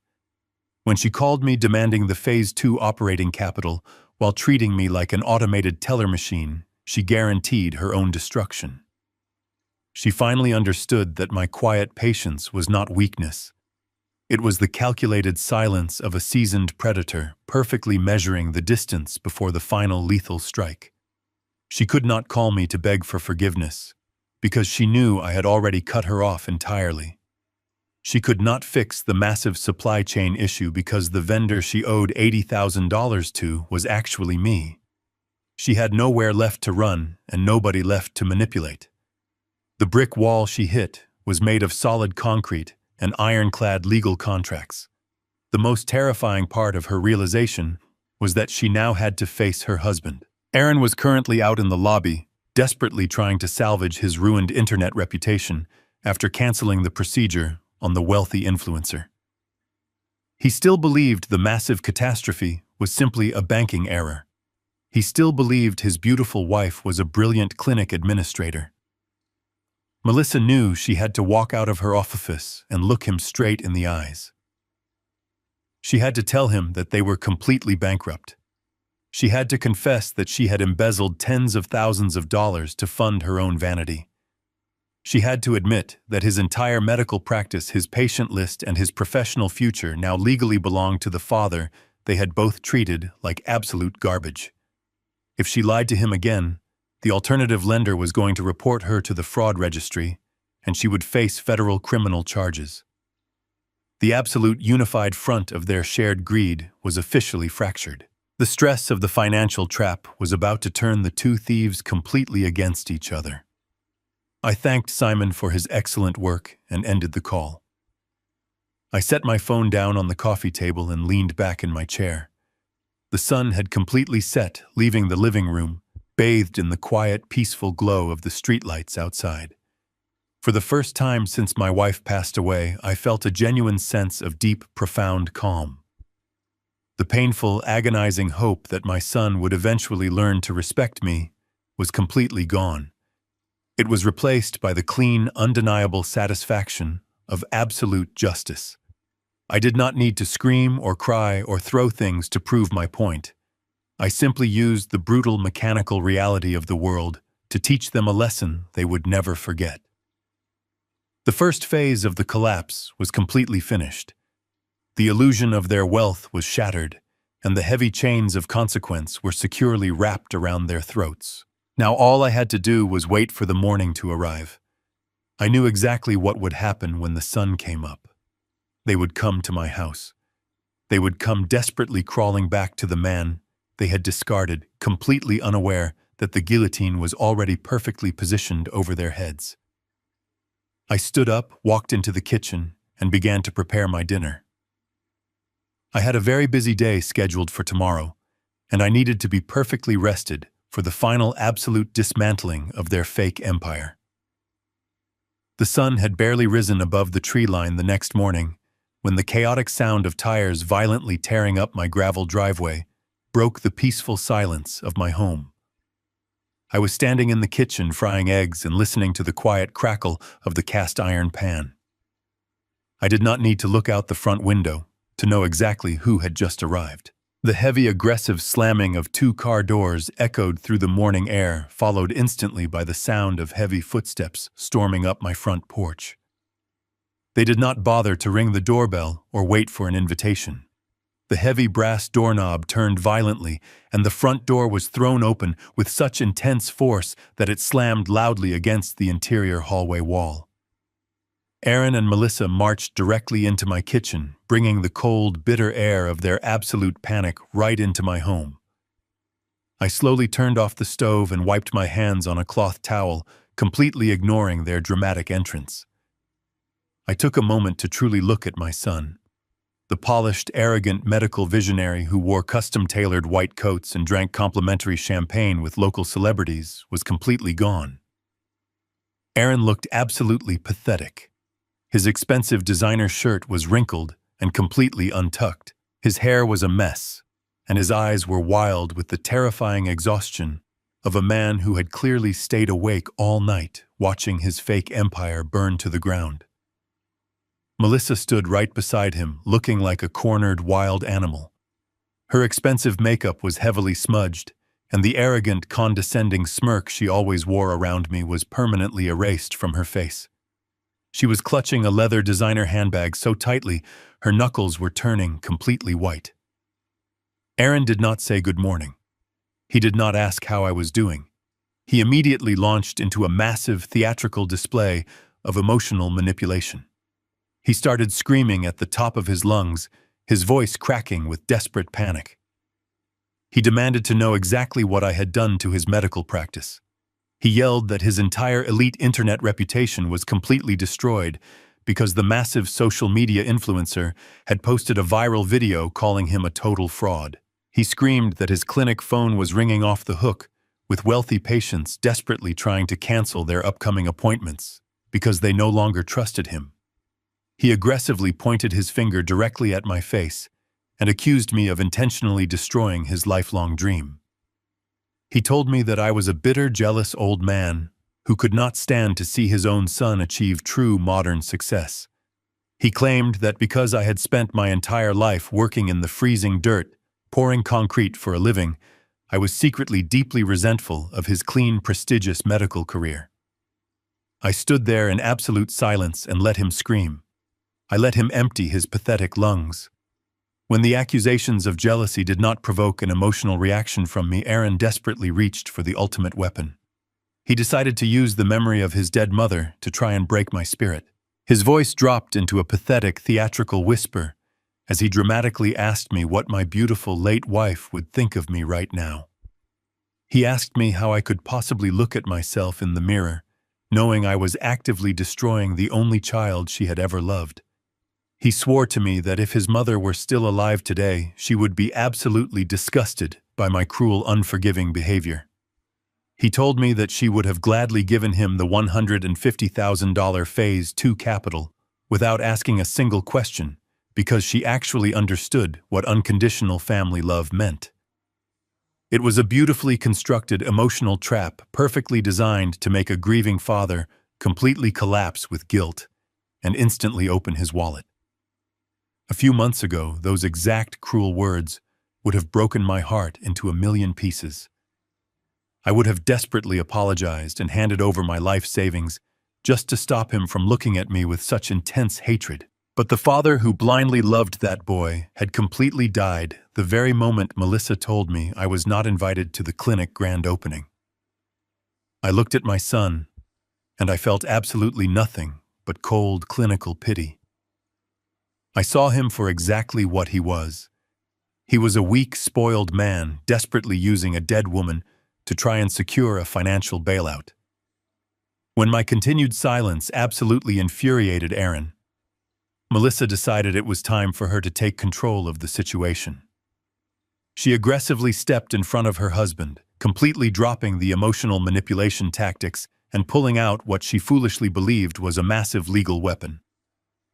[SPEAKER 1] When she called me demanding the Phase 2 operating capital while treating me like an automated teller machine, she guaranteed her own destruction. She finally understood that my quiet patience was not weakness. It was the calculated silence of a seasoned predator perfectly measuring the distance before the final lethal strike. She could not call me to beg for forgiveness, because she knew I had already cut her off entirely. She could not fix the massive supply chain issue because the vendor she owed $80,000 to was actually me. She had nowhere left to run and nobody left to manipulate. The brick wall she hit was made of solid concrete and ironclad legal contracts. The most terrifying part of her realization was that she now had to face her husband. Aaron was currently out in the lobby, desperately trying to salvage his ruined internet reputation after canceling the procedure on the wealthy influencer. He still believed the massive catastrophe was simply a banking error. He still believed his beautiful wife was a brilliant clinic administrator. Melissa knew she had to walk out of her office and look him straight in the eyes. She had to tell him that they were completely bankrupt. She had to confess that she had embezzled tens of thousands of dollars to fund her own vanity. She had to admit that his entire medical practice, his patient list, and his professional future now legally belonged to the father they had both treated like absolute garbage. If she lied to him again, the alternative lender was going to report her to the fraud registry, and she would face federal criminal charges. The absolute unified front of their shared greed was officially fractured. The stress of the financial trap was about to turn the two thieves completely against each other. I thanked Simon for his excellent work and ended the call. I set my phone down on the coffee table and leaned back in my chair. The sun had completely set, leaving the living room, bathed in the quiet, peaceful glow of the streetlights outside. For the first time since my wife passed away, I felt a genuine sense of deep, profound calm. The painful, agonizing hope that my son would eventually learn to respect me was completely gone. It was replaced by the clean, undeniable satisfaction of absolute justice. I did not need to scream or cry or throw things to prove my point. I simply used the brutal mechanical reality of the world to teach them a lesson they would never forget. The first phase of the collapse was completely finished. The illusion of their wealth was shattered, and the heavy chains of consequence were securely wrapped around their throats. Now all I had to do was wait for the morning to arrive. I knew exactly what would happen when the sun came up. They would come to my house. They would come desperately crawling back to the man they had discarded, completely unaware that the guillotine was already perfectly positioned over their heads. I stood up, walked into the kitchen, and began to prepare my dinner. I had a very busy day scheduled for tomorrow, and I needed to be perfectly rested for the final absolute dismantling of their fake empire. The sun had barely risen above the tree line the next morning when the chaotic sound of tires violently tearing up my gravel driveway broke the peaceful silence of my home. I was standing in the kitchen frying eggs and listening to the quiet crackle of the cast iron pan. I did not need to look out the front window to know exactly who had just arrived. The heavy, aggressive slamming of two car doors echoed through the morning air, followed instantly by the sound of heavy footsteps storming up my front porch. They did not bother to ring the doorbell or wait for an invitation. The heavy brass doorknob turned violently, and the front door was thrown open with such intense force that it slammed loudly against the interior hallway wall. Aaron and Melissa marched directly into my kitchen, bringing the cold, bitter air of their absolute panic right into my home. I slowly turned off the stove and wiped my hands on a cloth towel, completely ignoring their dramatic entrance. I took a moment to truly look at my son. The polished, arrogant medical visionary who wore custom-tailored white coats and drank complimentary champagne with local celebrities was completely gone. Aaron looked absolutely pathetic. His expensive designer shirt was wrinkled and completely untucked. His hair was a mess, and his eyes were wild with the terrifying exhaustion of a man who had clearly stayed awake all night watching his fake empire burn to the ground. Melissa stood right beside him, looking like a cornered wild animal. Her expensive makeup was heavily smudged, and the arrogant, condescending smirk she always wore around me was permanently erased from her face. She was clutching a leather designer handbag so tightly her knuckles were turning completely white. Aaron did not say good morning. He did not ask how I was doing. He immediately launched into a massive theatrical display of emotional manipulation. He started screaming at the top of his lungs, his voice cracking with desperate panic. He demanded to know exactly what I had done to his medical practice. He yelled that his entire elite internet reputation was completely destroyed because the massive social media influencer had posted a viral video calling him a total fraud. He screamed that his clinic phone was ringing off the hook, with wealthy patients desperately trying to cancel their upcoming appointments because they no longer trusted him. He aggressively pointed his finger directly at my face and accused me of intentionally destroying his lifelong dream. He told me that I was a bitter, jealous old man who could not stand to see his own son achieve true modern success. He claimed that because I had spent my entire life working in the freezing dirt, pouring concrete for a living, I was secretly deeply resentful of his clean, prestigious medical career. I stood there in absolute silence and let him scream. I let him empty his pathetic lungs. When the accusations of jealousy did not provoke an emotional reaction from me, Aaron desperately reached for the ultimate weapon. He decided to use the memory of his dead mother to try and break my spirit. His voice dropped into a pathetic, theatrical whisper as he dramatically asked me what my beautiful late wife would think of me right now. He asked me how I could possibly look at myself in the mirror, knowing I was actively destroying the only child she had ever loved. He swore to me that if his mother were still alive today, she would be absolutely disgusted by my cruel, unforgiving behavior. He told me that she would have gladly given him the $150,000 Phase 2 capital without asking a single question, because she actually understood what unconditional family love meant. It was a beautifully constructed emotional trap perfectly designed to make a grieving father completely collapse with guilt and instantly open his wallet. A few months ago, those exact cruel words would have broken my heart into a million pieces. I would have desperately apologized and handed over my life savings just to stop him from looking at me with such intense hatred. But the father who blindly loved that boy had completely died the very moment Melissa told me I was not invited to the clinic grand opening. I looked at my son, and I felt absolutely nothing but cold, clinical pity. I saw him for exactly what he was. He was a weak, spoiled man desperately using a dead woman to try and secure a financial bailout. When my continued silence absolutely infuriated Aaron, Melissa decided it was time for her to take control of the situation. She aggressively stepped in front of her husband, completely dropping the emotional manipulation tactics and pulling out what she foolishly believed was a massive legal weapon.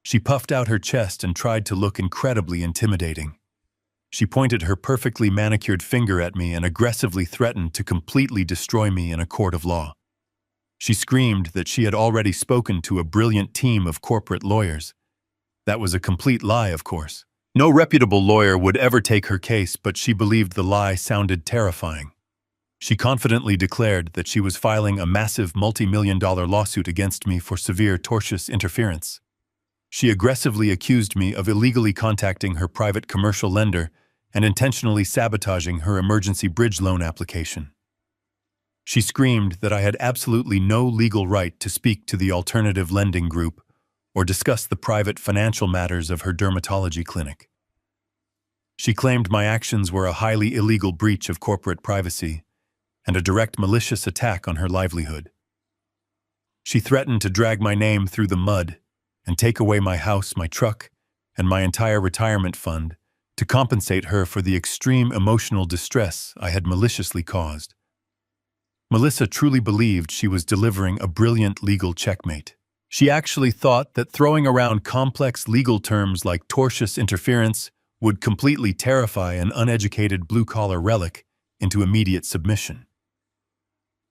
[SPEAKER 1] She puffed out her chest and tried to look incredibly intimidating. She pointed her perfectly manicured finger at me and aggressively threatened to completely destroy me in a court of law. She screamed that she had already spoken to a brilliant team of corporate lawyers. That was a complete lie, of course. No reputable lawyer would ever take her case, but she believed the lie sounded terrifying. She confidently declared that she was filing a massive multi-million-dollar lawsuit against me for severe tortious interference. She aggressively accused me of illegally contacting her private commercial lender and intentionally sabotaging her emergency bridge loan application. She screamed that I had absolutely no legal right to speak to the alternative lending group or discuss the private financial matters of her dermatology clinic. She claimed my actions were a highly illegal breach of corporate privacy and a direct malicious attack on her livelihood. She threatened to drag my name through the mud and take away my house, my truck, and my entire retirement fund to compensate her for the extreme emotional distress I had maliciously caused. Melissa truly believed she was delivering a brilliant legal checkmate. She actually thought that throwing around complex legal terms like tortious interference would completely terrify an uneducated blue-collar relic into immediate submission.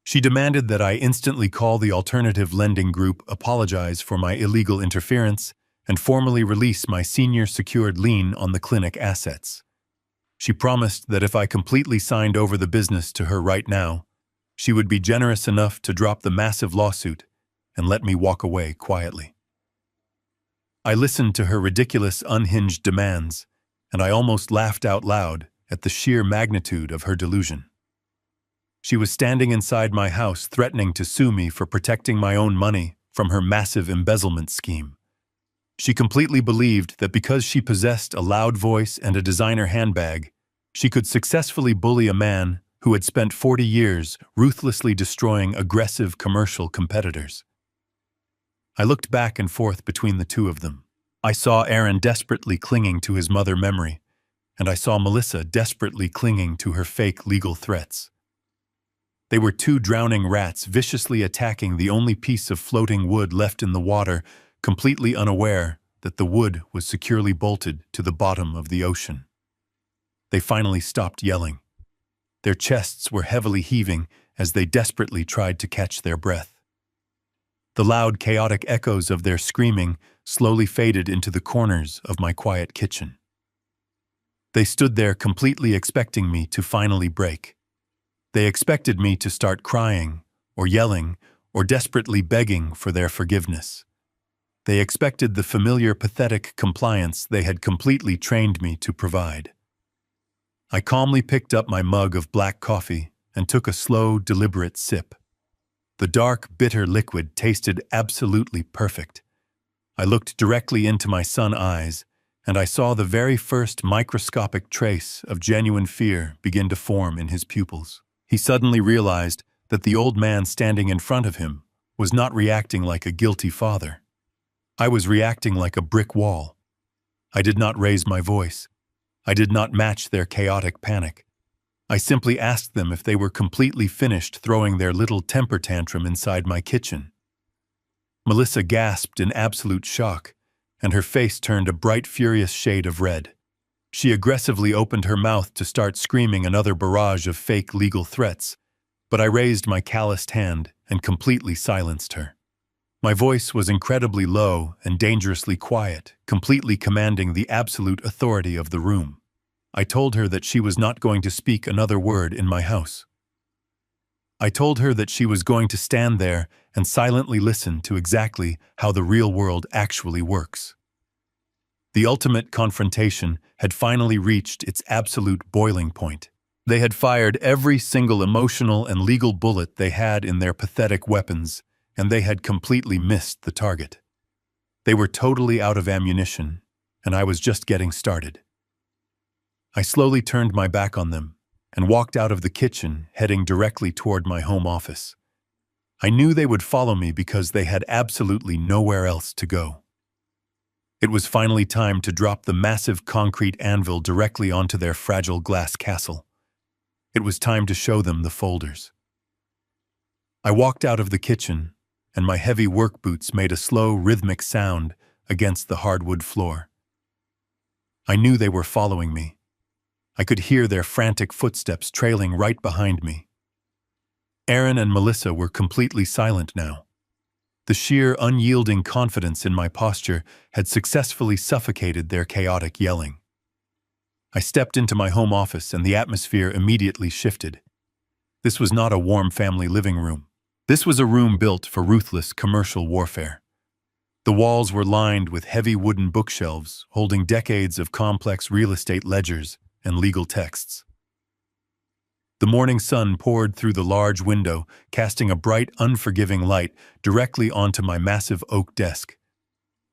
[SPEAKER 1] She demanded that I instantly call the alternative lending group, apologize for my illegal interference, and formally release my senior secured lien on the clinic assets. She promised that if I completely signed over the business to her right now, she would be generous enough to drop the massive lawsuit and let me walk away quietly. I listened to her ridiculous, unhinged demands, and I almost laughed out loud at the sheer magnitude of her delusion. She was standing inside my house threatening to sue me for protecting my own money from her massive embezzlement scheme. She completely believed that because she possessed a loud voice and a designer handbag, she could successfully bully a man who had spent 40 years ruthlessly destroying aggressive commercial competitors. I looked back and forth between the two of them. I saw Aaron desperately clinging to his mother memory, and I saw Melissa desperately clinging to her fake legal threats. They were two drowning rats viciously attacking the only piece of floating wood left in the water, completely unaware that the wood was securely bolted to the bottom of the ocean. They finally stopped yelling. Their chests were heavily heaving as they desperately tried to catch their breath. The loud, chaotic echoes of their screaming slowly faded into the corners of my quiet kitchen. They stood there completely expecting me to finally break. They expected me to start crying, or yelling, or desperately begging for their forgiveness. They expected the familiar pathetic compliance they had completely trained me to provide. I calmly picked up my mug of black coffee and took a slow, deliberate sip. The dark, bitter liquid tasted absolutely perfect. I looked directly into my son's eyes, and I saw the very first microscopic trace of genuine fear begin to form in his pupils. He suddenly realized that the old man standing in front of him was not reacting like a guilty father. I was reacting like a brick wall. I did not raise my voice. I did not match their chaotic panic. I simply asked them if they were completely finished throwing their little temper tantrum inside my kitchen. Melissa gasped in absolute shock, and her face turned a bright, furious shade of red. She aggressively opened her mouth to start screaming another barrage of fake legal threats, but I raised my calloused hand and completely silenced her. My voice was incredibly low and dangerously quiet, completely commanding the absolute authority of the room. I told her that she was not going to speak another word in my house. I told her that she was going to stand there and silently listen to exactly how the real world actually works. The ultimate confrontation had finally reached its absolute boiling point. They had fired every single emotional and legal bullet they had in their pathetic weapons, and they had completely missed the target. They were totally out of ammunition, and I was just getting started. I slowly turned my back on them and walked out of the kitchen, heading directly toward my home office. I knew they would follow me because they had absolutely nowhere else to go. It was finally time to drop the massive concrete anvil directly onto their fragile glass castle. It was time to show them the folders. I walked out of the kitchen, and my heavy work boots made a slow, rhythmic sound against the hardwood floor. I knew they were following me. I could hear their frantic footsteps trailing right behind me. Aaron and Melissa were completely silent now. The sheer, unyielding confidence in my posture had successfully suffocated their chaotic yelling. I stepped into my home office and the atmosphere immediately shifted. This was not a warm family living room. This was a room built for ruthless commercial warfare. The walls were lined with heavy wooden bookshelves holding decades of complex real estate ledgers and legal texts. The morning sun poured through the large window, casting a bright, unforgiving light directly onto my massive oak desk.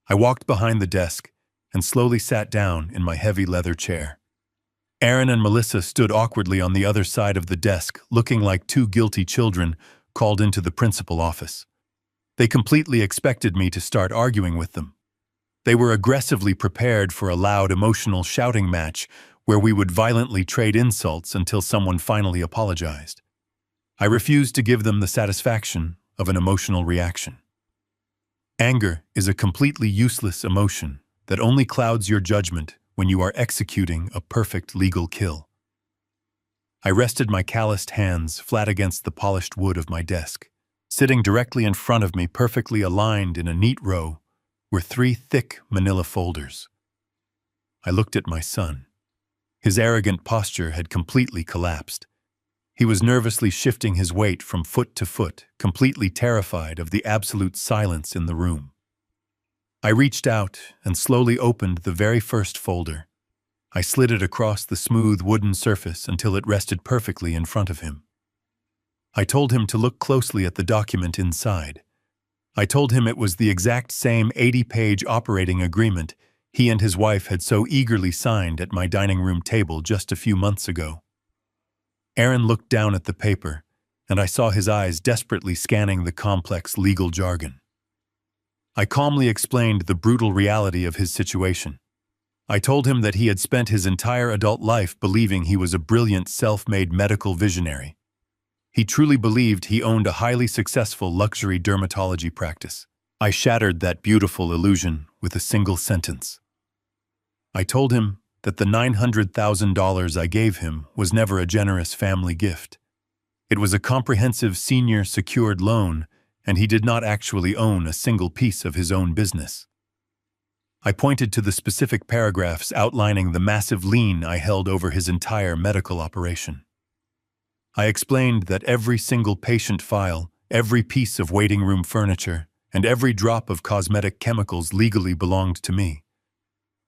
[SPEAKER 1] I walked behind the desk and slowly sat down in my heavy leather chair. Aaron and Melissa stood awkwardly on the other side of the desk, looking like two guilty children called into the principal office. They completely expected me to start arguing with them. They were aggressively prepared for a loud, emotional shouting match where we would violently trade insults until someone finally apologized. I refused to give them the satisfaction of an emotional reaction. Anger is a completely useless emotion that only clouds your judgment when you are executing a perfect legal kill. I rested my calloused hands flat against the polished wood of my desk. Sitting directly in front of me, perfectly aligned in a neat row, were 3 thick manila folders. I looked at my son. His arrogant posture had completely collapsed. He was nervously shifting his weight from foot to foot, completely terrified of the absolute silence in the room. I reached out and slowly opened the very first folder. I slid it across the smooth wooden surface until it rested perfectly in front of him. I told him to look closely at the document inside. I told him it was the exact same 80-page operating agreement he and his wife had so eagerly signed at my dining room table just a few months ago. Aaron looked down at the paper, and I saw his eyes desperately scanning the complex legal jargon. I calmly explained the brutal reality of his situation. I told him that he had spent his entire adult life believing he was a brilliant self-made medical visionary. He truly believed he owned a highly successful luxury dermatology practice. I shattered that beautiful illusion with a single sentence. I told him that the $900,000 I gave him was never a generous family gift. It was a comprehensive senior secured loan, and he did not actually own a single piece of his own business. I pointed to the specific paragraphs outlining the massive lien I held over his entire medical operation. I explained that every single patient file, every piece of waiting room furniture, and every drop of cosmetic chemicals legally belonged to me.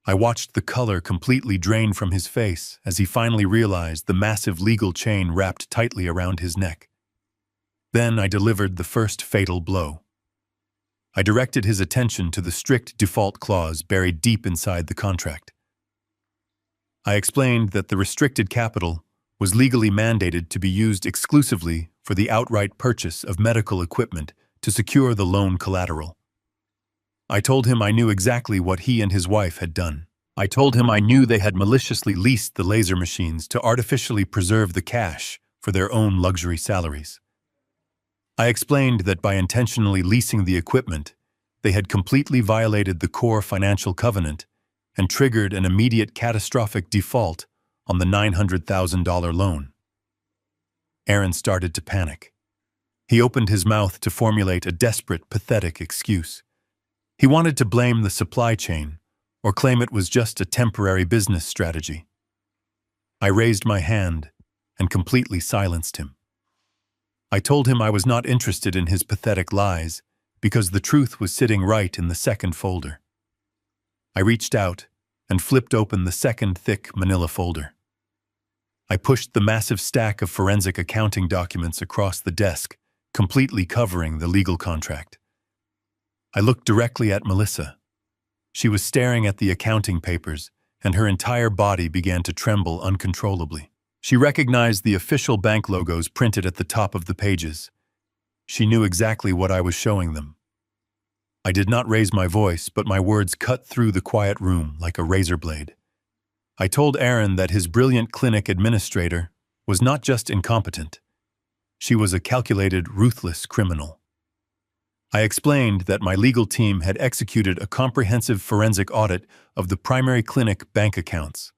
[SPEAKER 1] I watched the color completely drain from his face as he finally realized the massive legal chain wrapped tightly around his neck. Then I delivered the first fatal blow. I directed his attention to the strict default clause buried deep inside the contract. I explained that the restricted capital was legally mandated to be used exclusively for the outright purchase of medical equipment to secure the loan collateral. I told him I knew exactly what he and his wife had done. I told him I knew they had maliciously leased the laser machines to artificially preserve the cash for their own luxury salaries. I explained that by intentionally leasing the equipment, they had completely violated the core financial covenant and triggered an immediate catastrophic default on the $900,000 loan. Aaron started to panic. He opened his mouth to formulate a desperate, pathetic excuse. He wanted to blame the supply chain or claim it was just a temporary business strategy. I raised my hand and completely silenced him. I told him I was not interested in his pathetic lies because the truth was sitting right in the second folder. I reached out and flipped open the second thick manila folder. I pushed the massive stack of forensic accounting documents across the desk, completely covering the legal contract. I looked directly at Melissa. She was staring at the accounting papers, and her entire body began to tremble uncontrollably. She recognized the official bank logos printed at the top of the pages. She knew exactly what I was showing them. I did not raise my voice, but my words cut through the quiet room like a razor blade. I told Aaron that his brilliant clinic administrator was not just incompetent. She was a calculated, ruthless criminal. I explained that my legal team had executed a comprehensive forensic audit of the primary clinic bank accounts.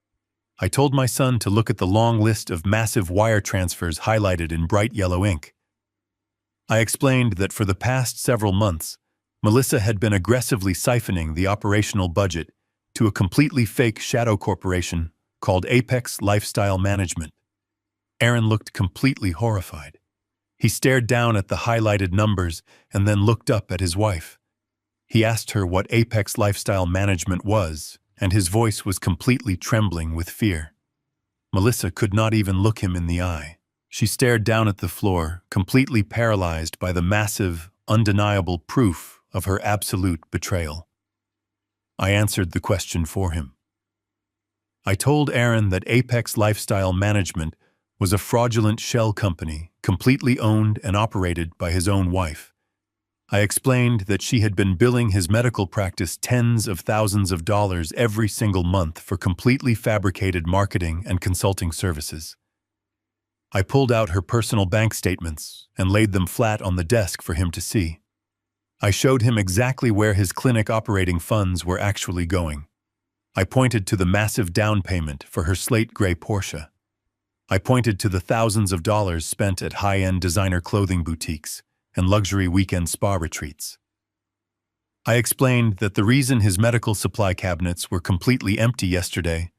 [SPEAKER 1] I told my son to look at the long list of massive wire transfers highlighted in bright yellow ink. I explained that for the past several months, Melissa had been aggressively siphoning the operational budget to a completely fake shadow corporation called Apex Lifestyle Management. Aaron looked completely horrified. He stared down at the highlighted numbers and then looked up at his wife. He asked her what Apex Lifestyle Management was, and his voice was completely trembling with fear. Melissa could not even look him in the eye. She stared down at the floor, completely paralyzed by the massive, undeniable proof of her absolute betrayal. I answered the question for him. I told Aaron that Apex Lifestyle Management was a fraudulent shell company completely owned and operated by his own wife. I explained that she had been billing his medical practice tens of thousands of dollars every single month for completely fabricated marketing and consulting services. I pulled out her personal bank statements and laid them flat on the desk for him to see. I showed him exactly where his clinic operating funds were actually going. I pointed to the massive down payment for her slate gray Porsche. I pointed to the thousands of dollars spent at high-end designer clothing boutiques and luxury weekend spa retreats. I explained that the reason his medical supply cabinets were completely empty yesterday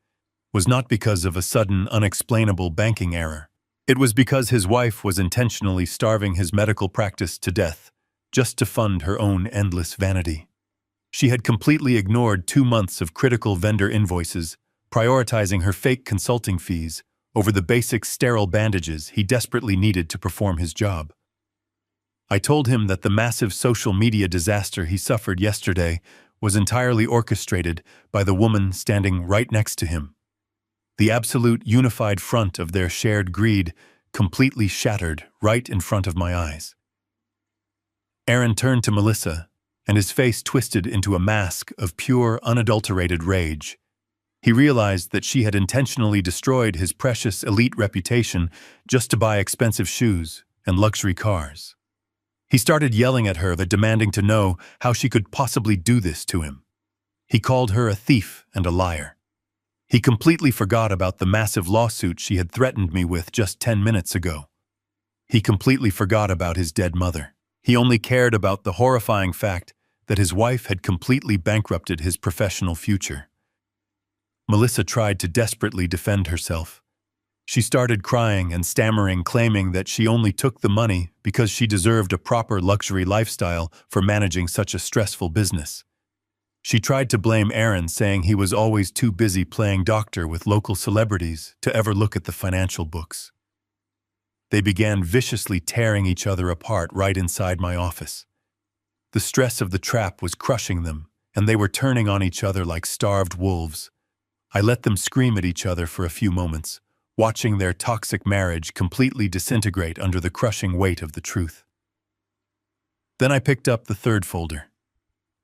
[SPEAKER 1] was not because of a sudden, unexplainable banking error. It was because his wife was intentionally starving his medical practice to death just to fund her own endless vanity. She had completely ignored 2 months of critical vendor invoices, prioritizing her fake consulting fees over the basic sterile bandages he desperately needed to perform his job. I told him that the massive social media disaster he suffered yesterday was entirely orchestrated by the woman standing right next to him. The absolute unified front of their shared greed completely shattered right in front of my eyes. Aaron turned to Melissa, and his face twisted into a mask of pure, unadulterated rage. He realized that she had intentionally destroyed his precious elite reputation just to buy expensive shoes and luxury cars. He started yelling at her, demanding to know how she could possibly do this to him. He called her a thief and a liar. He completely forgot about the massive lawsuit she had threatened me with just 10 minutes ago. He completely forgot about his dead mother. He only cared about the horrifying fact that his wife had completely bankrupted his professional future. Melissa tried to desperately defend herself. She started crying and stammering, claiming that she only took the money because she deserved a proper luxury lifestyle for managing such a stressful business. She tried to blame Aaron, saying he was always too busy playing doctor with local celebrities to ever look at the financial books. They began viciously tearing each other apart right inside my office. The stress of the trap was crushing them, and they were turning on each other like starved wolves. I let them scream at each other for a few moments, watching their toxic marriage completely disintegrate under the crushing weight of the truth. Then I picked up the third folder.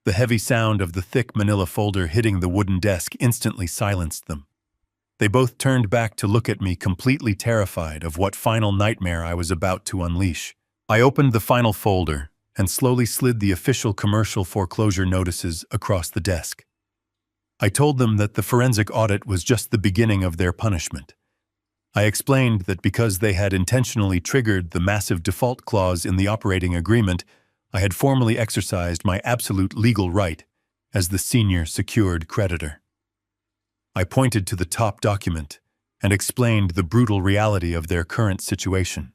[SPEAKER 1] The heavy sound of the thick manila folder hitting the wooden desk instantly silenced them. They both turned back to look at me, completely terrified of what final nightmare I was about to unleash. I opened the final folder and slowly slid the official commercial foreclosure notices across the desk. I told them that the forensic audit was just the beginning of their punishment. I explained that because they had intentionally triggered the massive default clause in the operating agreement, I had formally exercised my absolute legal right as the senior secured creditor. I pointed to the top document and explained the brutal reality of their current situation.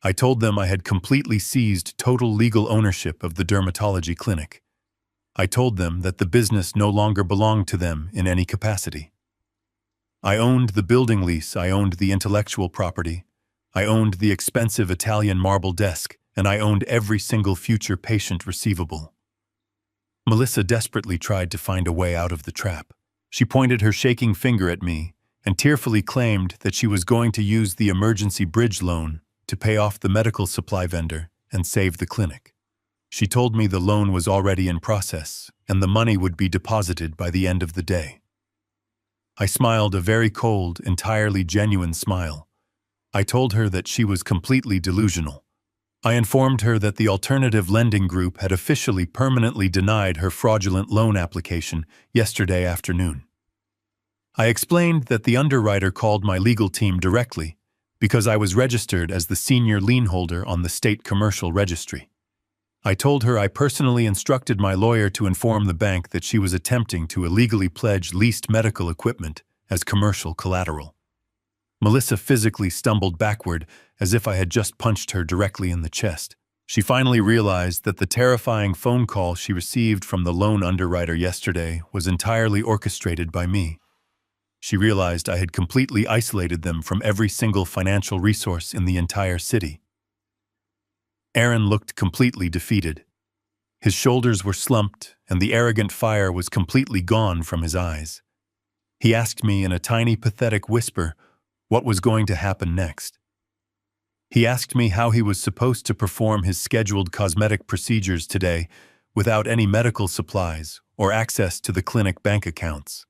[SPEAKER 1] I told them I had completely seized total legal ownership of the dermatology clinic. I told them that the business no longer belonged to them in any capacity. I owned the building lease, I owned the intellectual property, I owned the expensive Italian marble desk, and I owned every single future patient receivable. Melissa desperately tried to find a way out of the trap. She pointed her shaking finger at me and tearfully claimed that she was going to use the emergency bridge loan to pay off the medical supply vendor and save the clinic. She told me the loan was already in process and the money would be deposited by the end of the day. I smiled a very cold, entirely genuine smile. I told her that she was completely delusional. I informed her that the alternative lending group had officially permanently denied her fraudulent loan application yesterday afternoon. I explained that the underwriter called my legal team directly because I was registered as the senior lien holder on the state commercial registry. I told her I personally instructed my lawyer to inform the bank that she was attempting to illegally pledge leased medical equipment as commercial collateral. Melissa physically stumbled backward as if I had just punched her directly in the chest. She finally realized that the terrifying phone call she received from the loan underwriter yesterday was entirely orchestrated by me. She realized I had completely isolated them from every single financial resource in the entire city. Aaron looked completely defeated. His shoulders were slumped, and the arrogant fire was completely gone from his eyes. He asked me in a tiny, pathetic whisper what was going to happen next. He asked me how he was supposed to perform his scheduled cosmetic procedures today without any medical supplies or access to the clinic bank accounts.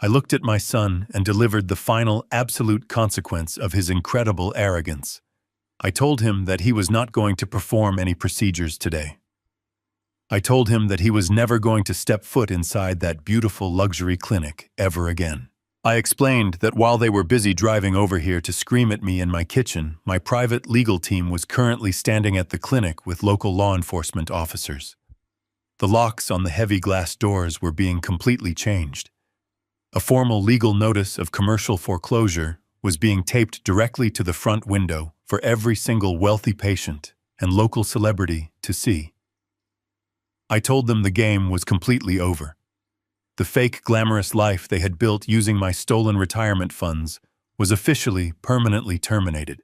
[SPEAKER 1] I looked at my son and delivered the final absolute consequence of his incredible arrogance. I told him that he was not going to perform any procedures today. I told him that he was never going to step foot inside that beautiful luxury clinic ever again. I explained that while they were busy driving over here to scream at me in my kitchen, my private legal team was currently standing at the clinic with local law enforcement officers. The locks on the heavy glass doors were being completely changed. A formal legal notice of commercial foreclosure was being taped directly to the front window for every single wealthy patient and local celebrity to see. I told them the game was completely over. The fake glamorous life they had built using my stolen retirement funds was officially permanently terminated.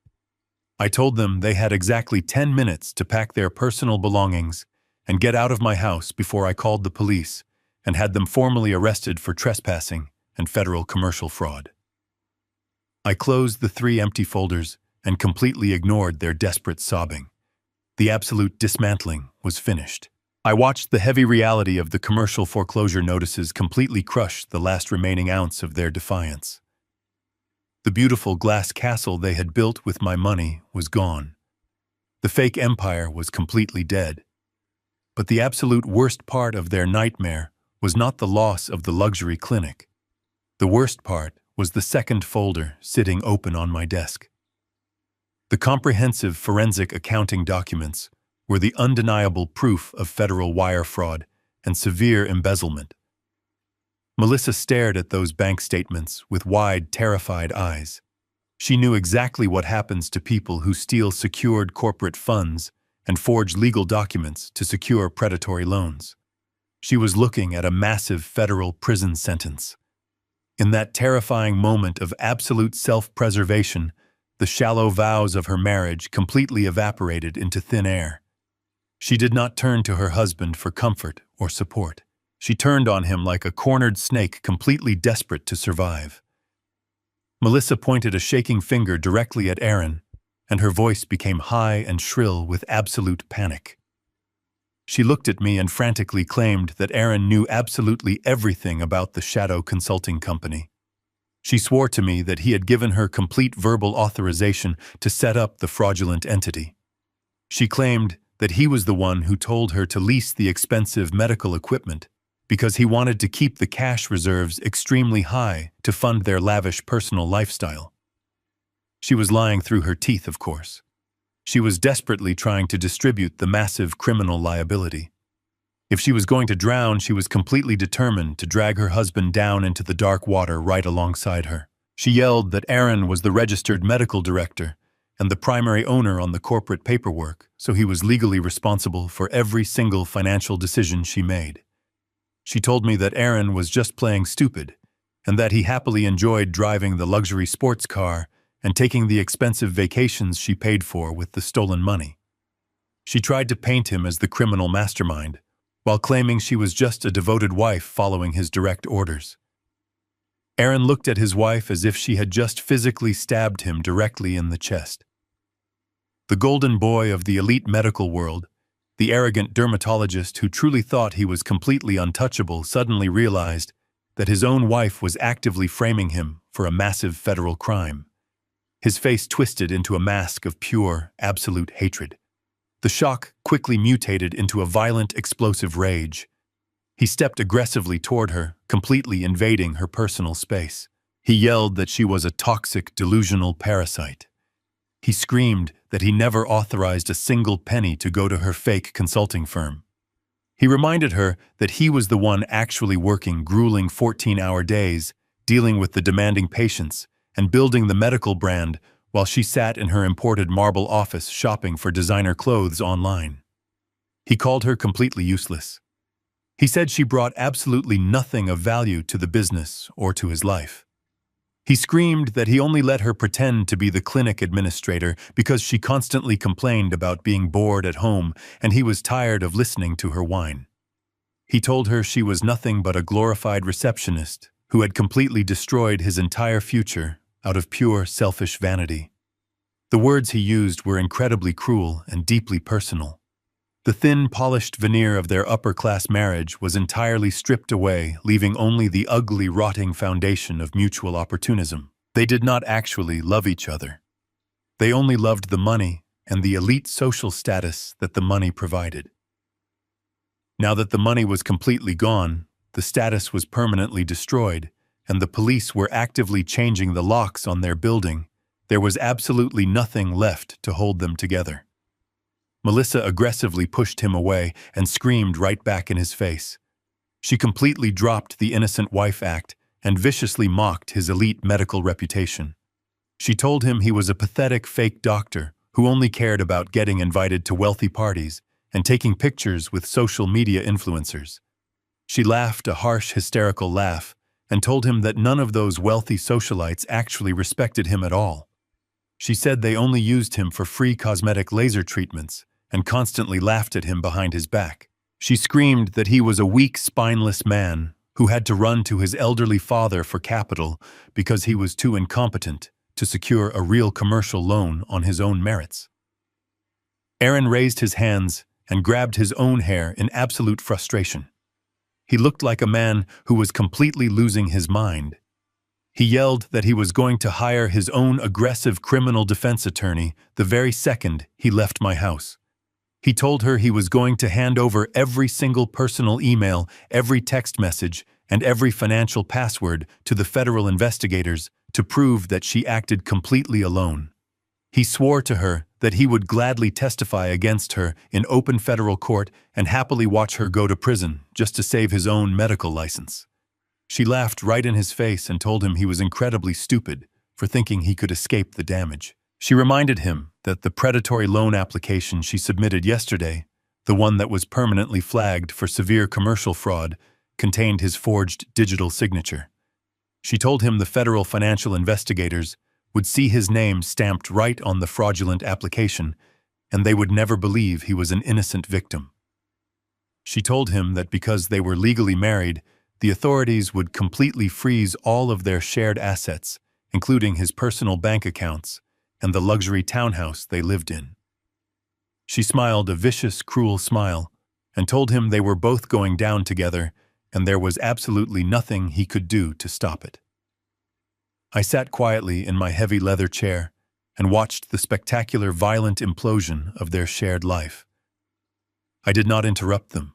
[SPEAKER 1] I told them they had exactly 10 minutes to pack their personal belongings and get out of my house before I called the police and had them formally arrested for trespassing and federal commercial fraud. I closed the 3 empty folders and completely ignored their desperate sobbing. The absolute dismantling was finished. I watched the heavy reality of the commercial foreclosure notices completely crush the last remaining ounce of their defiance. The beautiful glass castle they had built with my money was gone. The fake empire was completely dead. But the absolute worst part of their nightmare was not the loss of the luxury clinic. The worst part was the second folder sitting open on my desk. The comprehensive forensic accounting documents were the undeniable proof of federal wire fraud and severe embezzlement. Melissa stared at those bank statements with wide, terrified eyes. She knew exactly what happens to people who steal secured corporate funds and forge legal documents to secure predatory loans. She was looking at a massive federal prison sentence. In that terrifying moment of absolute self-preservation, the shallow vows of her marriage completely evaporated into thin air. She did not turn to her husband for comfort or support. She turned on him like a cornered snake, completely desperate to survive. Melissa pointed a shaking finger directly at Aaron, and her voice became high and shrill with absolute panic. She looked at me and frantically claimed that Aaron knew absolutely everything about the shadow consulting company. She swore to me that he had given her complete verbal authorization to set up the fraudulent entity. She claimed that he was the one who told her to lease the expensive medical equipment because he wanted to keep the cash reserves extremely high to fund their lavish personal lifestyle. She was lying through her teeth, of course. She was desperately trying to distribute the massive criminal liability. If she was going to drown, she was completely determined to drag her husband down into the dark water right alongside her. She yelled that Aaron was the registered medical director and the primary owner on the corporate paperwork, so he was legally responsible for every single financial decision she made. She told me that Aaron was just playing stupid, and that he happily enjoyed driving the luxury sports car and taking the expensive vacations she paid for with the stolen money. She tried to paint him as the criminal mastermind, while claiming she was just a devoted wife following his direct orders. Aaron looked at his wife as if she had just physically stabbed him directly in the chest. The golden boy of the elite medical world, the arrogant dermatologist who truly thought he was completely untouchable, suddenly realized that his own wife was actively framing him for a massive federal crime. His face twisted into a mask of pure, absolute hatred. The shock quickly mutated into a violent, explosive rage. He stepped aggressively toward her, completely invading her personal space. He yelled that she was a toxic, delusional parasite. He screamed that he never authorized a single penny to go to her fake consulting firm. He reminded her that he was the one actually working grueling 14-hour days, dealing with the demanding patients, and building the medical brand while she sat in her imported marble office shopping for designer clothes online. He called her completely useless. He said she brought absolutely nothing of value to the business or to his life. He screamed that he only let her pretend to be the clinic administrator because she constantly complained about being bored at home and he was tired of listening to her whine. He told her she was nothing but a glorified receptionist who had completely destroyed his entire future out of pure selfish vanity. The words he used were incredibly cruel and deeply personal. The thin, polished veneer of their upper-class marriage was entirely stripped away, leaving only the ugly, rotting foundation of mutual opportunism. They did not actually love each other. They only loved the money and the elite social status that the money provided. Now that the money was completely gone, the status was permanently destroyed, and the police were actively changing the locks on their building, there was absolutely nothing left to hold them together. Melissa aggressively pushed him away and screamed right back in his face. She completely dropped the innocent wife act and viciously mocked his elite medical reputation. She told him he was a pathetic fake doctor who only cared about getting invited to wealthy parties and taking pictures with social media influencers. She laughed a harsh, hysterical laugh and told him that none of those wealthy socialites actually respected him at all. She said they only used him for free cosmetic laser treatments and constantly laughed at him behind his back. She screamed that he was a weak, spineless man who had to run to his elderly father for capital because he was too incompetent to secure a real commercial loan on his own merits. Aaron raised his hands and grabbed his own hair in absolute frustration. He looked like a man who was completely losing his mind. He yelled that he was going to hire his own aggressive criminal defense attorney the very second he left my house. He told her he was going to hand over every single personal email, every text message, and every financial password to the federal investigators to prove that she acted completely alone. He swore to her that he would gladly testify against her in open federal court and happily watch her go to prison just to save his own medical license. She laughed right in his face and told him he was incredibly stupid for thinking he could escape the damage. She reminded him that the predatory loan application she submitted yesterday, the one that was permanently flagged for severe commercial fraud, contained his forged digital signature. She told him the federal financial investigators would see his name stamped right on the fraudulent application, and they would never believe he was an innocent victim. She told him that because they were legally married, the authorities would completely freeze all of their shared assets, including his personal bank accounts and the luxury townhouse they lived in. She smiled a vicious, cruel smile and told him they were both going down together and there was absolutely nothing he could do to stop it. I sat quietly in my heavy leather chair and watched the spectacular, violent implosion of their shared life. I did not interrupt them.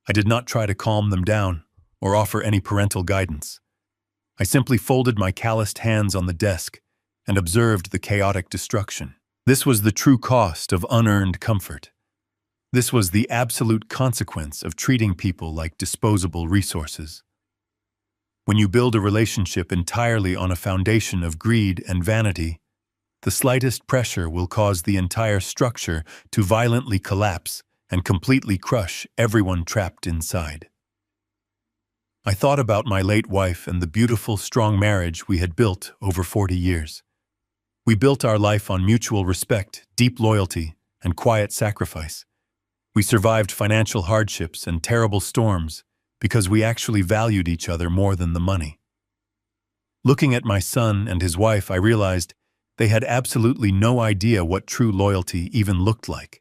[SPEAKER 1] I did not try to calm them down or offer any parental guidance. I simply folded my calloused hands on the desk and observed the chaotic destruction. This was the true cost of unearned comfort. This was the absolute consequence of treating people like disposable resources. When you build a relationship entirely on a foundation of greed and vanity, the slightest pressure will cause the entire structure to violently collapse and completely crush everyone trapped inside. I thought about my late wife and the beautiful, strong marriage we had built over 40 years. We built our life on mutual respect, deep loyalty, and quiet sacrifice. We survived financial hardships and terrible storms because we actually valued each other more than the money. Looking at my son and his wife, I realized they had absolutely no idea what true loyalty even looked like.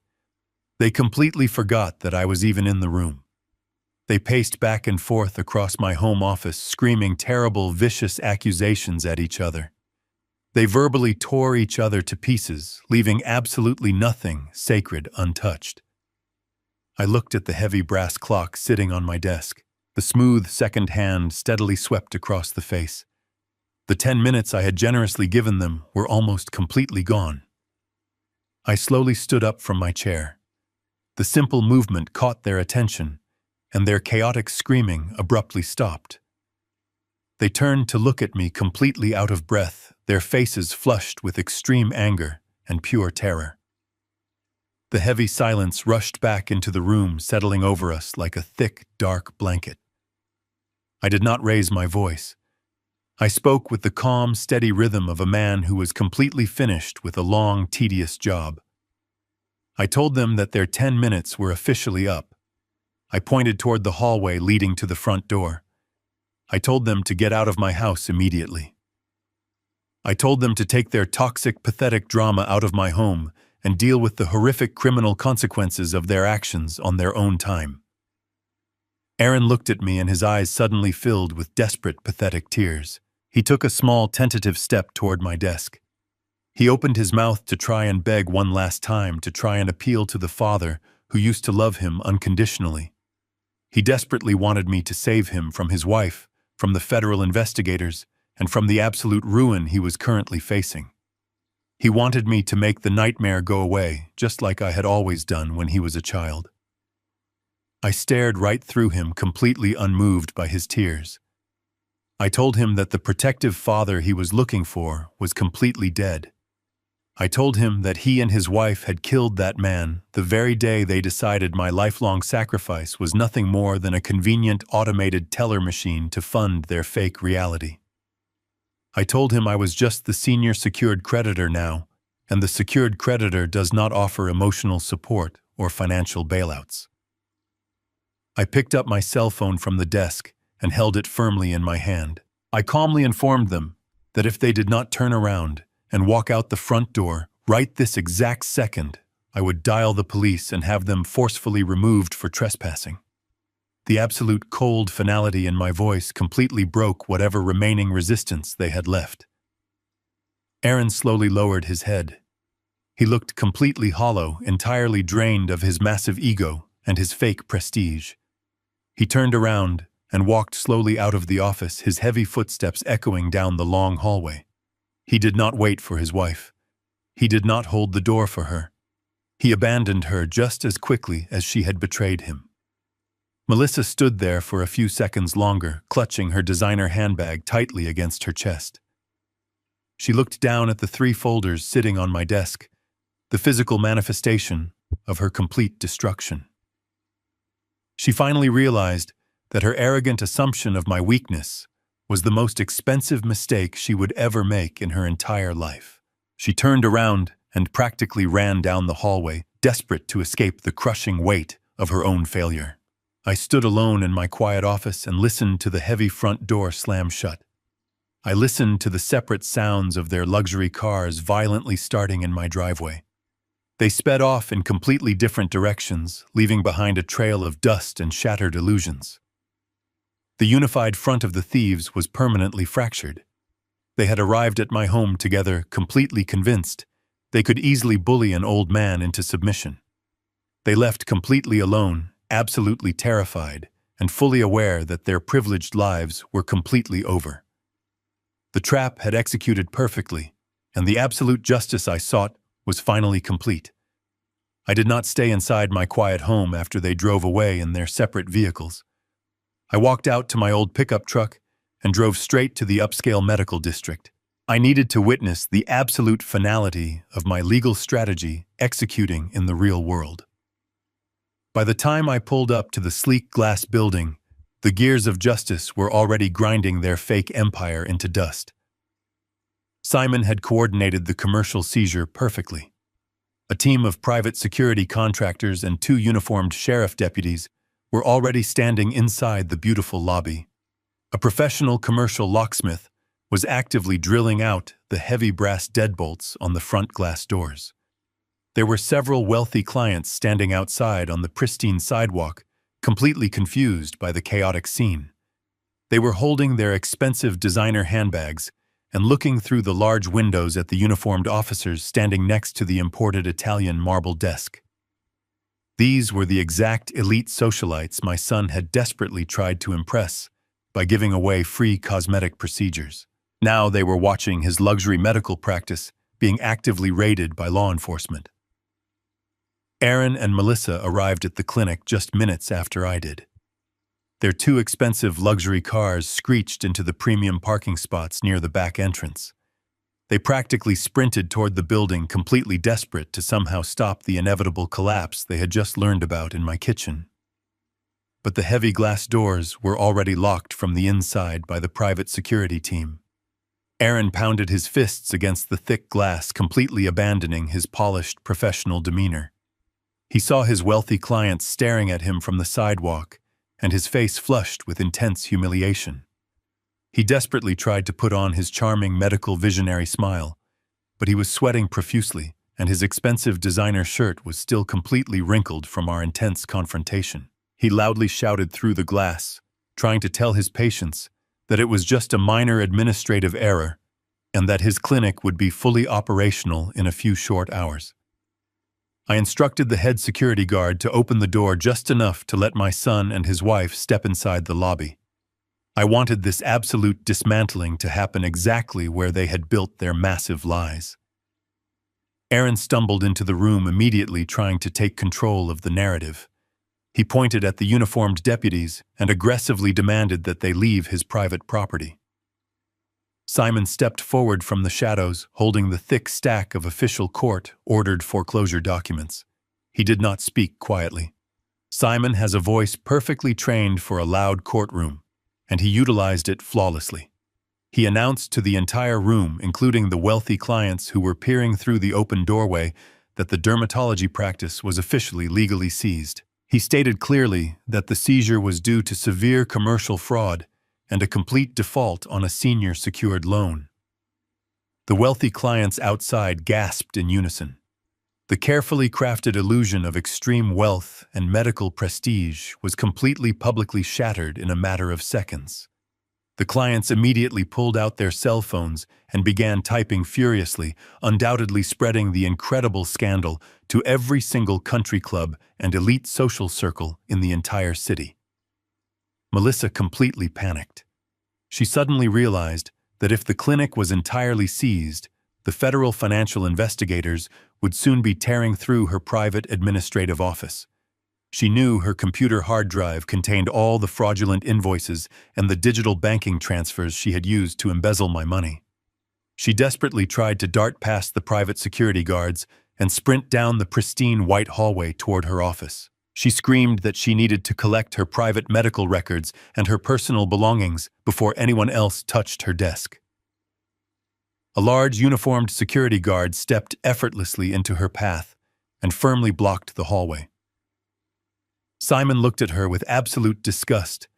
[SPEAKER 1] They completely forgot that I was even in the room. They paced back and forth across my home office, screaming terrible, vicious accusations at each other. They verbally tore each other to pieces, leaving absolutely nothing sacred untouched. I looked at the heavy brass clock sitting on my desk. The smooth second hand steadily swept across the face. The 10 minutes I had generously given them were almost completely gone. I slowly stood up from my chair. The simple movement caught their attention, and their chaotic screaming abruptly stopped. They turned to look at me completely out of breath, their faces flushed with extreme anger and pure terror. The heavy silence rushed back into the room, settling over us like a thick, dark blanket. I did not raise my voice. I spoke with the calm, steady rhythm of a man who was completely finished with a long, tedious job. I told them that their 10 minutes were officially up. I pointed toward the hallway leading to the front door. I told them to get out of my house immediately. I told them to take their toxic, pathetic drama out of my home and deal with the horrific criminal consequences of their actions on their own time. Aaron looked at me and his eyes suddenly filled with desperate, pathetic tears. He took a small, tentative step toward my desk. He opened his mouth to try and beg one last time, to try and appeal to the Father who used to love him unconditionally. He desperately wanted me to save him from his wife, from the federal investigators, and from the absolute ruin he was currently facing. He wanted me to make the nightmare go away, just like I had always done when he was a child. I stared right through him, completely unmoved by his tears. I told him that the protective father he was looking for was completely dead. I told him that he and his wife had killed that man the very day they decided my lifelong sacrifice was nothing more than a convenient automated teller machine to fund their fake reality. I told him I was just the senior secured creditor now, and the secured creditor does not offer emotional support or financial bailouts. I picked up my cell phone from the desk and held it firmly in my hand. I calmly informed them that if they did not turn around and walk out the front door right this exact second, I would dial the police and have them forcefully removed for trespassing. The absolute cold finality in my voice completely broke whatever remaining resistance they had left. Aaron slowly lowered his head. He looked completely hollow, entirely drained of his massive ego and his fake prestige. He turned around and walked slowly out of the office, his heavy footsteps echoing down the long hallway. He did not wait for his wife. He did not hold the door for her. He abandoned her just as quickly as she had betrayed him. Melissa stood there for a few seconds longer, clutching her designer handbag tightly against her chest. She looked down at the 3 folders sitting on my desk, the physical manifestation of her complete destruction. She finally realized that her arrogant assumption of my weakness was the most expensive mistake she would ever make in her entire life. She turned around and practically ran down the hallway, desperate to escape the crushing weight of her own failure. I stood alone in my quiet office and listened to the heavy front door slam shut. I listened to the separate sounds of their luxury cars violently starting in my driveway. They sped off in completely different directions, leaving behind a trail of dust and shattered illusions. The unified front of the thieves was permanently fractured. They had arrived at my home together, completely convinced they could easily bully an old man into submission. They left completely alone, absolutely terrified, and fully aware that their privileged lives were completely over. The trap had executed perfectly, and the absolute justice I sought was finally complete. I did not stay inside my quiet home after they drove away in their separate vehicles. I walked out to my old pickup truck and drove straight to the upscale medical district. I needed to witness the absolute finality of my legal strategy executing in the real world. By the time I pulled up to the sleek glass building, the gears of justice were already grinding their fake empire into dust. Simon had coordinated the commercial seizure perfectly. A team of private security contractors and 2 uniformed sheriff deputies were already standing inside the beautiful lobby. A professional commercial locksmith was actively drilling out the heavy brass deadbolts on the front glass doors. There were several wealthy clients standing outside on the pristine sidewalk, completely confused by the chaotic scene. They were holding their expensive designer handbags and looking through the large windows at the uniformed officers standing next to the imported Italian marble desk. These were the exact elite socialites my son had desperately tried to impress by giving away free cosmetic procedures. Now they were watching his luxury medical practice being actively raided by law enforcement. Aaron and Melissa arrived at the clinic just minutes after I did. Their 2 expensive luxury cars screeched into the premium parking spots near the back entrance. They practically sprinted toward the building, completely desperate to somehow stop the inevitable collapse they had just learned about in my kitchen. But the heavy glass doors were already locked from the inside by the private security team. Aaron pounded his fists against the thick glass, completely abandoning his polished, professional demeanor. He saw his wealthy clients staring at him from the sidewalk, and his face flushed with intense humiliation. He desperately tried to put on his charming medical visionary smile, but he was sweating profusely, and his expensive designer shirt was still completely wrinkled from our intense confrontation. He loudly shouted through the glass, trying to tell his patients that it was just a minor administrative error and that his clinic would be fully operational in a few short hours. I instructed the head security guard to open the door just enough to let my son and his wife step inside the lobby. I wanted this absolute dismantling to happen exactly where they had built their massive lies. Aaron stumbled into the room immediately, trying to take control of the narrative. He pointed at the uniformed deputies and aggressively demanded that they leave his private property. Simon stepped forward from the shadows, holding the thick stack of official court-ordered foreclosure documents. He did not speak quietly. Simon has a voice perfectly trained for a loud courtroom, and he utilized it flawlessly. He announced to the entire room, including the wealthy clients who were peering through the open doorway, that the dermatology practice was officially legally seized. He stated clearly that the seizure was due to severe commercial fraud and a complete default on a senior secured loan. The wealthy clients outside gasped in unison. The carefully crafted illusion of extreme wealth and medical prestige was completely publicly shattered in a matter of seconds. The clients immediately pulled out their cell phones and began typing furiously, undoubtedly spreading the incredible scandal to every single country club and elite social circle in the entire city. Melissa completely panicked. She suddenly realized that if the clinic was entirely seized, the federal financial investigators would soon be tearing through her private administrative office. She knew her computer hard drive contained all the fraudulent invoices and the digital banking transfers she had used to embezzle my money. She desperately tried to dart past the private security guards and sprint down the pristine white hallway toward her office. She screamed that she needed to collect her private medical records and her personal belongings before anyone else touched her desk. A large uniformed security guard stepped effortlessly into her path and firmly blocked the hallway. Simon looked at her with absolute disgust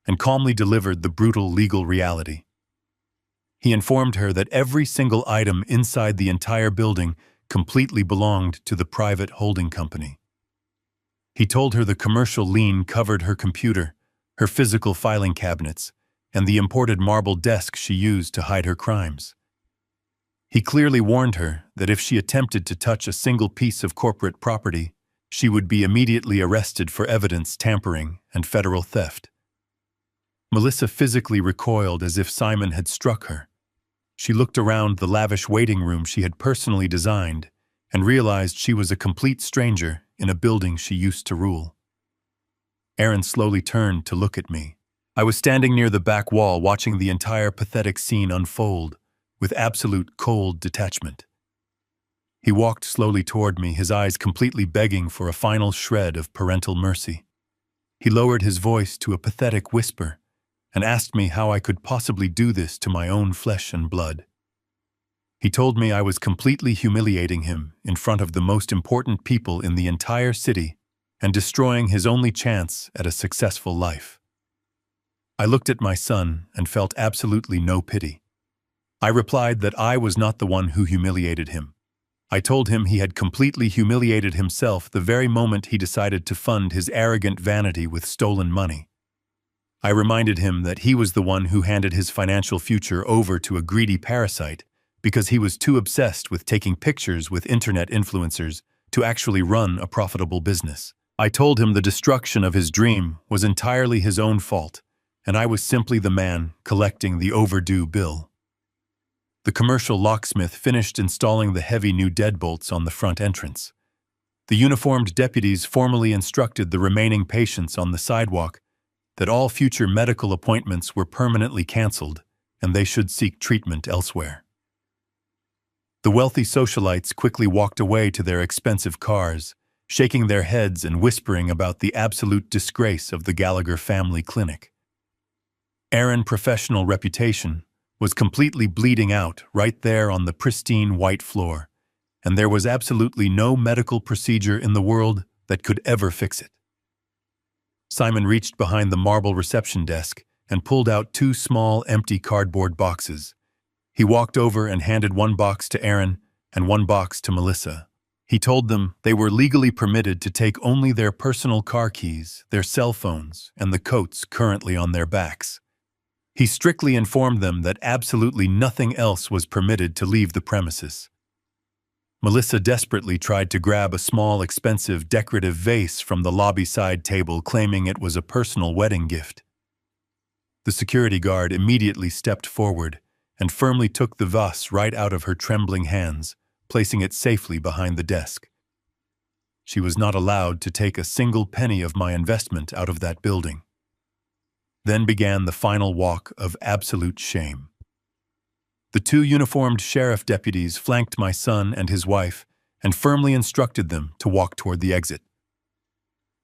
[SPEAKER 1] and calmly delivered the brutal legal reality. He informed her that every single item inside the entire building completely belonged to the private holding company. He told her the commercial lien covered her computer, her physical filing cabinets, and the imported marble desk she used to hide her crimes. He clearly warned her that if she attempted to touch a single piece of corporate property, she would be immediately arrested for evidence tampering and federal theft. Melissa physically recoiled as if Simon had struck her. She looked around the lavish waiting room she had personally designed and realized she was a complete stranger in a building she used to rule. Aaron slowly turned to look at me. I was standing near the back wall watching the entire pathetic scene unfold with absolute cold detachment. He walked slowly toward me, his eyes completely begging for a final shred of parental mercy. He lowered his voice to a pathetic whisper and asked me how I could possibly do this to my own flesh and blood. He told me I was completely humiliating him in front of the most important people in the entire city and destroying his only chance at a successful life. I looked at my son and felt absolutely no pity. I replied that I was not the one who humiliated him. I told him he had completely humiliated himself the very moment he decided to fund his arrogant vanity with stolen money. I reminded him that he was the one who handed his financial future over to a greedy parasite because he was too obsessed with taking pictures with internet influencers to actually run a profitable business. I told him the destruction of his dream was entirely his own fault, and I was simply the man collecting the overdue bill. The commercial locksmith finished installing the heavy new deadbolts on the front entrance. The uniformed deputies formally instructed the remaining patients on the sidewalk that all future medical appointments were permanently canceled and they should seek treatment elsewhere. The wealthy socialites quickly walked away to their expensive cars, shaking their heads and whispering about the absolute disgrace of the Gallagher family clinic. Aaron's professional reputation was completely bleeding out right there on the pristine white floor, and there was absolutely no medical procedure in the world that could ever fix it. Simon reached behind the marble reception desk and pulled out 2 small, empty cardboard boxes. He walked over and handed one box to Aaron and one box to Melissa. He told them they were legally permitted to take only their personal car keys, their cell phones, and the coats currently on their backs. He strictly informed them that absolutely nothing else was permitted to leave the premises. Melissa desperately tried to grab a small, expensive, decorative vase from the lobby side table, claiming it was a personal wedding gift. The security guard immediately stepped forward and firmly took the vase right out of her trembling hands, placing it safely behind the desk. She was not allowed to take a single penny of my investment out of that building. Then began the final walk of absolute shame. The two uniformed sheriff deputies flanked my son and his wife and firmly instructed them to walk toward the exit.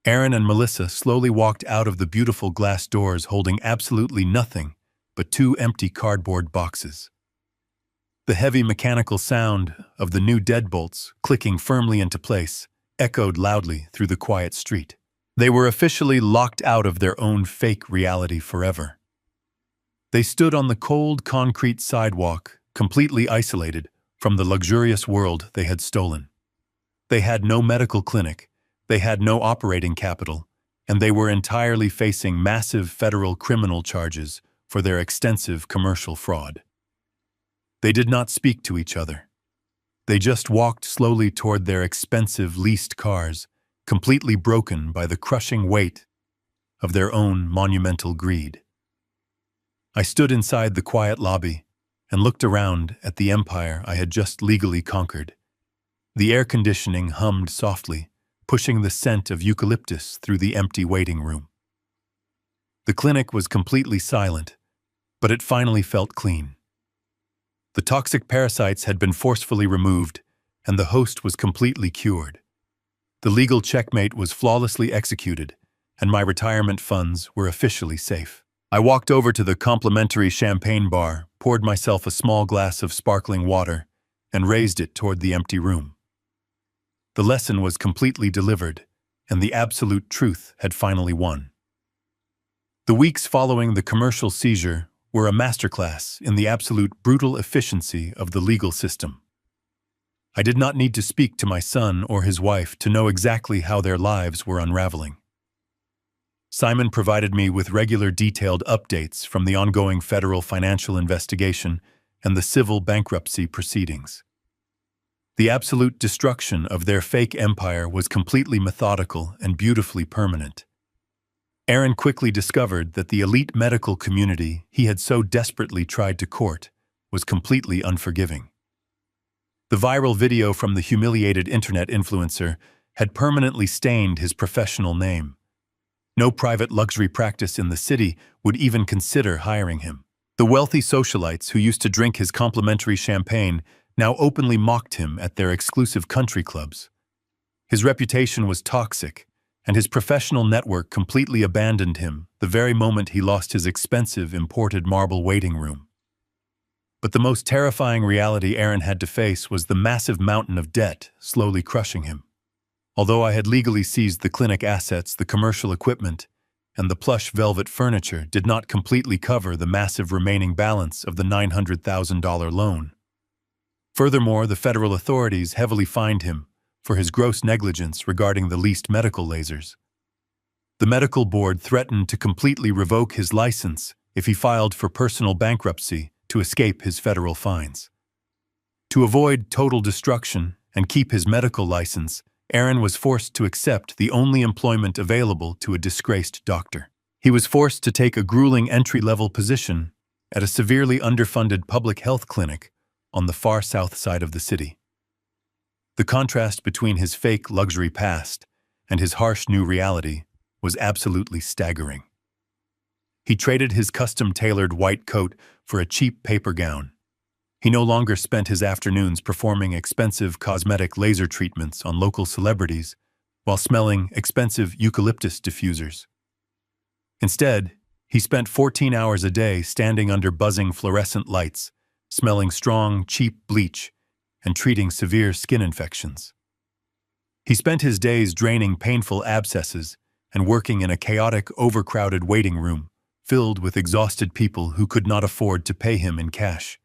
[SPEAKER 1] Aaron and Melissa slowly walked out of the beautiful glass doors holding absolutely nothing but two empty cardboard boxes. The heavy mechanical sound of the new deadbolts clicking firmly into place echoed loudly through the quiet street. They were officially locked out of their own fake reality forever. They stood on the cold concrete sidewalk, completely isolated from the luxurious world they had stolen. They had no medical clinic, they had no operating capital, and they were entirely facing massive federal criminal charges for their extensive commercial fraud. They did not speak to each other. They just walked slowly toward their expensive leased cars, completely broken by the crushing weight of their own monumental greed. I stood inside the quiet lobby and looked around at the empire I had just legally conquered. The air conditioning hummed softly, pushing the scent of eucalyptus through the empty waiting room. The clinic was completely silent, but it finally felt clean. The toxic parasites had been forcefully removed, and the host was completely cured. The legal checkmate was flawlessly executed, and my retirement funds were officially safe. I walked over to the complimentary champagne bar, poured myself a small glass of sparkling water, and raised it toward the empty room. The lesson was completely delivered, and the absolute truth had finally won. The weeks following the commercial seizure were a masterclass in the absolute brutal efficiency of the legal system. I did not need to speak to my son or his wife to know exactly how their lives were unraveling. Simon provided me with regular detailed updates from the ongoing federal financial investigation and the civil bankruptcy proceedings. The absolute destruction of their fake empire was completely methodical and beautifully permanent. Aaron quickly discovered that the elite medical community he had so desperately tried to court was completely unforgiving. The viral video from the humiliated internet influencer had permanently stained his professional name. No private luxury practice in the city would even consider hiring him. The wealthy socialites who used to drink his complimentary champagne now openly mocked him at their exclusive country clubs. His reputation was toxic, and his professional network completely abandoned him the very moment he lost his expensive imported marble waiting room. But the most terrifying reality Aaron had to face was the massive mountain of debt slowly crushing him. Although I had legally seized the clinic assets, the commercial equipment, and the plush velvet furniture did not completely cover the massive remaining balance of the $900,000 loan. Furthermore, the federal authorities heavily fined him for his gross negligence regarding the leased medical lasers. The medical board threatened to completely revoke his license if he filed for personal bankruptcy to escape his federal fines. To avoid total destruction and keep his medical license, Aaron was forced to accept the only employment available to a disgraced doctor. He was forced to take a grueling entry-level position at a severely underfunded public health clinic on the far south side of the city. The contrast between his fake luxury past and his harsh new reality was absolutely staggering. He traded his custom-tailored white coat for a cheap paper gown. He no longer spent his afternoons performing expensive cosmetic laser treatments on local celebrities while smelling expensive eucalyptus diffusers. Instead, he spent 14 hours a day standing under buzzing fluorescent lights, smelling strong, cheap bleach, and treating severe skin infections. He spent his days draining painful abscesses and working in a chaotic, overcrowded waiting room filled with exhausted people who could not afford to pay him in cash.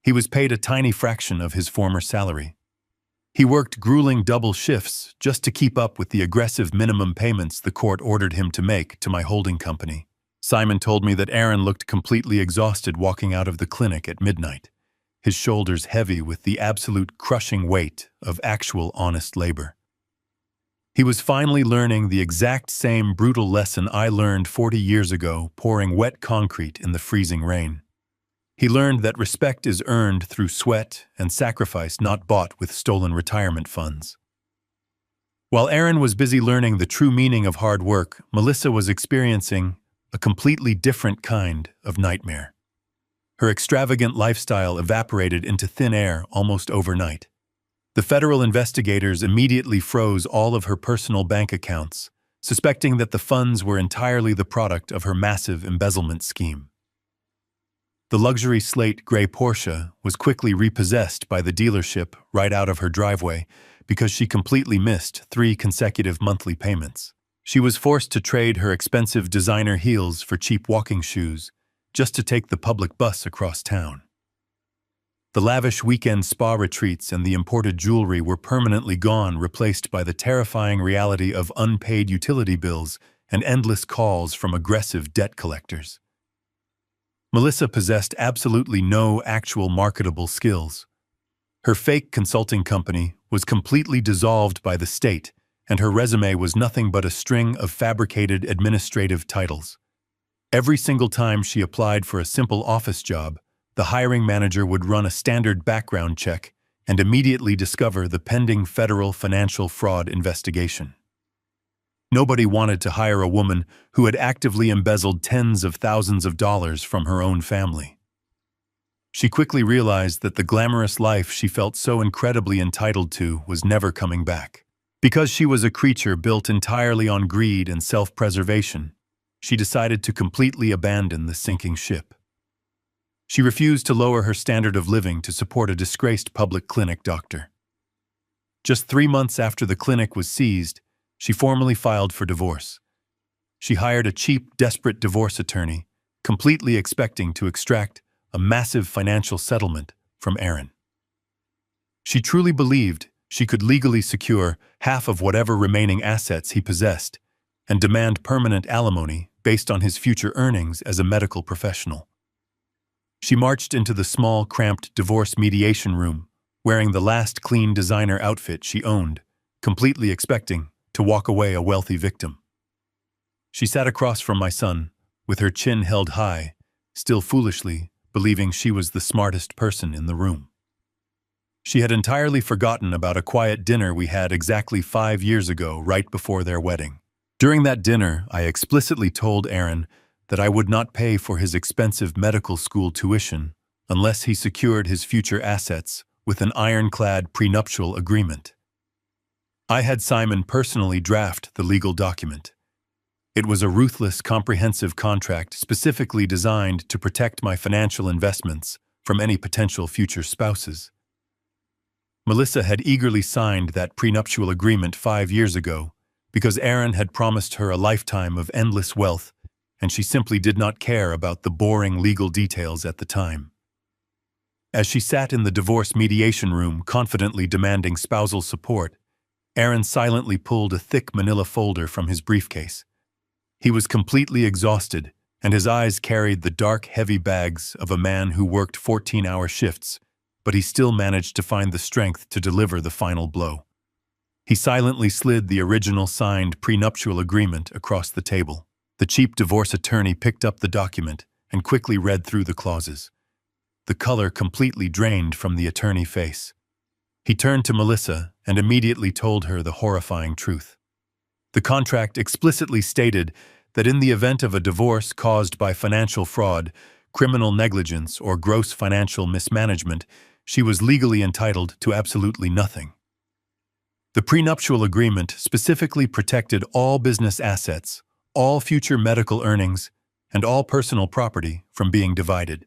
[SPEAKER 1] He was paid a tiny fraction of his former salary. He worked grueling double shifts just to keep up with the aggressive minimum payments the court ordered him to make to my holding company. Simon told me that Aaron looked completely exhausted walking out of the clinic at midnight, his shoulders heavy with the absolute crushing weight of actual honest labor. He was finally learning the exact same brutal lesson I learned 40 years ago pouring wet concrete in the freezing rain. He learned that respect is earned through sweat and sacrifice, not bought with stolen retirement funds. While Aaron was busy learning the true meaning of hard work, Melissa was experiencing a completely different kind of nightmare. Her extravagant lifestyle evaporated into thin air almost overnight. The federal investigators immediately froze all of her personal bank accounts, suspecting that the funds were entirely the product of her massive embezzlement scheme. The luxury slate gray Porsche was quickly repossessed by the dealership right out of her driveway because she completely missed 3 consecutive monthly payments. She was forced to trade her expensive designer heels for cheap walking shoes just to take the public bus across town. The lavish weekend spa retreats and the imported jewelry were permanently gone, replaced by the terrifying reality of unpaid utility bills and endless calls from aggressive debt collectors. Melissa possessed absolutely no actual marketable skills. Her fake consulting company was completely dissolved by the state, and her resume was nothing but a string of fabricated administrative titles. Every single time she applied for a simple office job, the hiring manager would run a standard background check and immediately discover the pending federal financial fraud investigation. Nobody wanted to hire a woman who had actively embezzled tens of thousands of dollars from her own family. She quickly realized that the glamorous life she felt so incredibly entitled to was never coming back. Because she was a creature built entirely on greed and self-preservation, she decided to completely abandon the sinking ship. She refused to lower her standard of living to support a disgraced public clinic doctor. Just 3 months after the clinic was seized, she formally filed for divorce. She hired a cheap, desperate divorce attorney, completely expecting to extract a massive financial settlement from Aaron. She truly believed she could legally secure half of whatever remaining assets he possessed and demand permanent alimony based on his future earnings as a medical professional. She marched into the small, cramped divorce mediation room, wearing the last clean designer outfit she owned, completely expecting to walk away a wealthy victim. She sat across from my son, with her chin held high, still foolishly believing she was the smartest person in the room. She had entirely forgotten about a quiet dinner we had exactly 5 years ago, right before their wedding. During that dinner, I explicitly told Aaron that I would not pay for his expensive medical school tuition unless he secured his future assets with an ironclad prenuptial agreement. I had Simon personally draft the legal document. It was a ruthless, comprehensive contract specifically designed to protect my financial investments from any potential future spouses. Melissa had eagerly signed that prenuptial agreement 5 years ago because Aaron had promised her a lifetime of endless wealth, and she simply did not care about the boring legal details at the time. As she sat in the divorce mediation room confidently demanding spousal support, Aaron silently pulled a thick manila folder from his briefcase. He was completely exhausted, and his eyes carried the dark, heavy bags of a man who worked 14-hour shifts, but he still managed to find the strength to deliver the final blow. He silently slid the original signed prenuptial agreement across the table. The cheap divorce attorney picked up the document and quickly read through the clauses. The color completely drained from the attorney's face. He turned to Melissa and immediately told her the horrifying truth. The contract explicitly stated that in the event of a divorce caused by financial fraud, criminal negligence, or gross financial mismanagement, she was legally entitled to absolutely nothing. The prenuptial agreement specifically protected all business assets, all future medical earnings, and all personal property from being divided.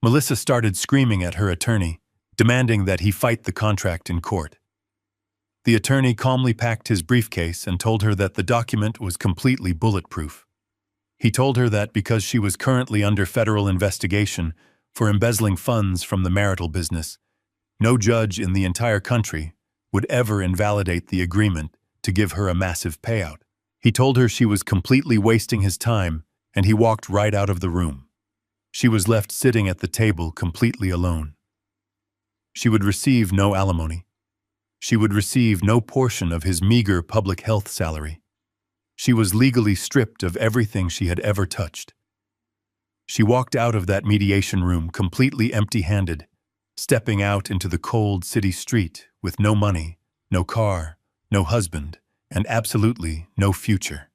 [SPEAKER 1] Melissa started screaming at her attorney, demanding that he fight the contract in court. The attorney calmly packed his briefcase and told her that the document was completely bulletproof. He told her that because she was currently under federal investigation for embezzling funds from the marital business, no judge in the entire country would ever invalidate the agreement to give her a massive payout. He told her she was completely wasting his time, and he walked right out of the room. She was left sitting at the table completely alone. She would receive no alimony. She would receive no portion of his meager public health salary. She was legally stripped of everything she had ever touched. She walked out of that mediation room completely empty-handed, stepping out into the cold city street with no money, no car, no husband, and absolutely no future.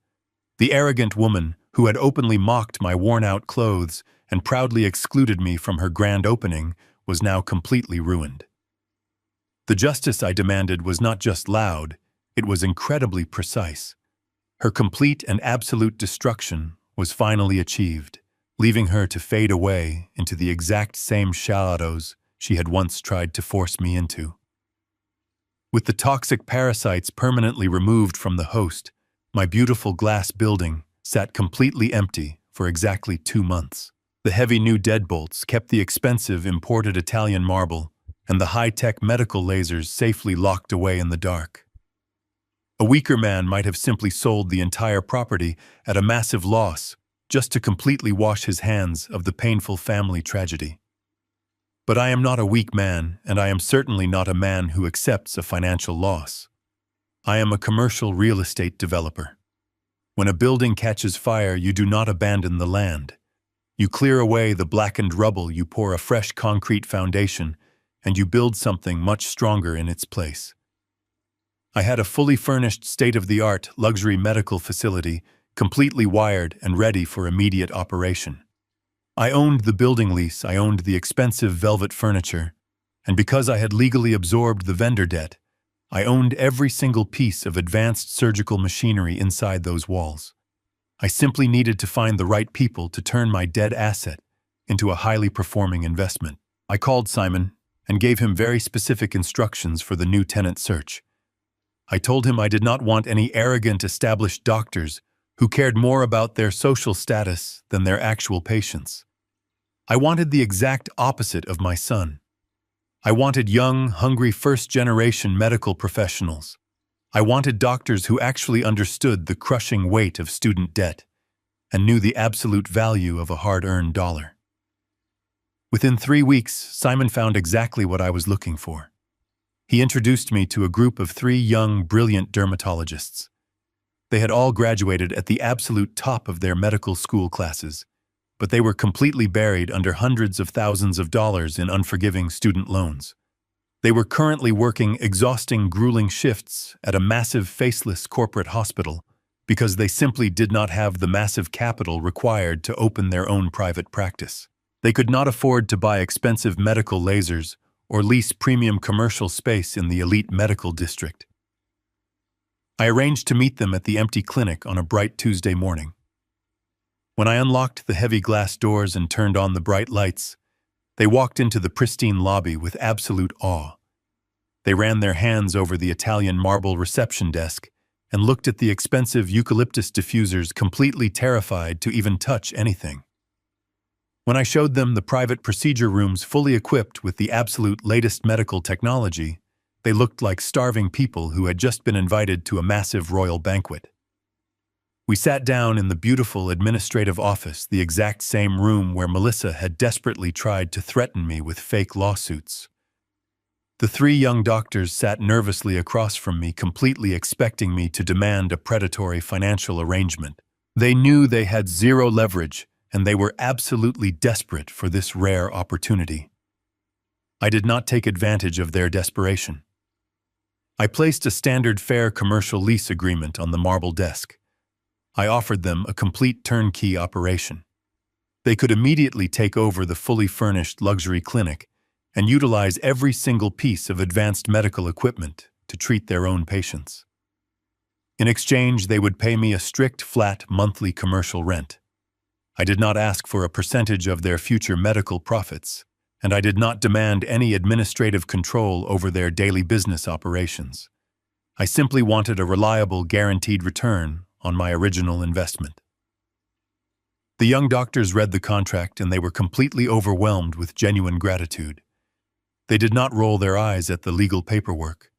[SPEAKER 1] The arrogant woman who had openly mocked my worn-out clothes and proudly excluded me from her grand opening, was now completely ruined. The justice I demanded was not just loud, it was incredibly precise. Her complete and absolute destruction was finally achieved, leaving her to fade away into the exact same shadows she had once tried to force me into. With the toxic parasites permanently removed from the host, my beautiful glass building sat completely empty for exactly 2 months. The heavy new deadbolts kept the expensive imported Italian marble and the high-tech medical lasers safely locked away in the dark. A weaker man might have simply sold the entire property at a massive loss just to completely wash his hands of the painful family tragedy. But I am not a weak man, and I am certainly not a man who accepts a financial loss. I am a commercial real estate developer. When a building catches fire, you do not abandon the land. You clear away the blackened rubble, you pour a fresh concrete foundation, and you build something much stronger in its place. I had a fully furnished, state-of-the-art luxury medical facility, completely wired and ready for immediate operation. I owned the building lease, I owned the expensive velvet furniture, and because I had legally absorbed the vendor debt, I owned every single piece of advanced surgical machinery inside those walls. I simply needed to find the right people to turn my dead asset into a highly performing investment. I called Simon and gave him very specific instructions for the new tenant search. I told him I did not want any arrogant established doctors who cared more about their social status than their actual patients. I wanted the exact opposite of my son. I wanted young, hungry first-generation medical professionals. I wanted doctors who actually understood the crushing weight of student debt and knew the absolute value of a hard-earned dollar. Within 3 weeks, Simon found exactly what I was looking for. He introduced me to a group of 3 young, brilliant dermatologists. They had all graduated at the absolute top of their medical school classes, but they were completely buried under hundreds of thousands of dollars in unforgiving student loans. They were currently working exhausting, grueling shifts at a massive, faceless corporate hospital because they simply did not have the massive capital required to open their own private practice. They could not afford to buy expensive medical lasers or lease premium commercial space in the elite medical district. I arranged to meet them at the empty clinic on a bright Tuesday morning. When I unlocked the heavy glass doors and turned on the bright lights, they walked into the pristine lobby with absolute awe. They ran their hands over the Italian marble reception desk and looked at the expensive eucalyptus diffusers, completely terrified to even touch anything. When I showed them the private procedure rooms fully equipped with the absolute latest medical technology, they looked like starving people who had just been invited to a massive royal banquet. We sat down in the beautiful administrative office, the exact same room where Melissa had desperately tried to threaten me with fake lawsuits. The 3 young doctors sat nervously across from me, completely expecting me to demand a predatory financial arrangement. They knew they had zero leverage, and they were absolutely desperate for this rare opportunity. I did not take advantage of their desperation. I placed a standard fair commercial lease agreement on the marble desk. I offered them a complete turnkey operation. They could immediately take over the fully furnished luxury clinic and utilize every single piece of advanced medical equipment to treat their own patients. In exchange, they would pay me a strict, flat monthly commercial rent. I did not ask for a percentage of their future medical profits, and I did not demand any administrative control over their daily business operations. I simply wanted a reliable, guaranteed return on my original investment. The young doctors read the contract and they were completely overwhelmed with genuine gratitude. They did not roll their eyes at the legal paperwork.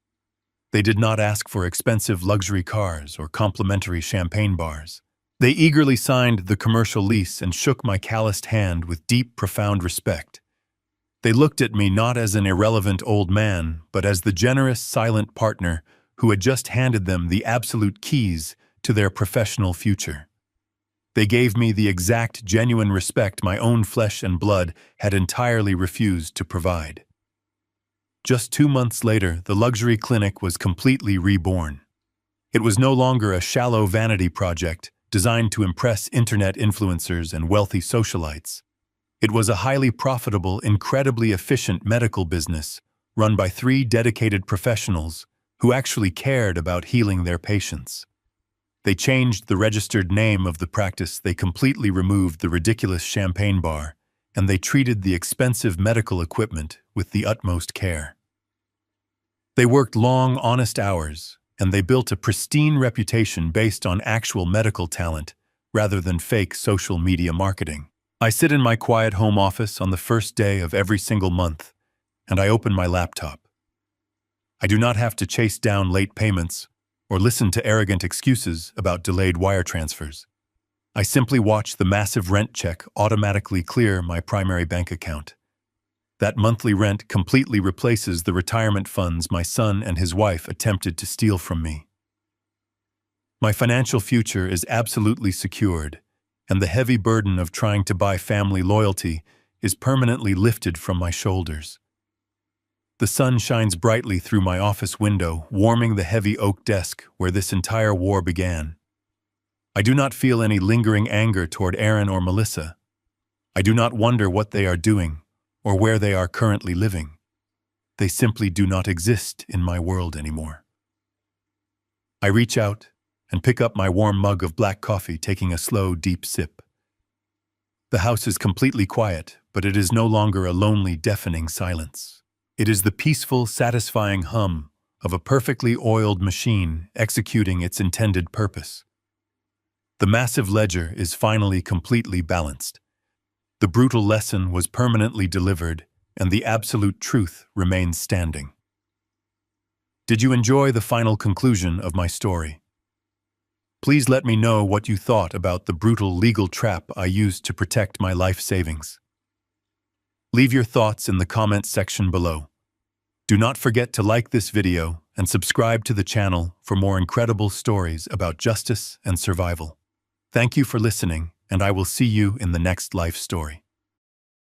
[SPEAKER 1] They did not ask for expensive luxury cars or complimentary champagne bars. They eagerly signed the commercial lease and shook my calloused hand with deep, profound respect. They looked at me not as an irrelevant old man, but as the generous, silent partner who had just handed them the absolute keys to their professional future. They gave me the exact, genuine respect my own flesh and blood had entirely refused to provide. Just 2 months later, the luxury clinic was completely reborn. It was no longer a shallow vanity project designed to impress internet influencers and wealthy socialites. It was a highly profitable, incredibly efficient medical business run by 3 dedicated professionals who actually cared about healing their patients. They changed the registered name of the practice, they completely removed the ridiculous champagne bar, and they treated the expensive medical equipment with the utmost care. They worked long, honest hours, and they built a pristine reputation based on actual medical talent rather than fake social media marketing. I sit in my quiet home office on the first day of every single month, and I open my laptop. I do not have to chase down late payments or listen to arrogant excuses about delayed wire transfers. I simply watch the massive rent check automatically clear my primary bank account. That monthly rent completely replaces the retirement funds my son and his wife attempted to steal from me. My financial future is absolutely secured, and the heavy burden of trying to buy family loyalty is permanently lifted from my shoulders. The sun shines brightly through my office window, warming the heavy oak desk where this entire war began. I do not feel any lingering anger toward Aaron or Melissa. I do not wonder what they are doing or where they are currently living. They simply do not exist in my world anymore. I reach out and pick up my warm mug of black coffee, taking a slow, deep sip. The house is completely quiet, but it is no longer a lonely, deafening silence. It is the peaceful, satisfying hum of a perfectly oiled machine executing its intended purpose. The massive ledger is finally completely balanced. The brutal lesson was permanently delivered, and the absolute truth remains standing. Did you enjoy the final conclusion of my story? Please let me know what you thought about the brutal legal trap I used to protect my life savings. Leave your thoughts in the comments section below. Do not forget to like this video and subscribe to the channel for more incredible stories about justice and survival. Thank you for listening, and I will see you in the next life story.